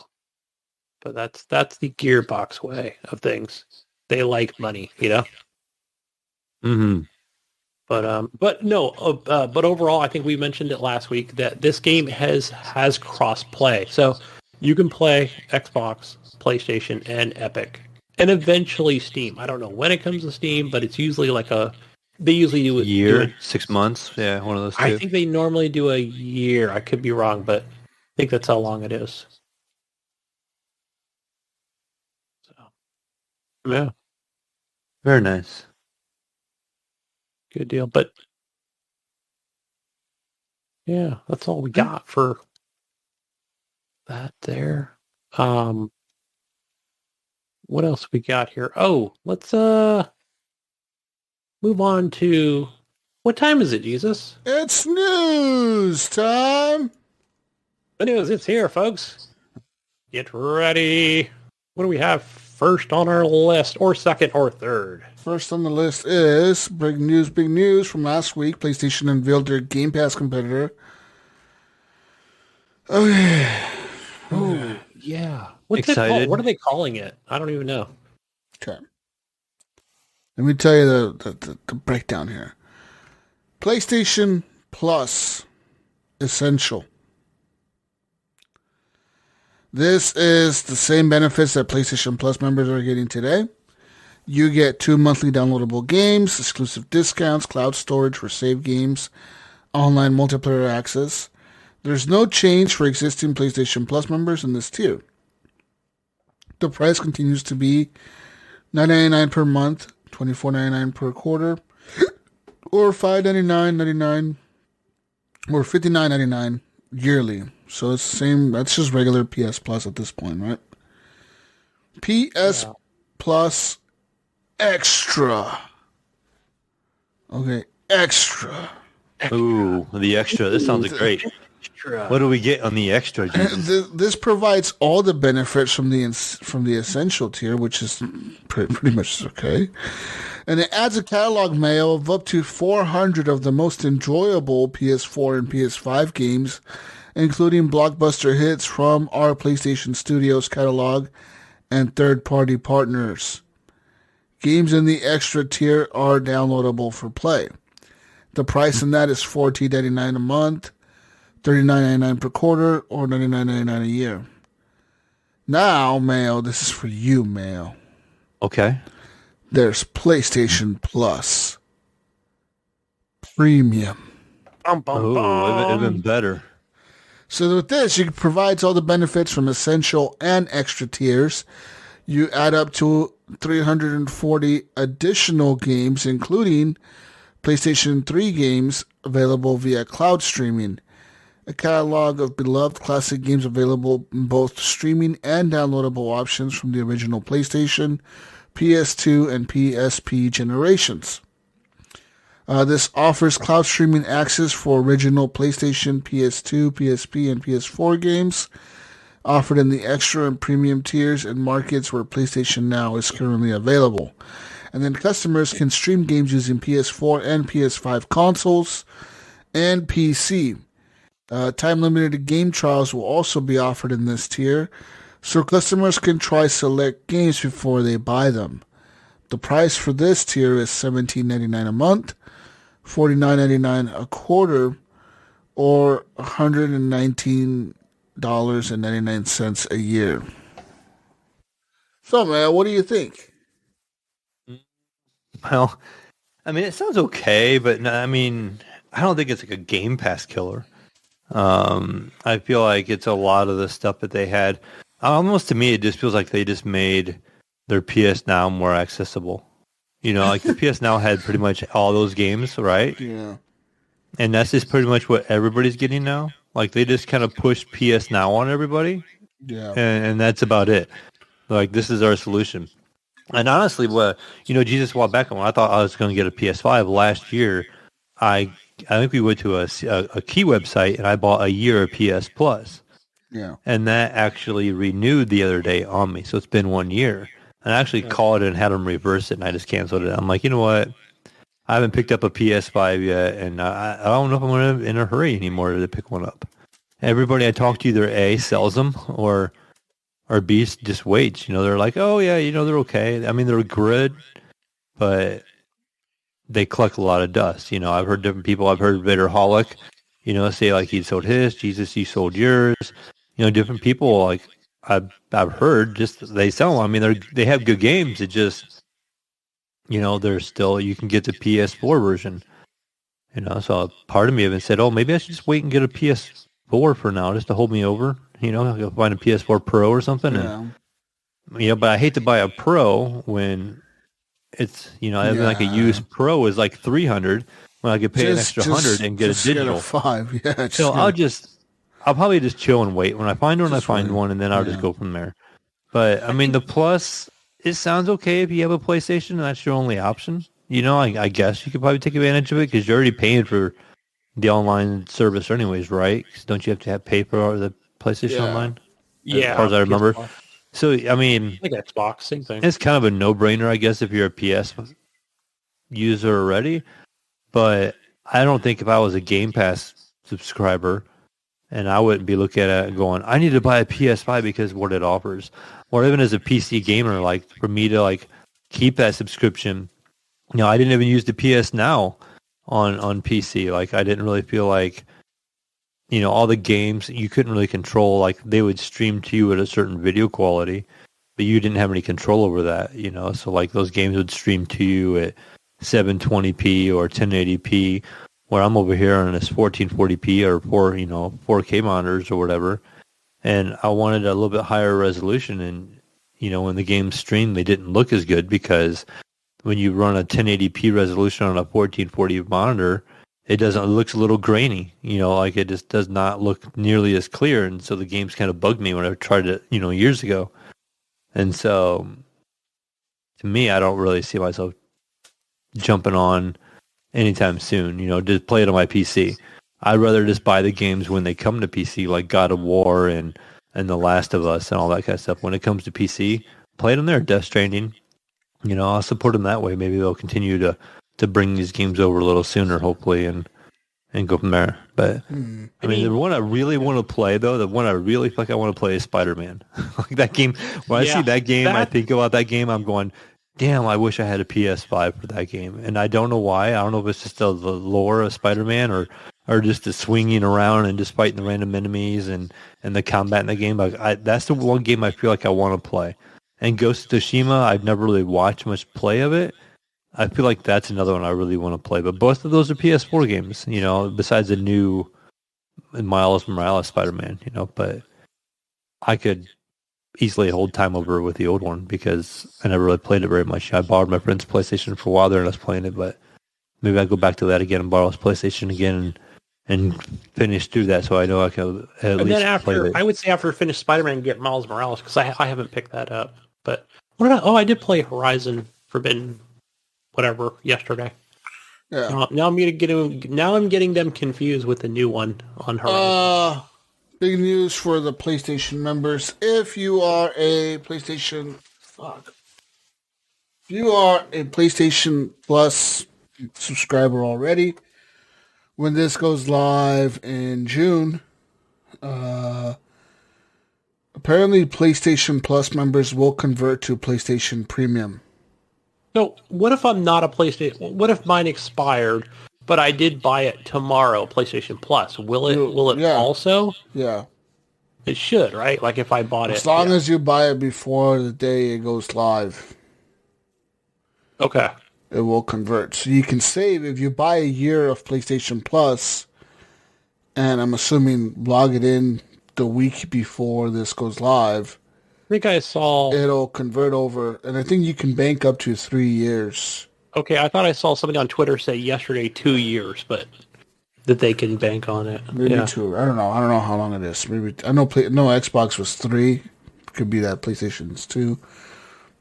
but that's the Gearbox way of things. They like money, Mm-hmm. But no. But overall, I think we mentioned it last week that this game has cross play, so you can play Xbox, PlayStation, and Epic, and eventually Steam. I don't know when it comes to Steam, but it's usually they usually do it year, 6 months. Yeah, one of those two. I think they normally do a year. I could be wrong, but I think that's how long it is. So, yeah, very nice. good deal. But yeah, that's all we got for that there. What else we got here? Oh, let's move on to, what time is it, Jesus? It's news time. The news, it's here, folks. Get ready. What do we have first on our list, or second, or third? First on the list is big news from last week. PlayStation unveiled their Game Pass competitor. Okay. Oh, yeah. What's Excited. it called? What are they calling it? I don't even know. Okay. Let me tell you the breakdown here. PlayStation Plus Essential. This is the same benefits that PlayStation Plus members are getting today. You get 2 monthly downloadable games, exclusive discounts, cloud storage for save games, online multiplayer access. There's no change for existing PlayStation Plus members in this tier. The price continues to be $9.99 per month, $24.99 per quarter, or $5.99.99 or $59.99 yearly. So it's the same. That's just regular PS Plus at this point, right? PS Plus Extra. Okay, Extra. Ooh, the extra. This sounds great. What do we get on the extra, Jesus? This provides all the benefits from the essential tier, which is pretty much okay. And it adds a catalog mail of up to 400 of the most enjoyable PS4 and PS5 games, including blockbuster hits from our PlayStation Studios catalog and third-party partners. Games in the extra tier are downloadable for play. The price in that is $14.99 a month, $39.99 per quarter, or $99.99 a year. Now, Mayo, this is for you, Mayo. Okay. There's PlayStation Plus Premium. Oh, even better. So with this, it provides all the benefits from essential and extra tiers. You add up to 340 additional games, including PlayStation 3 games available via cloud streaming. A catalog of beloved classic games available in both streaming and downloadable options from the original PlayStation, PS2, and PSP generations. This offers cloud streaming access for original PlayStation, PS2, PSP, and PS4 games, offered in the extra and premium tiers in markets where PlayStation Now is currently available. And then customers can stream games using PS4 and PS5 consoles and PC. Time-limited game trials will also be offered in this tier, so customers can try select games before they buy them. The price for this tier is $17.99 a month, $49.99 a quarter, or $119.99 a year. So, man, what do you think? Well, I mean, it sounds okay, but I mean, I don't think it's like a Game Pass killer. I feel like it's a lot of the stuff that they had. Almost to me, it just feels like they just made their PS Now more accessible. You know, like the PS Now had pretty much all those games, right? Yeah. And that's just pretty much what everybody's getting now. Like they just kind of pushed PS Now on everybody. Yeah. And that's about it. Like this is our solution. And honestly, Jesus, a while back when I thought I was going to get a PS5 last year, I think we went to a key website and I bought a year of PS Plus. Yeah. And that actually renewed the other day on me. So it's been 1 year. And I actually called it and had them reverse it and I just canceled it. I'm like, you know what? I haven't picked up a PS5 yet and I don't know if I'm in a hurry anymore to pick one up. Everybody I talk to either A, sells them or B, just waits. You know, they're like, oh yeah, they're okay. I mean, they're good, but they collect a lot of dust. You know, I've heard different people. I've heard Vitterholic, say like he sold his. Jesus, you sold yours. Different people like I've heard just they sell them. I mean, they have good games. It just, they're still you can get the PS4 version. So part of me even said, oh, maybe I should just wait and get a PS4 for now, just to hold me over. I'll find a PS4 Pro or something. Yeah. And, but I hate to buy a Pro when it's, like a used Pro is like $300 when I could pay an extra $100 and get a digital. Get a 5, yeah. So I'll probably just chill and wait. When I find one, I find one, and then I'll just go from there. But I mean, the Plus, it sounds okay if you have a PlayStation and that's your only option. I guess you could probably take advantage of it because you're already paying for the online service anyways, right? 'Cause don't you have to pay for the PlayStation Online? Yeah. As far as I remember. PS4. So, I mean, I think Xbox, same thing. it's kind of a no-brainer, I guess, if you're a PS user already. But I don't think if I was a Game Pass subscriber, and I wouldn't be looking at it going, I need to buy a PS5 because of what it offers. Or even as a PC gamer, like for me to like keep that subscription, I didn't even use the PS Now on PC. Like I didn't really feel like all the games you couldn't really control. Like they would stream to you at a certain video quality, but you didn't have any control over that. So like those games would stream to you at 720p or 1080p, where I'm over here on this 1440p or 4K monitors or whatever, and I wanted a little bit higher resolution. And when the games stream, they didn't look as good because when you run a 1080p resolution on a 1440 monitor, it looks a little grainy, like it just does not look nearly as clear. And so the games kind of bugged me when I tried it, years ago. And so to me, I don't really see myself jumping on anytime soon, just play it on my PC. I'd rather just buy the games when they come to PC, like God of War and The Last of Us and all that kind of stuff. When it comes to PC, play it on there. Death Stranding, I'll support them that way. Maybe they'll continue to bring these games over a little sooner, hopefully, and go from there. But I mean, the one I really want to play, though, the one I really feel like I want to play is Spider-Man. Like that game. When I see that game, I think about that game. I'm going, damn, I wish I had a PS5 for that game. And I don't know why. I don't know if it's just the lore of Spider-Man or just the swinging around and just fighting the random enemies and the combat in the game. That's the one game I feel like I want to play. And Ghost of Tsushima, I've never really watched much play of it. I feel like that's another one I really want to play. But both of those are PS4 games, besides the new Miles Morales Spider-Man, But I could easily hold time over with the old one because I never really played it very much. I borrowed my friend's PlayStation for a while there and I was playing it, but maybe I'll go back to that again and borrow his PlayStation again and finish through that so I know I can at least play it. I would say after I finish Spider-Man, get Miles Morales because I haven't picked that up. But I did play Horizon Forbidden whatever yesterday. Yeah. Now I'm getting them confused with the new one on Horizon. Big news for the PlayStation members. If you are a PlayStation Plus subscriber already, when this goes live in June, apparently PlayStation Plus members will convert to PlayStation Premium. So what if I'm not a PlayStation? What if mine expired, but I did buy it tomorrow, PlayStation Plus? Will it also? Yeah. It should, right? Like if I bought it. As long as you buy it before the day it goes live. Okay. It will convert. So you can save if you buy a year of PlayStation Plus, and I'm assuming log it in the week before this goes live. I think I saw... It'll convert over, and I think you can bank up to 3 years. Okay, I thought I saw somebody on Twitter say yesterday 2 years, but that they can bank on it. Maybe 2. I don't know how long it is. Maybe I know Xbox was 3. Could be that PlayStation's 2.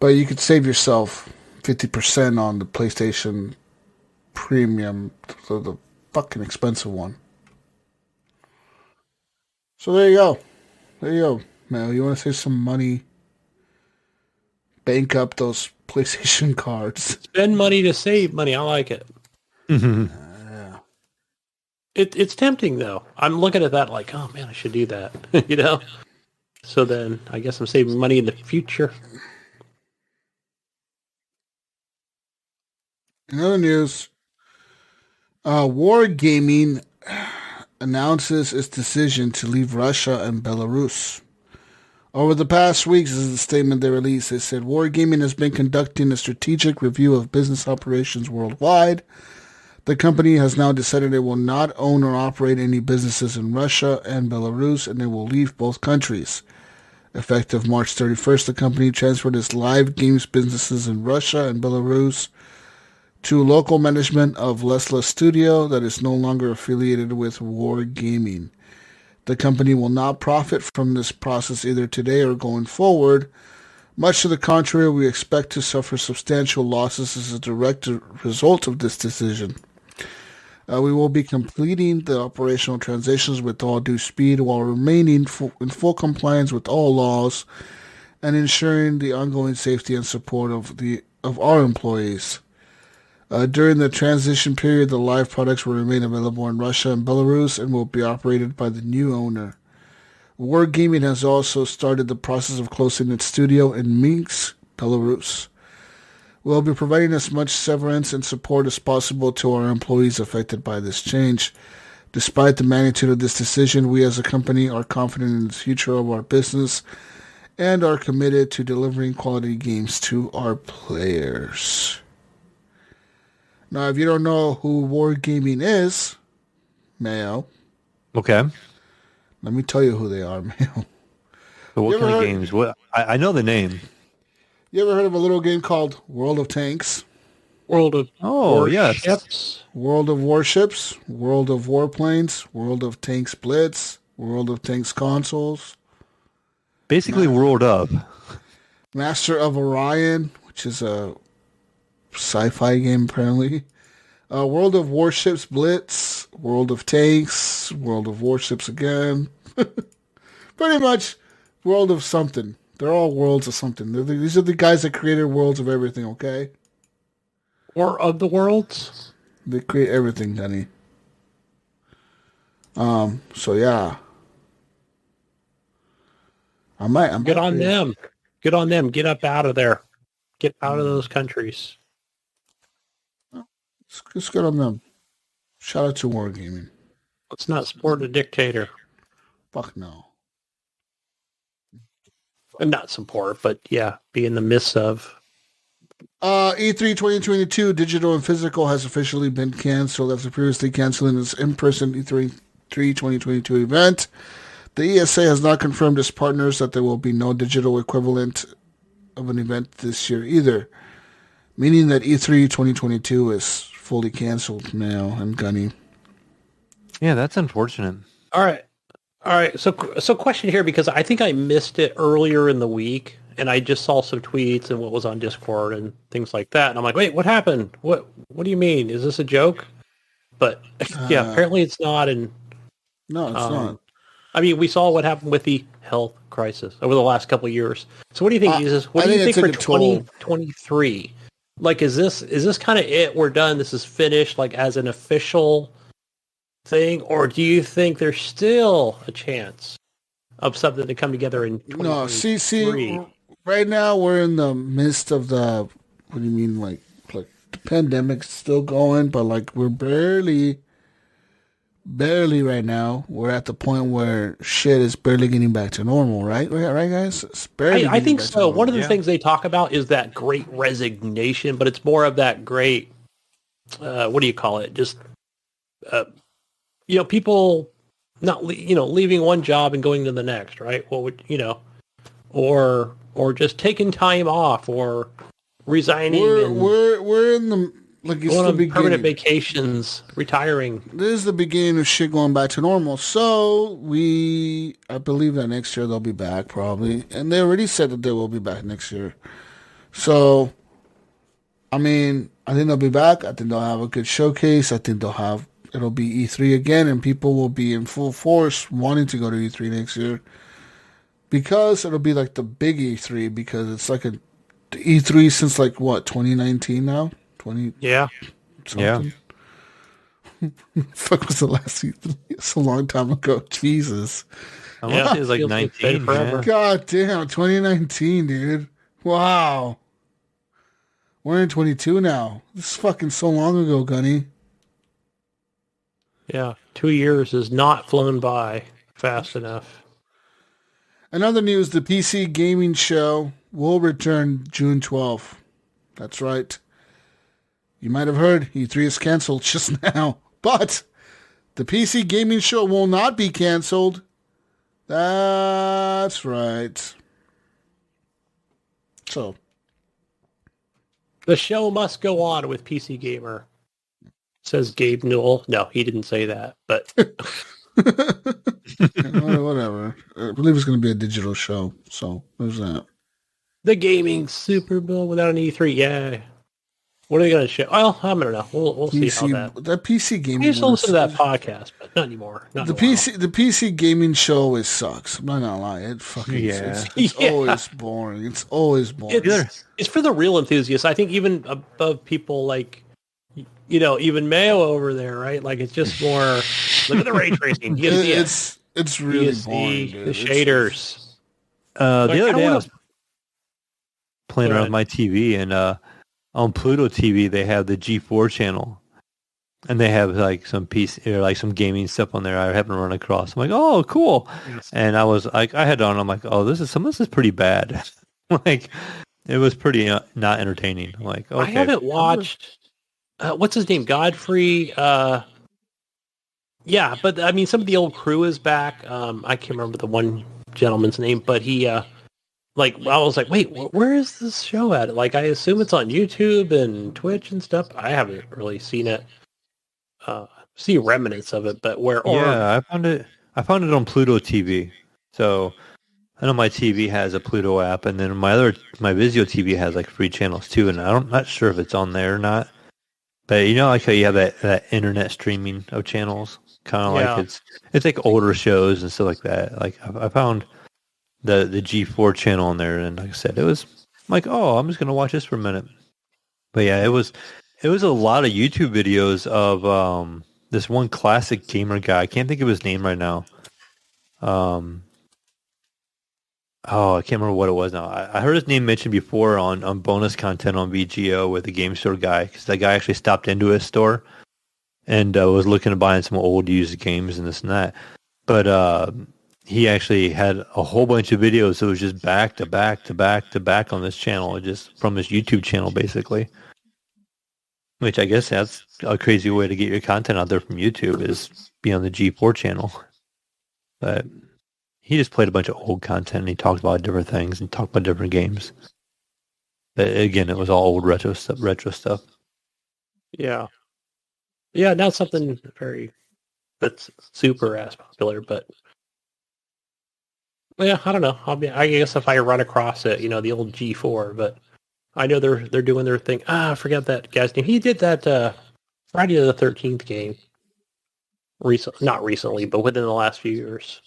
But you could save yourself 50% on the PlayStation Premium, so the fucking expensive one. So there you go. Now, you want to save some money? Bank up those PlayStation cards. Spend money to save money. I like it. Yeah. It's tempting, though. I'm looking at that like, oh, man, I should do that. So then I guess I'm saving money in the future. In other news, Wargaming announces its decision to leave Russia and Belarus. Over the past weeks, as the statement they released, they said Wargaming has been conducting a strategic review of business operations worldwide. The company has now decided it will not own or operate any businesses in Russia and Belarus, and it will leave both countries. Effective March 31st, the company transferred its live games businesses in Russia and Belarus to local management of Lesla Studio that is no longer affiliated with Wargaming. The company will not profit from this process either today or going forward. Much to the contrary, we expect to suffer substantial losses as a direct result of this decision. We will be completing the operational transitions with all due speed while remaining in full compliance with all laws and ensuring the ongoing safety and support of our employees. During the transition period, the live products will remain available in Russia and Belarus and will be operated by the new owner. Wargaming has also started the process of closing its studio in Minsk, Belarus. We'll be providing as much severance and support as possible to our employees affected by this change. Despite the magnitude of this decision, we as a company are confident in the future of our business and are committed to delivering quality games to our players. Now, if you don't know who Wargaming is, Mayo. Okay. Let me tell you who they are, Mayo. So what kind of games? What I know the name. You ever heard of a little game called World of Tanks? World of Warships. Yes. World of Warships, World of Warplanes, World of Tanks Blitz, World of Tanks Consoles. Basically, World of. Master of Orion, which is a sci-fi game apparently. World of Warships Blitz, World of Tanks, World of Warships again. Pretty much World of something. They're all worlds of something. These are the guys that created worlds of everything, okay? War of the Worlds? They create everything, Gunny. So yeah. I might Good on them. Good on them. Get up out of there. Get out of those countries. It's good on them. Shout out to Wargaming. Let's not support a dictator. Fuck no. And not support, but yeah, be in the midst of. E3 2022 digital and physical has officially been canceled after previously canceling its in-person E3 2022 event. The ESA has not confirmed its partners that there will be no digital equivalent of an event this year either, meaning that E3 2022 is fully canceled now and Gunny. Yeah, that's unfortunate. All right. So question here, because I think I missed it earlier in the week, and I just saw some tweets and what was on Discord and things like that, and I'm like, wait, what happened? What do you mean? Is this a joke? But yeah, apparently it's not. And no, it's not. I mean, we saw what happened with the health crisis over the last couple of years. So what do you think, Jesus? What do you think for 2023? Like, is this kind of it? We're done. This is finished, like as an official thing, or do you think there's still a chance of something to come together in 2023? No, see, right now we're in the midst of the. What do you mean, like the pandemic's still going, but like we're barely right now. We're at the point where shit is barely getting back to normal, right? Right, guys? It's barely. I think so. One of the things they talk about is that great resignation, but it's more of that great. What do you call it? Just. People not, leaving one job and going to the next, right? What would, or just taking time off or resigning. We're in the, like, it's the beginning. Permanent vacations, retiring. This is the beginning of shit going back to normal. So I believe that next year they'll be back probably. And they already said that they will be back next year. So, I mean, I think they'll be back. I think they'll have a good showcase. I think it'll be E3 again, and people will be in full force wanting to go to E3 next year because it'll be like the big E3, because it's like the E3 since like what, 2019 now? Yeah. Something. Yeah. Fuck was the last E3? It's a long time ago. Jesus. I want to say it's like 19. Forever. God damn, 2019, dude. Wow. We're in 22 now. This is fucking so long ago, Gunny. Yeah, 2 years has not flown by fast enough. In other news, the PC Gaming Show will return June 12th. That's right. You might have heard E3 is canceled just now. But the PC Gaming Show will not be canceled. That's right. So. The show must go on with PC Gamer. Says Gabe Newell. No, he didn't say that, but whatever. I believe it's going to be a digital show, so there's that. The gaming Super Bowl without an E3. Yeah. What are they going to show? Well, I don't know. We'll see how that PC gaming. I used to listen to that podcast, but not anymore. The PC gaming show sucks. I'm not gonna lie. It fucking it's always boring. It's always boring. It's for the real enthusiasts. I think even above people like, even Mayo over there, right? Like, it's just more, look at the ray tracing. It's really boring, dude. The shaders. The other day I was playing around with my TV, and on Pluto TV they have the G4 channel. and they have like some PC or like some gaming stuff on there. I happen to run across. I'm like, oh, cool. Yes. And I was like, I had on. I'm like, oh, this is pretty bad. Like, it was pretty not entertaining. I'm like, okay. I haven't watched. What's his name? Godfrey. Yeah, but I mean, some of the old crew is back. I can't remember the one gentleman's name, but he, like, I was like, wait, where is this show at? Like, I assume it's on YouTube and Twitch and stuff. I haven't really seen it. See remnants of it, but where? Yeah, I found it on Pluto TV. So I know my TV has a Pluto app, and then my Vizio TV has like free channels too. And I'm not sure if it's on there or not. But you know, like how you have that internet streaming of channels, kind of like it's like older shows and stuff like that. Like I found the G4 channel on there, and like I said, it was like, oh, I'm just gonna watch this for a minute. But yeah, it was a lot of YouTube videos of this one classic gamer guy. I can't think of his name right now. Oh, I can't remember what it was now. I heard his name mentioned before on bonus content on VGO with the game store guy, because that guy actually stopped into his store and was looking to buy some old used games and this and that. But he actually had a whole bunch of videos that was just back to back to back to back on this channel, just from his YouTube channel, basically. Which I guess that's a crazy way to get your content out there from YouTube, is be on the G4 channel. But he just played a bunch of old content, and he talked about different things and talked about different games. But again, it was all old retro stuff. Yeah. Yeah, not something that's super as popular, but yeah, I don't know. I guess if I run across it, the old G4, but I know they're doing their thing. I forget that guy's name. He did that Friday the 13th game. Not recently, but within the last few years.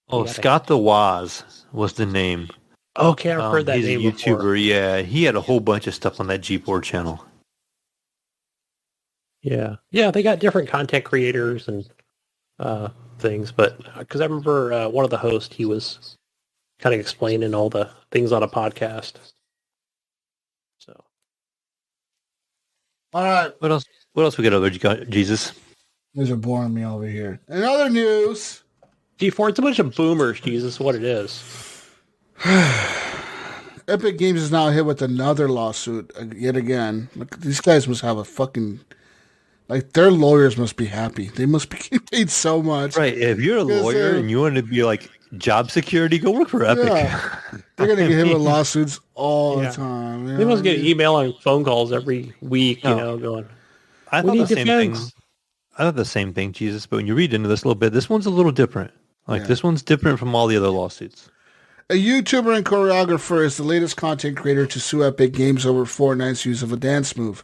Oh, Scott the Waz was the name. Okay, I've heard that name. He's a YouTuber, before. Yeah. He had a whole bunch of stuff on that G4 channel. Yeah. Yeah, they got different content creators and things, but because I remember one of the hosts, he was kind of explaining all the things on a podcast. So. All right. What else we got over, Jesus? These are boring me over here. In other news... G4, it's a bunch of boomers, Jesus, what it is. Epic Games is now hit with another lawsuit yet again. Look, these guys must have a fucking... Like, their lawyers must be happy. They must be getting paid so much. Right, if you're a lawyer and you want to be, like, job security, go work for Epic. Yeah. They're going to get hit with lawsuits all the time. They must get email and phone calls every week, going... I thought the same thing. I thought the same thing, Jesus, but when you read into this a little bit, this one's a little different. This one's different from all the other lawsuits. A YouTuber and choreographer is the latest content creator to sue Epic Games over Fortnite's use of a dance move.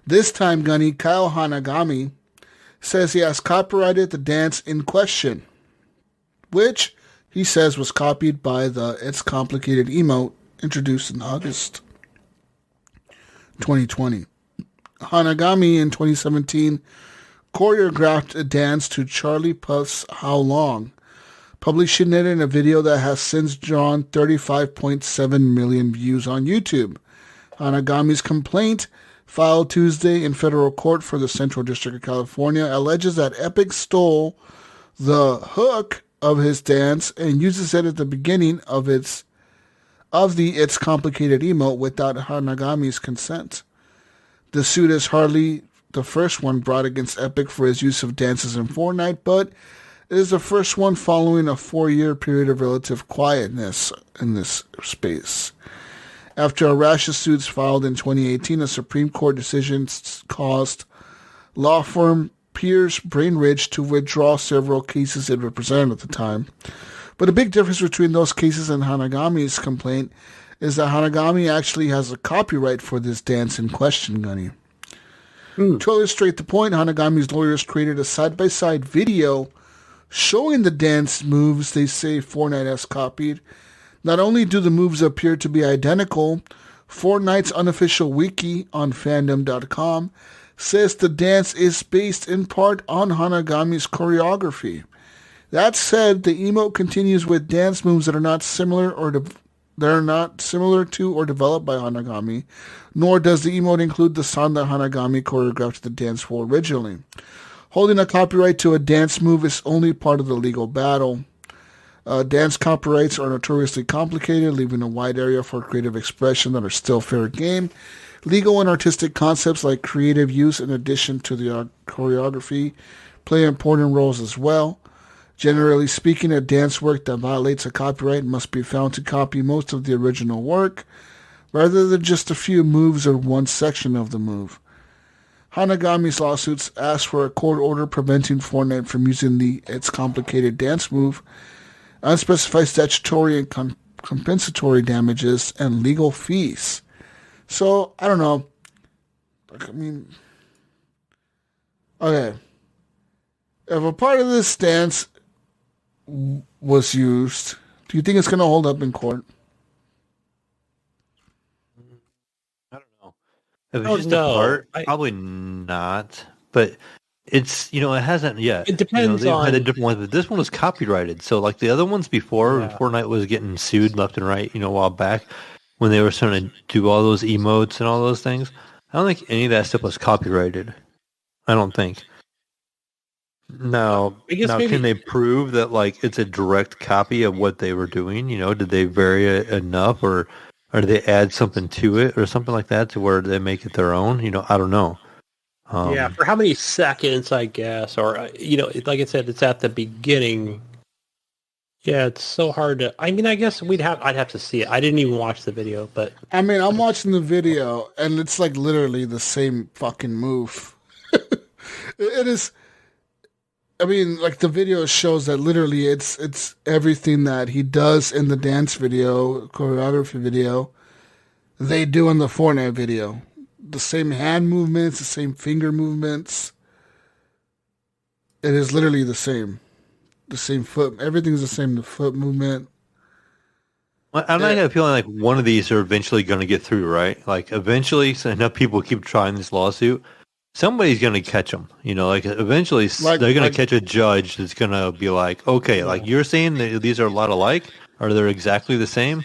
This time, Gunny Kyle Hanagami says he has copyrighted the dance in question, which he says was copied by the It's Complicated emote introduced in August 2020. Hanagami in 2017 choreographed a dance to Charlie Puth's How Long, publishing it in a video that has since drawn 35.7 million views on YouTube. Hanagami's complaint, filed Tuesday in federal court for the Central District of California, alleges that Epic stole the hook of his dance and uses it at the beginning of the It's Complicated emote without Hanagami's consent. The suit is hardly the first one brought against Epic for his use of dances in Fortnite, but it is the first one following a 4-year period of relative quietness in this space. After a rash of suits filed in 2018, a Supreme Court decision caused law firm Pierce Brainridge to withdraw several cases it represented at the time. But a big difference between those cases and Hanagami's complaint is that Hanagami actually has a copyright for this dance in question, Gunny. To illustrate the point, Hanagami's lawyers created a side-by-side video showing the dance moves they say Fortnite has copied. Not only do the moves appear to be identical, Fortnite's unofficial wiki on fandom.com says the dance is based in part on Hanagami's choreography. That said, the emote continues with dance moves that are not similar or They're not similar to or developed by Hanagami, nor does the emote include the song that Hanagami choreographed the dance for originally. Holding a copyright to a dance move is only part of the legal battle. Dance copyrights are notoriously complicated, leaving a wide area for creative expression that are still fair game. Legal and artistic concepts like creative use in addition to the choreography play important roles as well. Generally speaking, a dance work that violates a copyright must be found to copy most of the original work, rather than just a few moves or one section of the move. Hanagami's lawsuits ask for a court order preventing Fortnite from using its complicated dance move, unspecified statutory and compensatory damages, and legal fees. So, I don't know. Okay. If a part of this dance was used, do you think it's going to hold up in court? I don't know. If it's just a part, probably not. But it's, it hasn't yet. It depends they've on... had a different one, but this one was copyrighted. So, like the other ones before, Fortnite was getting sued left and right, a while back, when they were starting to do all those emotes and all those things. I don't think any of that stuff was copyrighted. I don't think. Now, can they prove that it's a direct copy of what they were doing? Did they vary it enough, or did they add something to it, or something like that, to where they make it their own? I don't know. For how many seconds, I guess, or like I said, it's at the beginning. Yeah, it's so hard to. I guess I'd have to see it. I didn't even watch the video, but I'm watching the video, and it's literally the same fucking move. It is. The video shows that literally it's everything that he does in the dance video, choreography video, they do in the Fortnite video. The same hand movements, the same finger movements. It is literally the same. The same foot. Everything's the same. The foot movement. I'm not feeling like one of these are eventually going to get through, right? Eventually, so enough people keep trying this lawsuit, somebody's going to catch them. Eventually they're going to catch a judge that's going to be like, okay, you're saying that these are a lot alike, or they're exactly the same.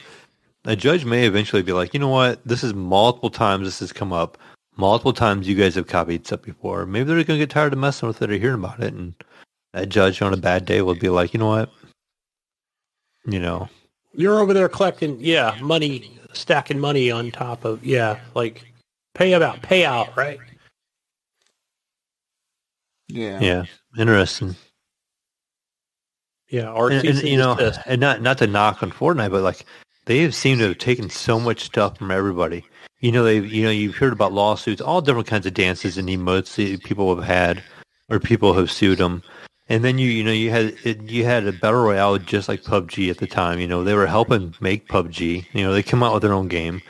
A judge may eventually be like, you know what, this is multiple times this has come up. Multiple times you guys have copied stuff before. Maybe they're going to get tired of messing with it or hearing about it, and that judge on a bad day will be like, you know what, you're over there collecting, money, stacking money on top of, payout, right? Yeah. Interesting. Yeah, or and not to knock on Fortnite, but they have seemed to have taken so much stuff from everybody. You've heard about lawsuits, all different kinds of dances and emotes that people have had, or people have sued them. And then you had a battle royale just like PUBG at the time. They were helping make PUBG. They come out with their own game.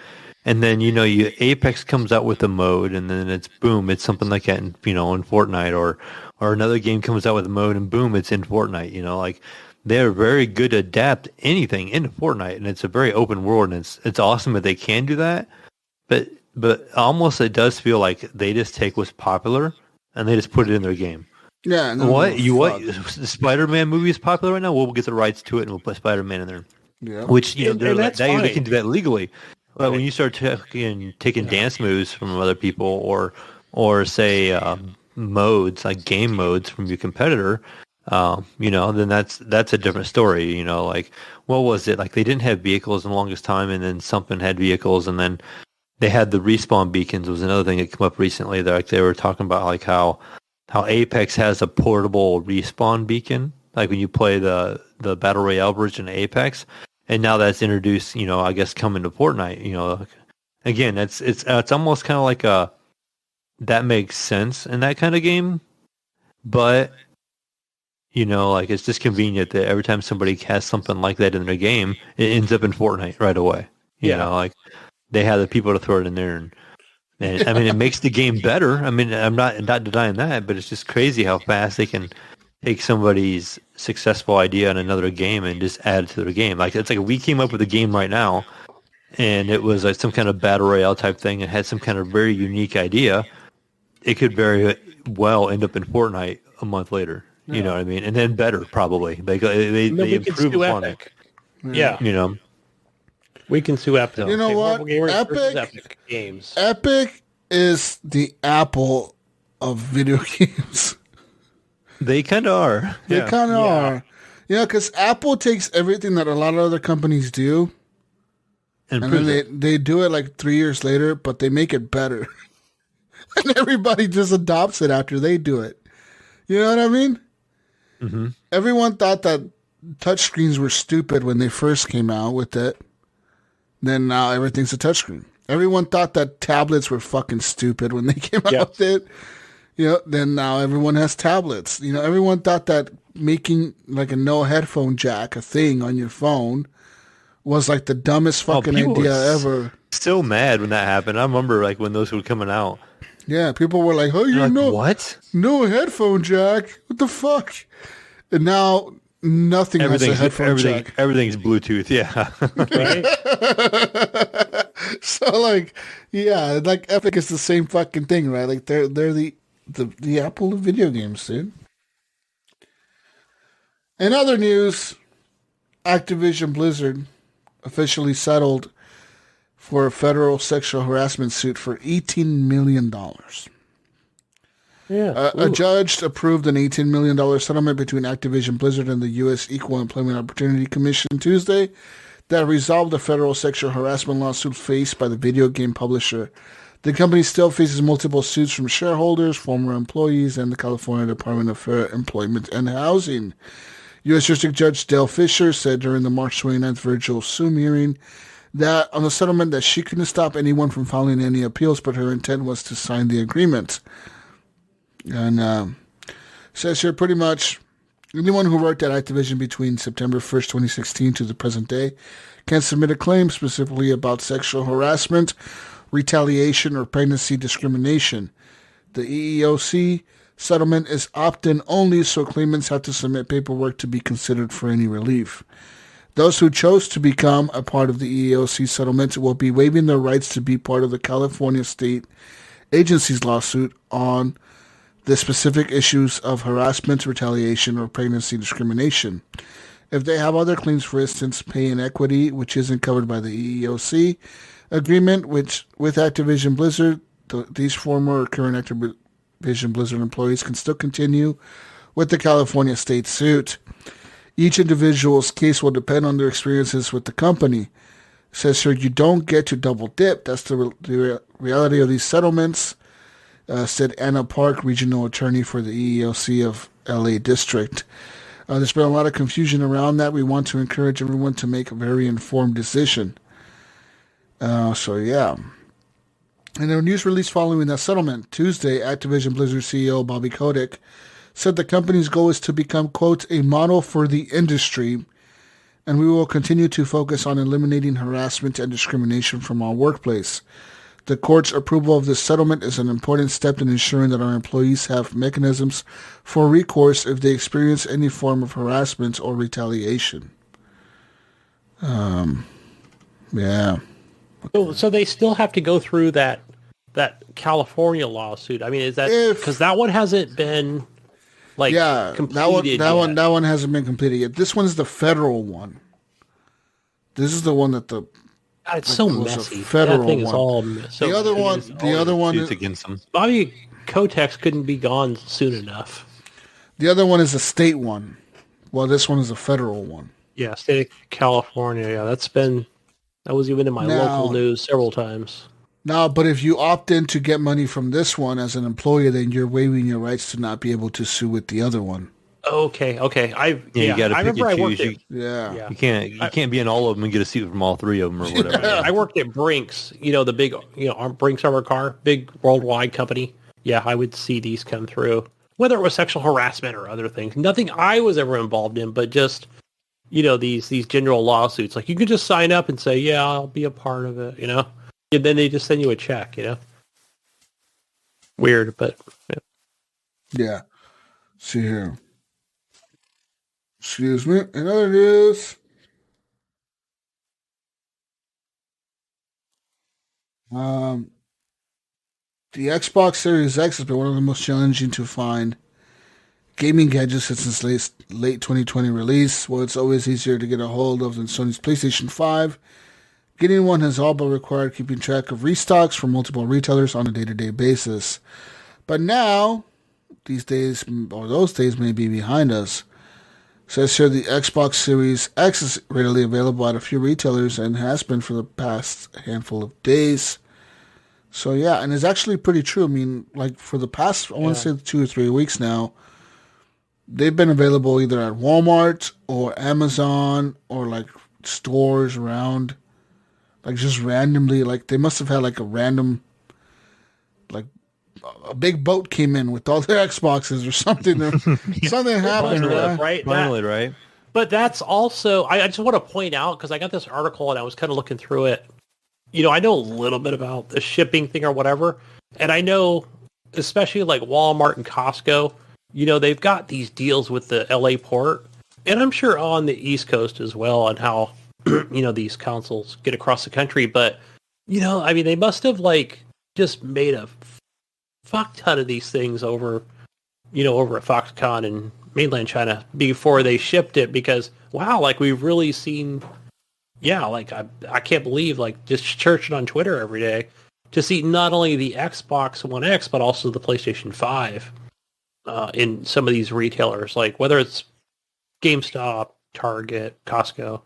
And then, Apex comes out with a mode, and then it's boom, it's something like that in Fortnite, or another game comes out with a mode, and boom, it's in Fortnite. They're very good to adapt anything into Fortnite, and it's a very open world, and it's awesome that they can do that. But almost it does feel like they just take what's popular and they just put it in their game. Yeah. The Spider-Man movie is popular right now. We'll get the rights to it, and we'll put Spider-Man in there. Yeah. Which they can do that legally. But when you start taking dance moves from other people, or say modes, like game modes from your competitor, then that's a different story. What was it? They didn't have vehicles in the longest time, and then something had vehicles, and then they had the respawn beacons was another thing that came up recently. They were talking about how Apex has a portable respawn beacon, when you play the Battle Royale version of Apex. And now that's introduced, I guess coming to Fortnite, again, it's almost kind of like that makes sense in that kind of game, but it's just convenient that every time somebody has something like that in their game, it ends up in Fortnite right away. They have the people to throw it in there, and it makes the game better. I'm not denying that, but it's just crazy how fast they can take somebody's successful idea in another game and just add it to their game. It's like we came up with a game right now, and it was some kind of battle royale type thing, and had some kind of very unique idea. It could very well end up in Fortnite a month later. You know what I mean? And then better, probably. They improve upon it. Yeah. We can sue Epic. You know what? Epic Games. Epic is the Apple of video games. They kind of are. They kind of are. Yeah, because Apple takes everything that a lot of other companies do, and then they do it like 3 years later, but they make it better. And everybody just adopts it after they do it. You know what I mean? Mm-hmm. Everyone thought that touchscreens were stupid when they first came out with it. Then now everything's a touchscreen. Everyone thought that tablets were fucking stupid when they came out with it. You know, then now everyone has tablets. You know, everyone thought that making like a no headphone jack a thing on your phone was like the dumbest fucking idea ever. Still mad when that happened. I remember like when those were coming out. Yeah, people were like, "Oh, you know, what? No headphone jack? What the fuck?" And now nothing has a headphone jack. Everything's Bluetooth. Yeah. So like, yeah, like Epic is the same fucking thing, right? Like they're the Apple of video games, dude. In other news, Activision Blizzard officially settled for a federal sexual harassment suit for $18 million. Yeah. A judge approved an $18 million settlement between Activision Blizzard and the U.S. Equal Employment Opportunity Commission Tuesday that resolved the federal sexual harassment lawsuit faced by the video game publisher. The company still faces multiple suits from shareholders, former employees, and the California Department of Fair Employment and Housing. U.S. District Judge Dale Fisher said during the March 29th virtual Zoom hearing that on the settlement that she couldn't stop anyone from filing any appeals, but her intent was to sign the agreement. And says here pretty much anyone who worked at Activision between September 1st, 2016 to the present day can submit a claim specifically about sexual harassment, retaliation, or pregnancy discrimination. The EEOC settlement is opt-in only, so claimants have to submit paperwork to be considered for any relief. Those who chose to become a part of the EEOC settlement will be waiving their rights to be part of the California State Agency's lawsuit on the specific issues of harassment, retaliation, or pregnancy discrimination. If they have other claims, for instance, pay inequity, which isn't covered by the EEOC agreement, which with Activision Blizzard, these former or current Activision Blizzard employees can still continue with the California state suit. Each individual's case will depend on their experiences with the company. It says here, you don't get to double dip. That's the reality of these settlements, said Anna Park, regional attorney for the EEOC of LA District. There's been a lot of confusion around that. We want to encourage everyone to make a very informed decision. So, yeah. In a news release following that settlement, Tuesday, Activision Blizzard CEO Bobby Kotick said the company's goal is to become, quote, a model for the industry, and we will continue to focus on eliminating harassment and discrimination from our workplace. The court's approval of this settlement is an important step in ensuring that our employees have mechanisms for recourse if they experience any form of harassment or retaliation. Yeah. So they still have to go through that California lawsuit. I mean, is that because that one hasn't been completed? That one hasn't been completed yet. This one's the federal one. This is the one that the it's so messy. Federal that thing one. Is all so the other one is against them. Bobby Kotick couldn't be gone soon enough. The other one is a state one. Well, this one is a federal one. Yeah, state of California. Yeah, that was even in my local news several times. Now, but if you opt in to get money from this one as an employer, then you're waiving your rights to not be able to sue with the other one. Okay. You got to pick and choose. Yeah. You can't be in all of them and get a suit from all three of them or whatever. Yeah. I worked at Brinks, the big, Brinks Armor Car, big worldwide company. Yeah, I would see these come through, whether it was sexual harassment or other things. Nothing I was ever involved in, but just, these general lawsuits. Like you could just sign up and say, yeah, I'll be a part of it, and then they just send you a check, Weird, but yeah. See here. Excuse me. In other news, the Xbox Series X has been one of the most challenging to find gaming gadgets since its late 2020 release. While it's always easier to get a hold of than Sony's PlayStation 5, Getting one has all but required keeping track of restocks from multiple retailers on a day-to-day basis. But now, these days, or those days may be behind us. Says here the Xbox Series X is readily available at a few retailers and has been for the past handful of days. So yeah, and it's actually pretty true. I mean, like for the past, I want to say 2 or 3 weeks now, they've been available either at Walmart or Amazon or like stores around, like just randomly. Like they must have had like a random, like a big boat came in with all their Xboxes or something. Something happened, right? Finally, right? But that's also, I just want to point out, because I got this article and I was kind of looking through it. You know, I know a little bit about the shipping thing or whatever. And I know, especially like Walmart and Costco, you know, they've got these deals with the LA port. And I'm sure on the East Coast as well on how, you know, these consoles get across the country. But, you know, I mean, they must have like just made a fuck ton of these things over, you know, over at Foxconn in mainland China before they shipped it, because wow, like we've really seen, like I can't believe, like just searching on Twitter every day to see not only the Xbox One X but also the PlayStation 5 in some of these retailers, like whether it's GameStop, Target, Costco.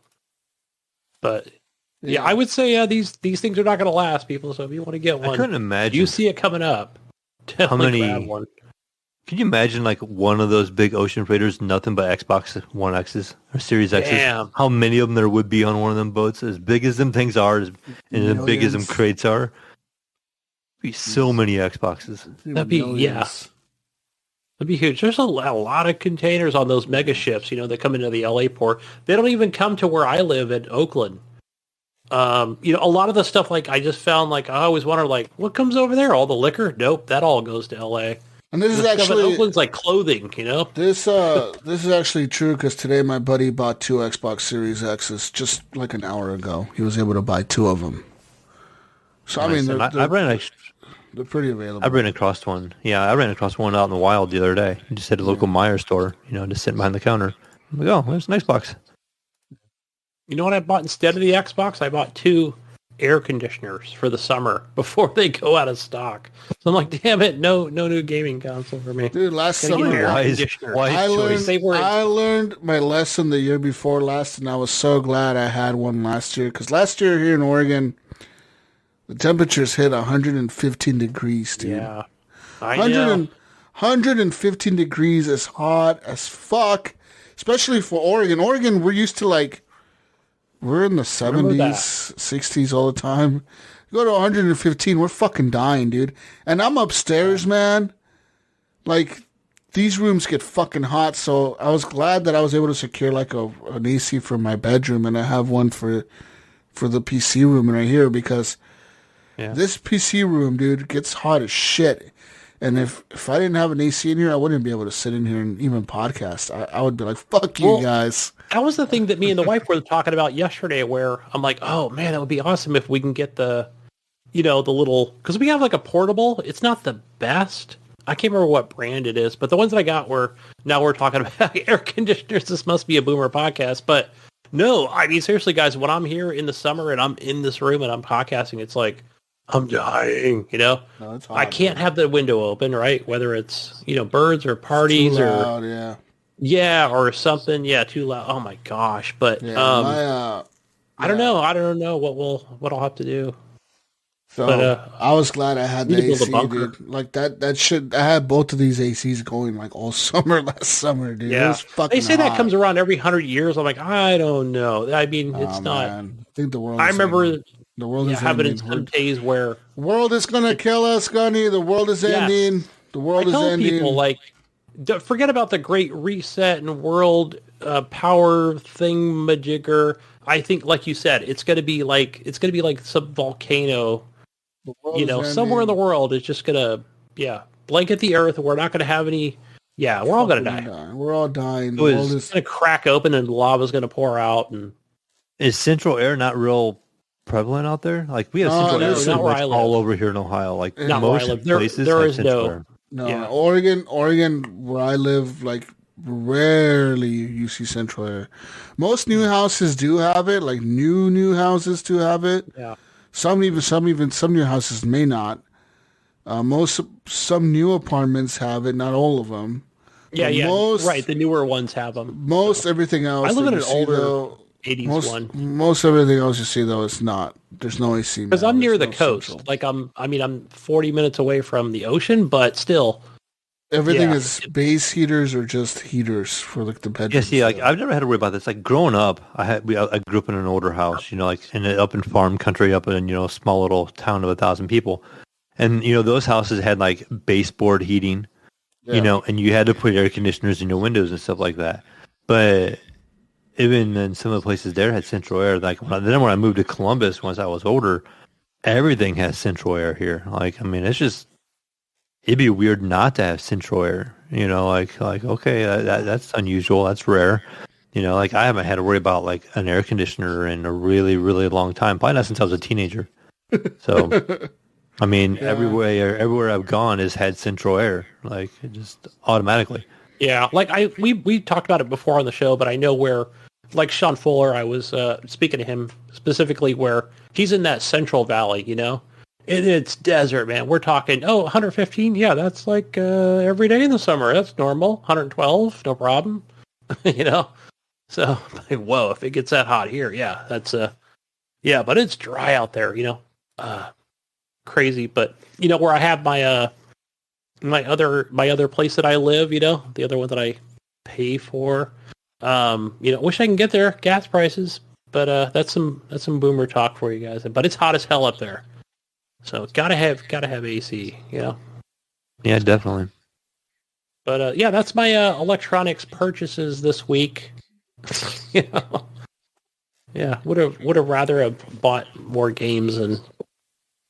But yeah, I would say these things are not going to last, people. So if you want to get one, I couldn't imagine. You see it coming up. How many? Grab one. Can you imagine like one of those big ocean freighters, nothing but Xbox One X's or Series X's? Damn. How many of them there would be on one of them boats? As big as them things are, and as big as them crates are, be so many Xboxes. That'd be that'd be huge. There's a lot of containers on those mega ships, you know, that come into the LA port. They don't even come to where I live in Oakland. You know, a lot of the stuff, like I just found, like I always wonder, like what comes over there? All the liquor? Nope, that all goes to LA. And this is actually Oakland's like clothing, you know. This is actually true, because today my buddy bought 2 Xbox Series X's just like an hour ago. He was able to buy 2 of them. So Nice. I mean, they're pretty available. I ran across one. Yeah, I ran across one out in the wild the other day. Just at a local Meyer store, you know, just sitting behind the counter. I'm like, oh, there's an Xbox. You know what I bought instead of the Xbox? I bought 2 air conditioners for the summer before they go out of stock. So I'm like, damn it, no new gaming console for me. Dude, last summer, I learned my lesson the year before last, and I was so glad I had one last year, because last year here in Oregon, the temperatures hit 115 degrees, dude. Yeah, I know. 115 degrees is hot as fuck, especially for Oregon. Oregon, we're used to like, we're in the 70s, 60s all the time. You go to 115, we're fucking dying, dude. And I'm upstairs, man. Like, these rooms get fucking hot, so I was glad that I was able to secure like an AC for my bedroom, and I have one for the PC room right here, because this PC room, dude, gets hot as shit. And if I didn't have an AC in here, I wouldn't be able to sit in here and even podcast. I would be like, fuck you guys. That was the thing that me and the wife were talking about yesterday, where I'm like, oh man, it would be awesome if we can get the, you know, the little, because we have like a portable. It's not the best. I can't remember what brand it is, but the ones that I got were, now we're talking about air conditioners. This must be a boomer podcast, but no, I mean, seriously guys, when I'm here in the summer and I'm in this room and I'm podcasting, it's like, I'm dying, you know. No, it's hot, I can't have the window open, right? Whether it's, you know, birds or parties too loud, or something, too loud. Oh my gosh! But I don't know. I don't know what I'll have to do. So but, I was glad I had the AC, dude. Like that should, I had both of these ACs going like all summer last summer, dude. Yeah, it was fucking they say hot. That comes around every 100 years. I'm like, I don't know. I mean, it's not. Man. I think the world. I remember. The world is having ending. Some days where the world is gonna kill us, Gunny. The world is ending. The world is ending. I tell people, like, forget about the Great Reset and world power thingamajigger. I think, like you said, it's gonna be like some volcano. You know, somewhere in the world, it's just gonna blanket the earth. We're not gonna have any. Yeah, we're all gonna die. We're all dying. The world is gonna crack open and lava's gonna pour out. And is central air not real prevalent out there? Like we have central air pretty much all over here in Ohio. Like not most places there have is central air. No, Oregon, where I live, like rarely you see central air. Most new houses do have it, like new houses do have it. Yeah. Some new houses may not. Some new apartments have it, not all of them. Yeah, right. The newer ones have them. Everything else. I live in an older 80s one. Most everything else you see though is not. There's no AC. Because I'm near the coast. Central. Like I'm 40 minutes away from the ocean, but still. Everything is base heaters or just heaters for like the bedroom. Yeah, see, like I've never had to worry about this. Like growing up, I grew up in an older house, like up in farm country, up in a small little town of 1,000 people, and those houses had like baseboard heating, and you had to put air conditioners in your windows and stuff like that. But even in some of the places there had central air. Like when I moved to Columbus, once I was older, everything has central air here. Like it's just. It'd be weird not to have central air, like okay, that's unusual, that's rare, like I haven't had to worry about like an air conditioner in a really, really long time, probably not since I was a teenager. So, everywhere I've gone has had central air, like just automatically. Yeah, like we talked about it before on the show, but I know where, like Sean Fuller, I was speaking to him specifically where he's in that Central Valley, It's desert, man. We're talking, 115? Yeah, that's like every day in the summer. That's normal. 112, no problem. So, like, whoa, if it gets that hot here, yeah, that's, but it's dry out there, crazy. But, where I have my, my other place that I live, the other one that I pay for, wish I can get there, gas prices, but that's some boomer talk for you guys. But it's hot as hell up there. So gotta have AC, Yeah, definitely. But that's my electronics purchases this week. Yeah, would have rather have bought more games and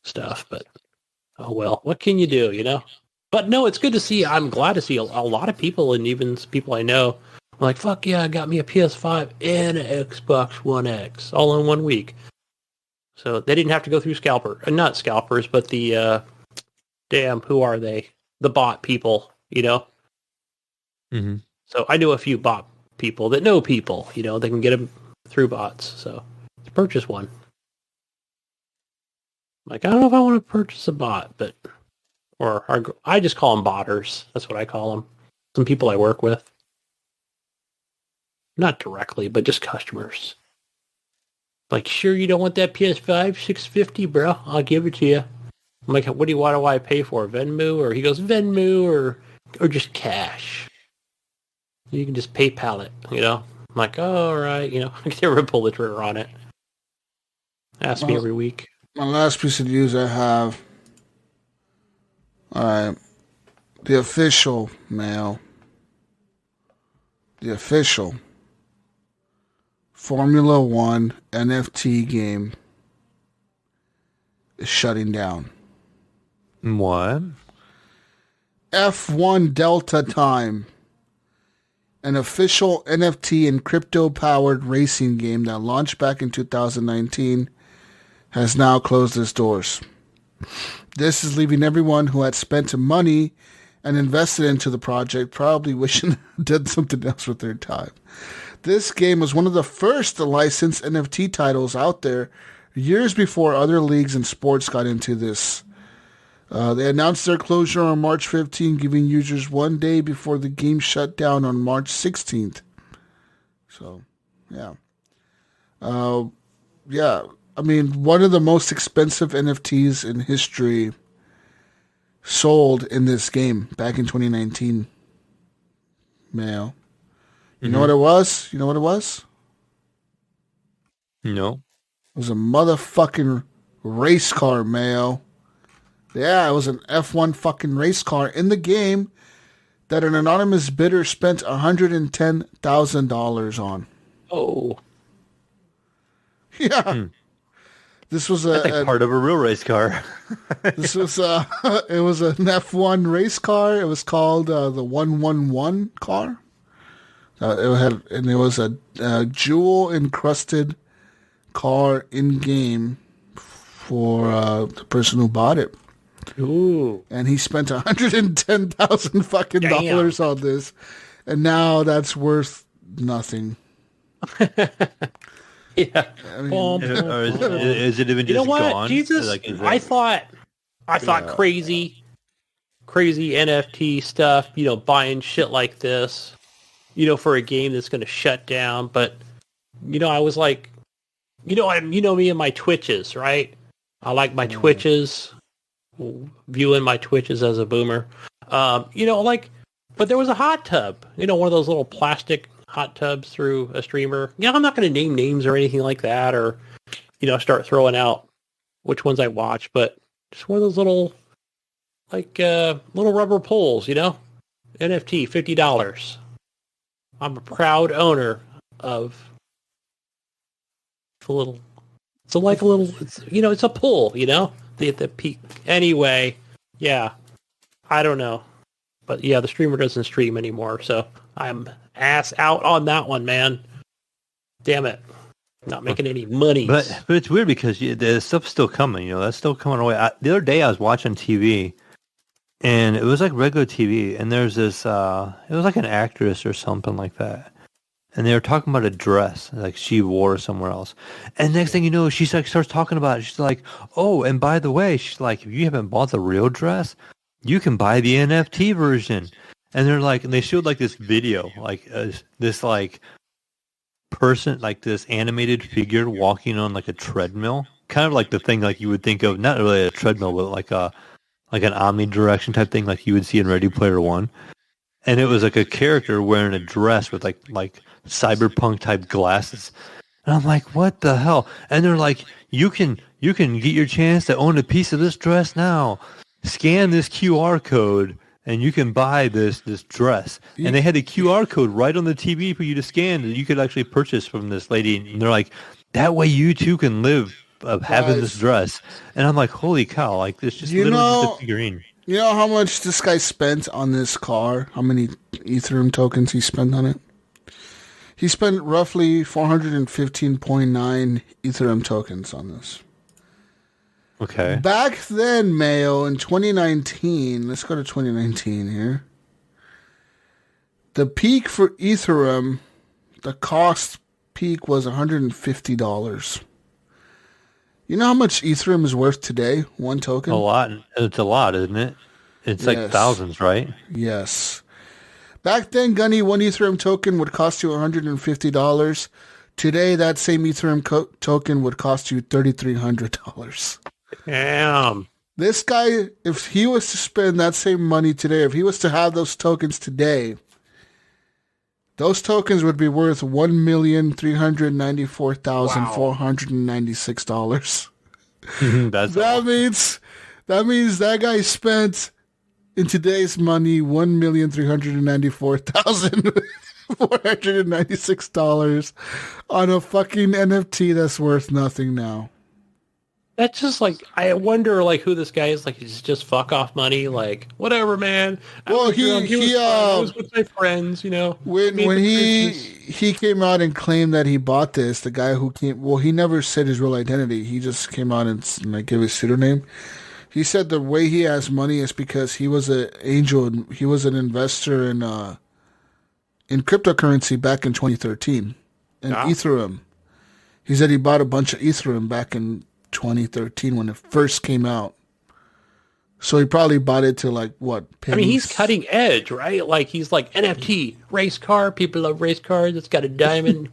stuff, but oh well, what can you do, But no, it's good to see. I'm glad to see a lot of people, and even people I know, like, fuck yeah, I got me a PS5 and an Xbox One X all in 1 week. So they didn't have to go through not scalpers, but the, who are they? The bot people, Mm-hmm. So I know a few bot people that know people, they can get them through bots. So let's purchase one. Like, I don't know if I want to purchase a bot, I just call them botters. That's what I call them. Some people I work with. Not directly, but just customers. Like, sure you don't want that PS5, $650, bro? I'll give it to you. I'm like, what do I pay for? Venmo? Or he goes, Venmo or just cash. You can just PayPal it, I'm like, oh, all right, I can never pull the trigger on it. Ask me every week. My last piece of news I have. All right. The official Mayo. The official Formula One NFT game is shutting down. What? F1 Delta Time, an official NFT and crypto-powered racing game that launched back in 2019, has now closed its doors. This is leaving everyone who had spent money and invested into the project probably wishing they did something else with their time. This game was one of the first licensed NFT titles out there years before other leagues and sports got into this. They announced their closure on March 15, giving users 1 day before the game shut down on March 16th. So, yeah. One of the most expensive NFTs in history sold in this game back in 2019. Mayo. You know what it was? You know what it was? No. It was a motherfucking race car, Mayo. Yeah, it was an F1 fucking race car in the game that an anonymous bidder spent $110,000 on. Oh. Yeah. This was part of a real race car. This was it was an F1 race car. It was called the 111 car. It was a jewel encrusted car in game for the person who bought it. Ooh. And he spent $110,000 fucking dollars on this. and now that's worth nothing. Yeah. I mean, Or is it even You know just what, gone? Jesus? Like, is I that- thought crazy NFT stuff. Buying shit like this. For a game that's going to shut down. But I was like, me and my Twitches, right? I like my Twitches. Viewing my Twitches as a boomer. But there was a hot tub. One of those little plastic hot tubs through a streamer. I'm not going to name names or anything like that, or start throwing out which ones I watch, but just one of those little little rubber poles, NFT, $50. I'm a proud owner of a little. It's it's a pull, the peak. Anyway, yeah, I don't know, but yeah, the streamer doesn't stream anymore, so I'm ass out on that one, man. Damn it. Not making any money. But it's weird because the stuff's still coming. That's still coming away. The other day I was watching TV, and it was like regular TV, and there's this. It was like an actress or something like that, and they were talking about a dress like she wore somewhere else. And next thing you know, she starts talking about it. She's like, "Oh, and by the way," she's like, "if you haven't bought the real dress, you can buy the NFT version." And they're like, and they showed like this video, like this like person, like this animated figure walking on like a treadmill, kind of like the thing like you would think of, not really a treadmill, but like an omnidirection type thing, like you would see in Ready Player One. And it was like a character wearing a dress with like cyberpunk type glasses. And I'm like, what the hell? And they're like, you can get your chance to own a piece of this dress now. Scan this QR code. And you can buy this dress. And they had the QR code right on the TV for you to scan that you could actually purchase from this lady. And they're like, that way you too can live of having this dress. And I'm like, holy cow, like this just literally just a figurine. You know how much this guy spent on this car? How many Ethereum tokens he spent on it? He spent roughly 415.9 Ethereum tokens on this. Okay. Back then, Mayo, in 2019, let's go to 2019 here. The peak for Ethereum, the cost peak was $150. You know how much Ethereum is worth today? One token? A lot. It's a lot, isn't it? It's like thousands, right? Yes. Back then, Gunny, one Ethereum token would cost you $150. Today, that same Ethereum token would cost you $3,300. Damn. This guy, if he was to spend that same money today, if he was to have those tokens today, those tokens would be worth $1,394,496. That means that guy spent in today's money $1,394,496 on a fucking NFT that's worth nothing now. That's just like, I wonder like who this guy is. Like, he's just fuck off money. Like, whatever, man. Well, he was with my friends, When he came out and claimed that he bought this, the guy who he never said his real identity. He just came out and like gave his pseudonym. He said the way he has money is because he was an angel. He was an investor in cryptocurrency back in 2013 and Ethereum. He said he bought a bunch of Ethereum back in 2013 when it first came out. So he probably bought it to like what? Pennies? I mean, he's cutting edge, right? Like he's like NFT race car. People love race cars. It's got a diamond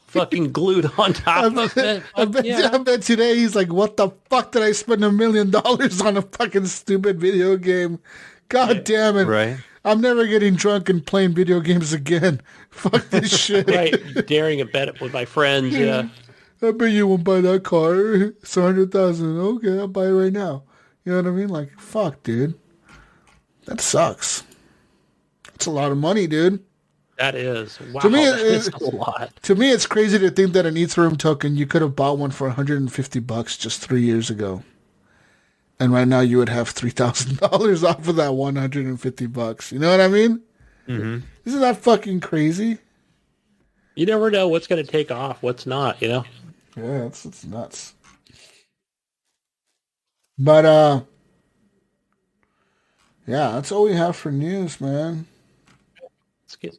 fucking glued on top of it. I bet today he's like, what the fuck did I spend $1 million on a fucking stupid video game? God damn it. Right. I'm never getting drunk and playing video games again. Fuck this shit. Right. Daring a bet with my friends. Yeah. I bet you won't buy that car. It's $100,000. Okay, I'll buy it right now. You know what I mean? Like, fuck, dude. That sucks. That's a lot of money, dude. That is. Wow. To me, it's a lot. To me, it's crazy to think that an Ethereum token, you could have bought one for $150 just 3 years ago. And right now you would have $3,000 off of that $150. You know what I mean? Mm-hmm. Isn't that fucking crazy? You never know what's going to take off, what's not, Yeah, it's nuts. But, yeah, that's all we have for news, man. It's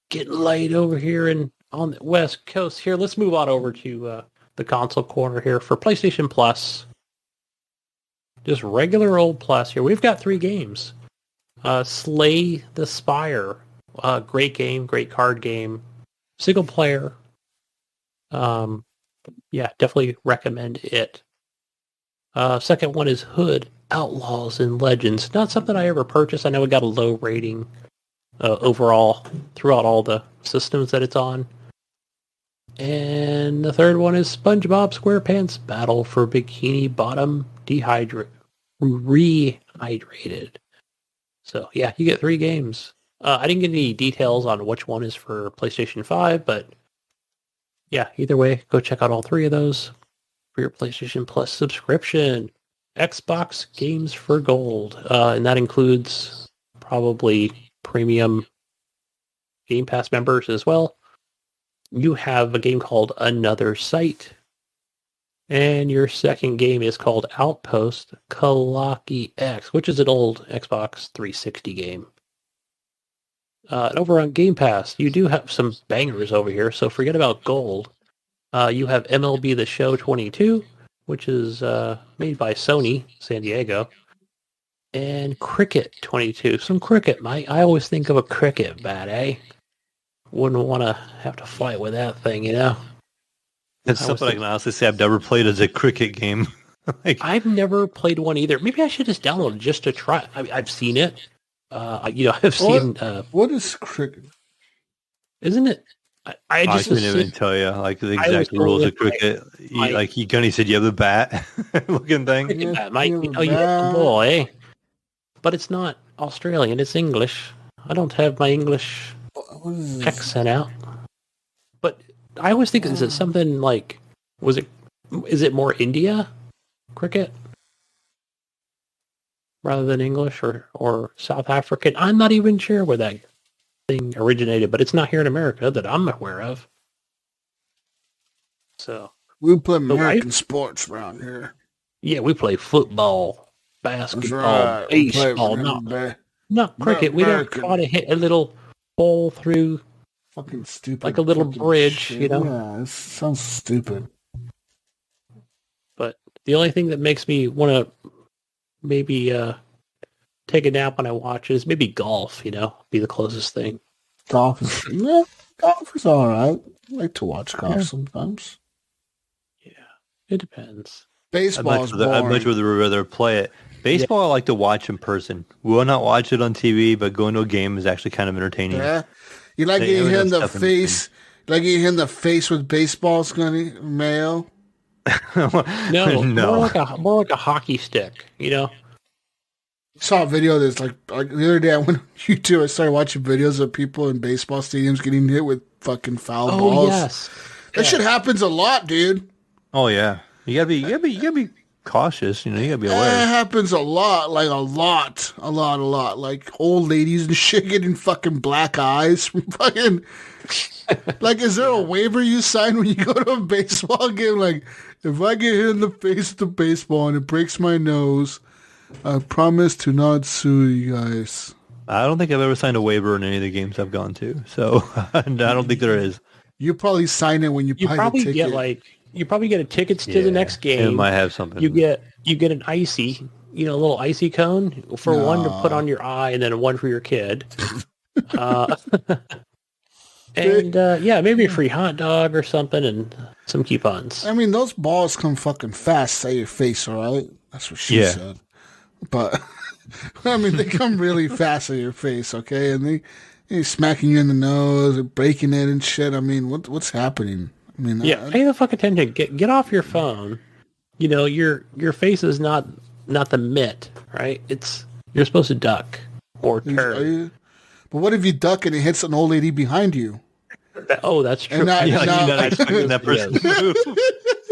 getting light over here on the West Coast here. Let's move on over to the console corner here for PlayStation Plus. Just regular old Plus here. We've got 3 games. Slay the Spire. Great game, great card game. Single player. Yeah, definitely recommend it. Second one is Hood, Outlaws and Legends. Not something I ever purchased. I know it got a low rating overall throughout all the systems that it's on. And the third one is SpongeBob SquarePants Battle for Bikini Bottom Rehydrated. So yeah, you get 3 games. I didn't get any details on which one is for PlayStation 5, but yeah, either way, go check out all 3 of those for your PlayStation Plus subscription. Xbox Games for Gold, and that includes probably premium Game Pass members as well. You have a game called Another Sight, and your second game is called Outpost Kalaki X, which is an old Xbox 360 game. Over on Game Pass, you do have some bangers over here, so forget about Gold. You have MLB The Show 22, which is made by Sony, San Diego, and Cricket 22. Some cricket, mate. I always think of a cricket bat, eh? Wouldn't want to have to fight with that thing, you know? It's something I can honestly say I've never played as a cricket game. I've never played one either. Maybe I should just download it just to try. I've seen it. I've seen... what is cricket? Isn't it? I just couldn't even tell you the exact rules of cricket. Gunny said you have a bat looking thing. Cricket bat, mate. You have the ball, eh? But it's not Australian. It's English. I don't have my English accent out. But I always think, is it something like, is it more India cricket rather than English or South African? I'm not even sure where that thing originated, but it's not here in America that I'm aware of. So we play American sports around here. Yeah, we play football, basketball, baseball, not cricket. We don't try to hit a little ball through fucking stupid, like a little bridge, shit. You know? Yeah, it sounds stupid. But the only thing that makes me want to maybe take a nap when I watch is maybe golf, be the closest thing. Golf is all right. I like to watch golf sometimes. Yeah, it depends. Baseball I'd much rather play it. Baseball, I like to watch in person. We'll not watch it on TV, but going to a game is actually kind of entertaining. Yeah. You like getting hit in the face? Like getting hit in the face with baseball, Gunny? Mayo? No. More like a hockey stick, I saw a video that's like the other day I went on YouTube. I started watching videos of people in baseball stadiums getting hit with fucking foul balls. Yes. That shit happens a lot, dude. Oh yeah, you gotta be cautious. You gotta be aware. It happens a lot, like a lot. Like old ladies and shit getting fucking black eyes from fucking. Like, is there a waiver you sign when you go to a baseball game? Like, if I get hit in the face with the baseball and it breaks my nose, I promise to not sue you guys. I don't think I've ever signed a waiver in any of the games I've gone to, so I don't think there is. You probably sign it when you buy the ticket. You probably get tickets to the next game. It might have something. You get an icy, a little icy cone for one to put on your eye, and then one for your kid. And maybe a free hot dog or something, and some coupons. I mean, those balls come fucking fast at your face, all right? That's what she said. But I mean, they come really fast at your face, okay? And they smacking you in the nose or breaking it and shit. I mean, what's happening? I mean, pay the fuck attention. Get off your phone. Your face is not the mitt, right? You're supposed to duck or turn. But what if you duck and it hits an old lady behind you? That's true. You're not expecting that person to move.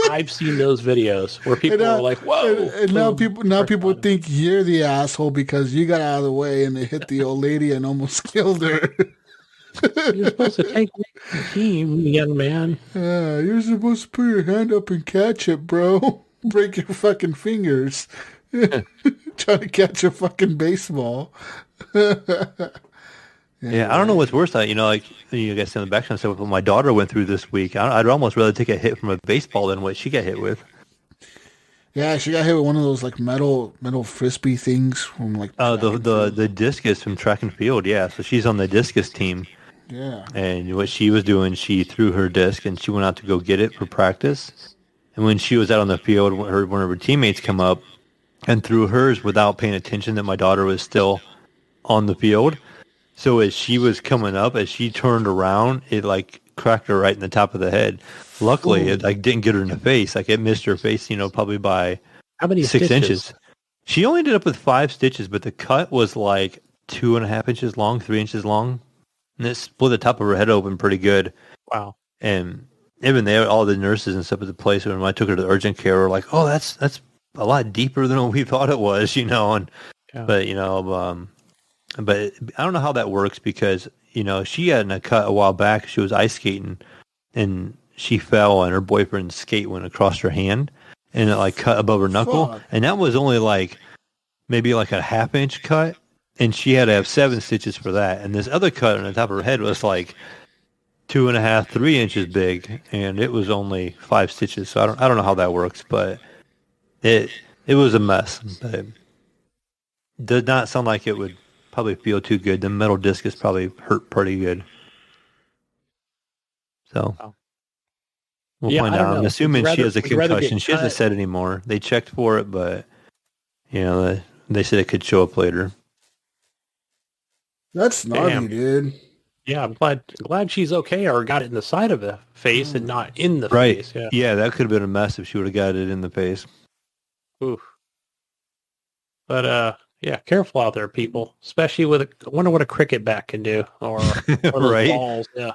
I've seen those videos where people are like, "Whoa!" And now people think you're the asshole because you got out of the way and it hit the old lady and almost killed her. You're supposed to take the team, young man. Yeah, you're supposed to put your hand up and catch it, bro. Break your fucking fingers. Trying to catch a fucking baseball. Yeah, I don't know what's worse. Like you guys in the background stuff, what my daughter went through this week. I'd almost rather take a hit from a baseball than what she got hit with. Yeah, she got hit with one of those like metal frisbee things from like the discus from track and field. Yeah, so she's on the discus team. Yeah. And what she was doing, she threw her disc and she went out to go get it for practice. And when she was out on the field, one of her teammates come up and threw hers without paying attention that my daughter was still on the field. So as she was coming up, as she turned around, it like cracked her right in the top of the head. Luckily, it like didn't get her in the face. Like it missed her face, probably by how many 6 stitches? inches. She only ended up with 5 stitches, but the cut was like 2.5 inches long, 3 inches long, and it split the top of her head open pretty good. Wow! And even there, all the nurses and stuff at the place when I took her to the urgent care were like, "Oh, that's a lot deeper than what we thought it was," And but but I don't know how that works because she had a cut a while back. She was ice skating and she fell and her boyfriend's skate went across her hand and it like cut above her knuckle. Fuck. And that was only like maybe like a 1/2 inch cut and she had to have 7 stitches for that. And this other cut on the top of her head was like 2.5, 3 inches big and it was only 5 stitches. So I don't know how that works, but it was a mess. But it did not sound like it would probably feel too good. The metal discus probably hurt pretty good. So we'll find out. I'm assuming she has a concussion. She hasn't said anymore. They checked for it, but they said it could show up later. That's gnarly, dude. Yeah, I'm glad she's okay or got it in the side of the face and not in the face. Yeah, that could have been a mess if she would have got it in the face. Oof. But yeah, careful out there, people. Especially with I wonder what a cricket bat can do, or right? Balls. Yeah.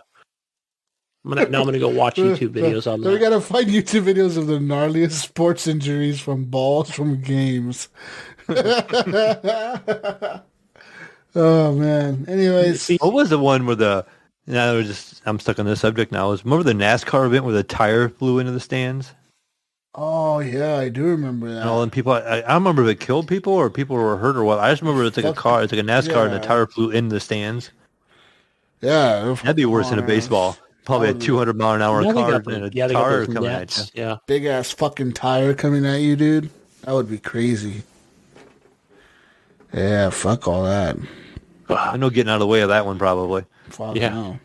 I'm gonna go watch YouTube videos on that. We gotta find YouTube videos of the gnarliest sports injuries from balls from games. Oh man. Anyways, what was the one where I'm stuck on this subject now. Remember the NASCAR event where the tire flew into the stands? Oh yeah, I do remember that. And all them people, I don't remember if it killed people or people were hurt or what. I just remember it's like a car, it's like a NASCAR, and the tire flew into the stands. Yeah, that'd be worse than a baseball. Probably a 200-mile-an-hour car and a tire coming at you. Yeah, big ass fucking tire coming at you, dude. That would be crazy. Yeah, fuck all that. I know getting out of the way of that one probably. Fuck no.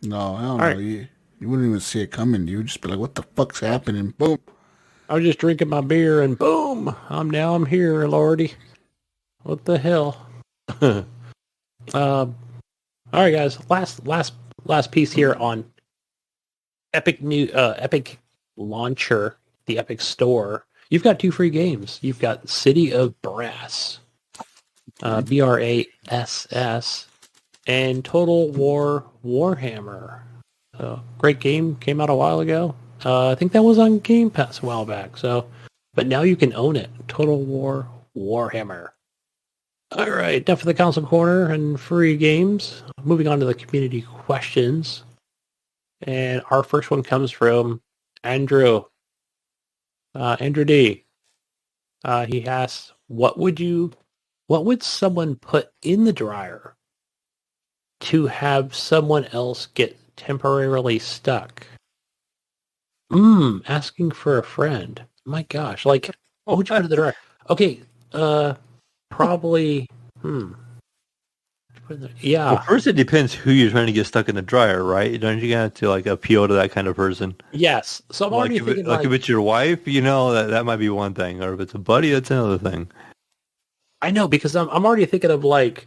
No, hell no. You wouldn't even see it coming. You would just be like, what the fuck's happening? Boom. I was just drinking my beer and boom, I'm here, Lordy. What the hell? All right, guys. Last piece here on Epic Launcher, the Epic Store. You've got 2 free games. You've got City of Brass, BRASS, and Total War Warhammer. So, great game, came out a while ago. I think that was on Game Pass a while back. But now you can own it. Total War Warhammer. All right, enough for the console corner and free games. Moving on to the community questions. And our first one comes from Andrew. Andrew D. He asks, what would someone put in the dryer to have someone else get temporarily stuck? Asking for a friend. My gosh, like, what would you put in the dryer? Okay, probably, yeah. Well, first it depends who you're trying to get stuck in the dryer, right? Don't you have to like appeal to that kind of person? Yes. So I'm already thinking if it's your wife, that might be one thing, or if it's a buddy, that's another thing. I know, because I'm already thinking of like,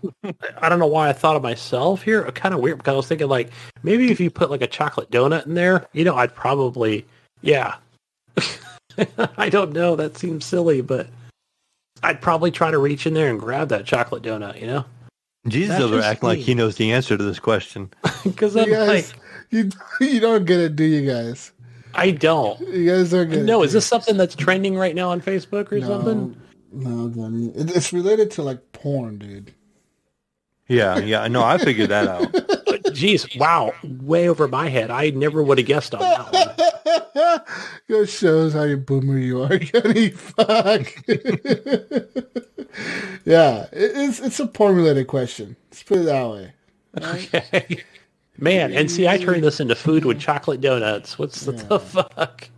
I don't know why I thought of myself here. Kind of weird, because I was thinking like, maybe if you put like a chocolate donut in there, I'd probably, yeah. I don't know. That seems silly, but I'd probably try to reach in there and grab that chocolate donut, Jesus over acting like he knows the answer to this question. Because I'm like, you don't get it, do you guys? I don't. You guys don't get it. No, is this something that's trending right now on Facebook or something? No, Gunny. It's related to like porn, dude. Yeah. No, I figured that out. Jeez, wow, way over my head. I never would have guessed on that one. It shows how you boomer you are, Gunny. Fuck. Yeah, it's a porn related question. Let's put it that way. Okay. Man, and see, I turned this into food with chocolate donuts. What's the fuck?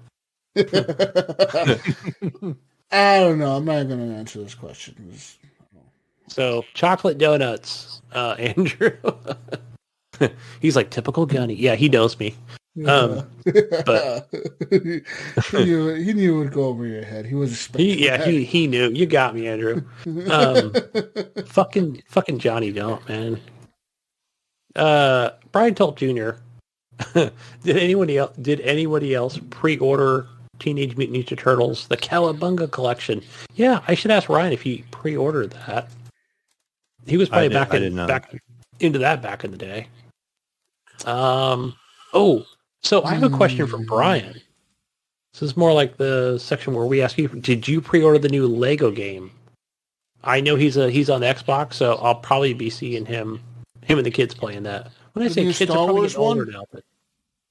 I don't know. I'm not going to answer this question. So, chocolate donuts, Andrew. He's like, typical Gunny. Yeah, he knows me. But he knew it would go over your head. He was expecting he knew. You got me, Andrew. Fucking Johnny don't, man. Brian Tolt Jr. Did anybody else pre-order Teenage Mutant Ninja Turtles, the Cowabunga collection? Yeah, I should ask Ryan if he pre-ordered that. He was probably back into that back in the day. So I have a question for Brian. This is more like the section where we ask you, did you pre-order the new Lego game? I know he's on the Xbox, so I'll probably be seeing him and the kids playing that. When I say kids, are probably getting older now. But,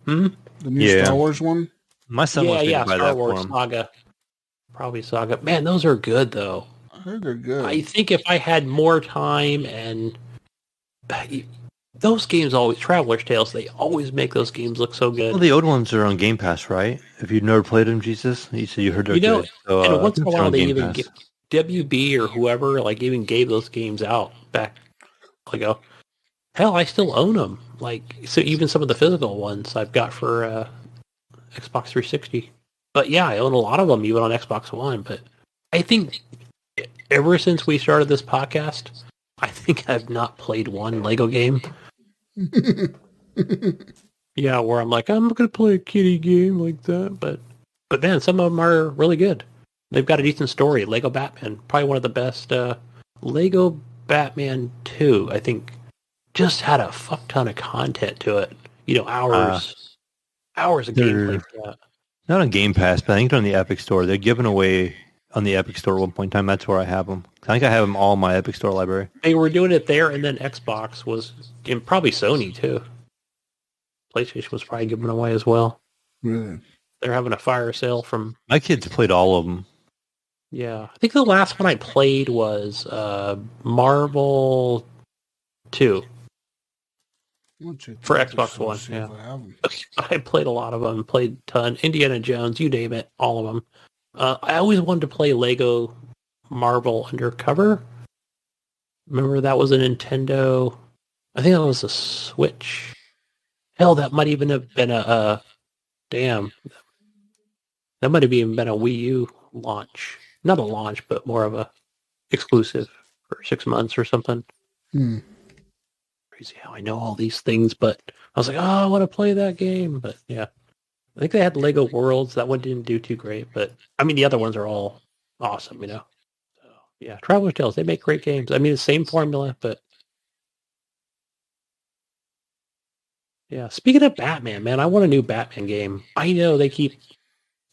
the new Star Wars one? My son wants me to buy Star that Wars for him. Saga. Probably Saga. Man, those are good, though. I heard they're good. I think if I had more time and... Those games always, Traveler's Tales, they always make those games look so good. Well, the old ones are on Game Pass, right? If you've never played them, Jesus, you said you heard they're good. So, and once in a while they Game even Pass. WB or whoever even gave those games out back ago. Hell, I still own them. So even some of the physical ones I've got for Xbox 360. But yeah, I own a lot of them even on Xbox One. But I think ever since we started this podcast, I think I've not played one Lego game. Yeah, where I'm like, I'm going to play a kiddie game like that. But man, some of them are really good. They've got a decent story. Lego Batman, probably one of the best. Lego Batman 2, I think, just had a fuck ton of content to it. Hours of gameplay for that. Not on Game Pass, but I think they're on the Epic Store. They're giving away on the Epic Store at one point in time. That's where I have them. I think I have them all in my Epic Store library. They were doing it there, and then Xbox was, and probably Sony too. PlayStation was probably giving away as well. Really? They're having a fire sale from... My kids played all of them. Yeah. I think the last one I played was Marvel 2. For Xbox One, yeah. I played a lot of them, played a ton. Indiana Jones, you name it, all of them. I always wanted to play Lego Marvel Undercover. Remember that was a Nintendo... I think that was a Switch. Hell, that might even have been a... Damn. That might have even been a Wii U launch. Not a launch, but more of a exclusive for 6 months or something. Crazy how I know all these things, but I was like, I want to play that game. But yeah, I think they had Lego Worlds. That one didn't do too great, but I mean, the other ones are all awesome, So yeah, Traveler's Tales, they make great games. I mean, the same formula, but yeah. Speaking of Batman, man, I want a new Batman game. I know they keep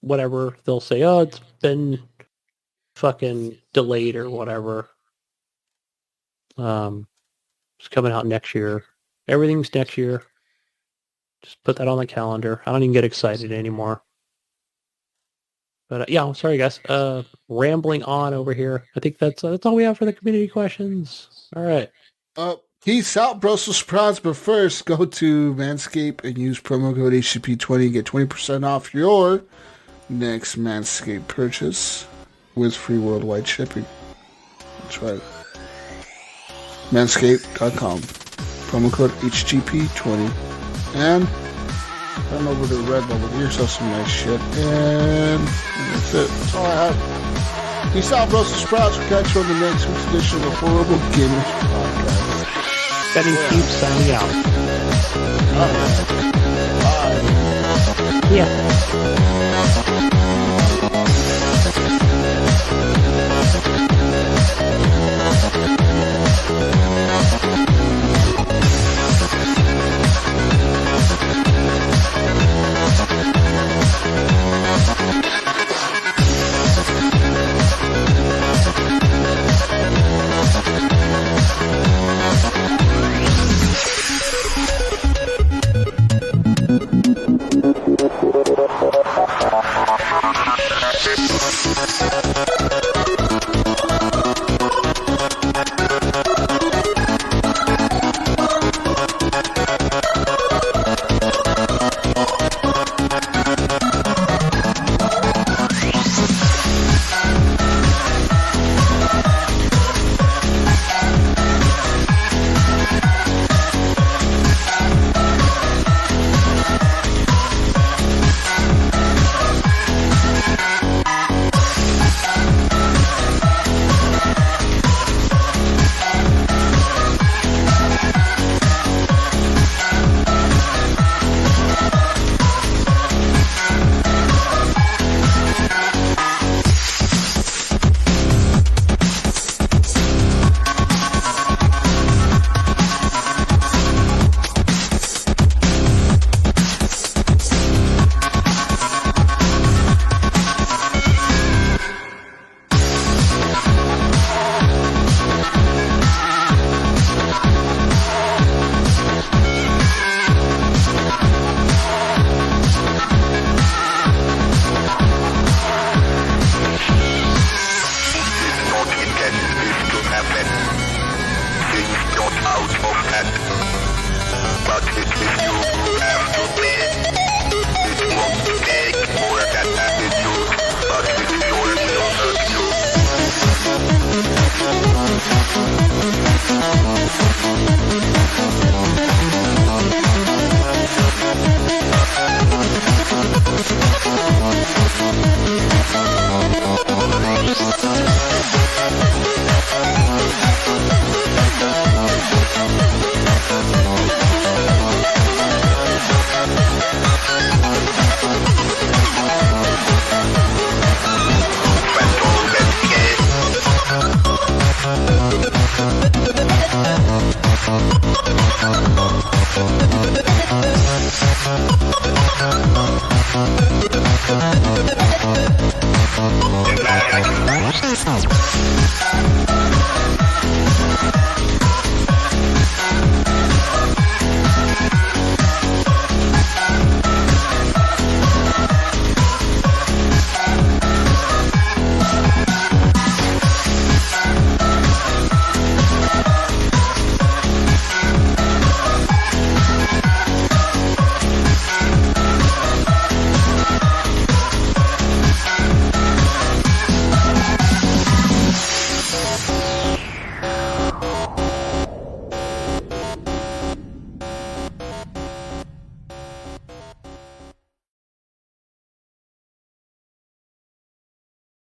whatever. They'll say, it's been fucking delayed or whatever. It's coming out next year. Everything's next year. Just put that on the calendar. I don't even get excited anymore. But yeah, I'm sorry, guys. Rambling on over here. I think that's all we have for the community questions. All right. Peace out, Brussels sprouts. But first, go to Manscaped and use promo code HGP20 and get 20% off your next Manscaped purchase with free worldwide shipping. That's right. Manscaped.com. Promo code HGP20. And turn over to Redbubble. Get yourself some nice shit. And that's it. That's all I have. Peace out, Brussels sprouts. We'll catch you on the next week's edition of the Horrible Gamers Podcast. Betting keeps signing out. Bye. Yeah.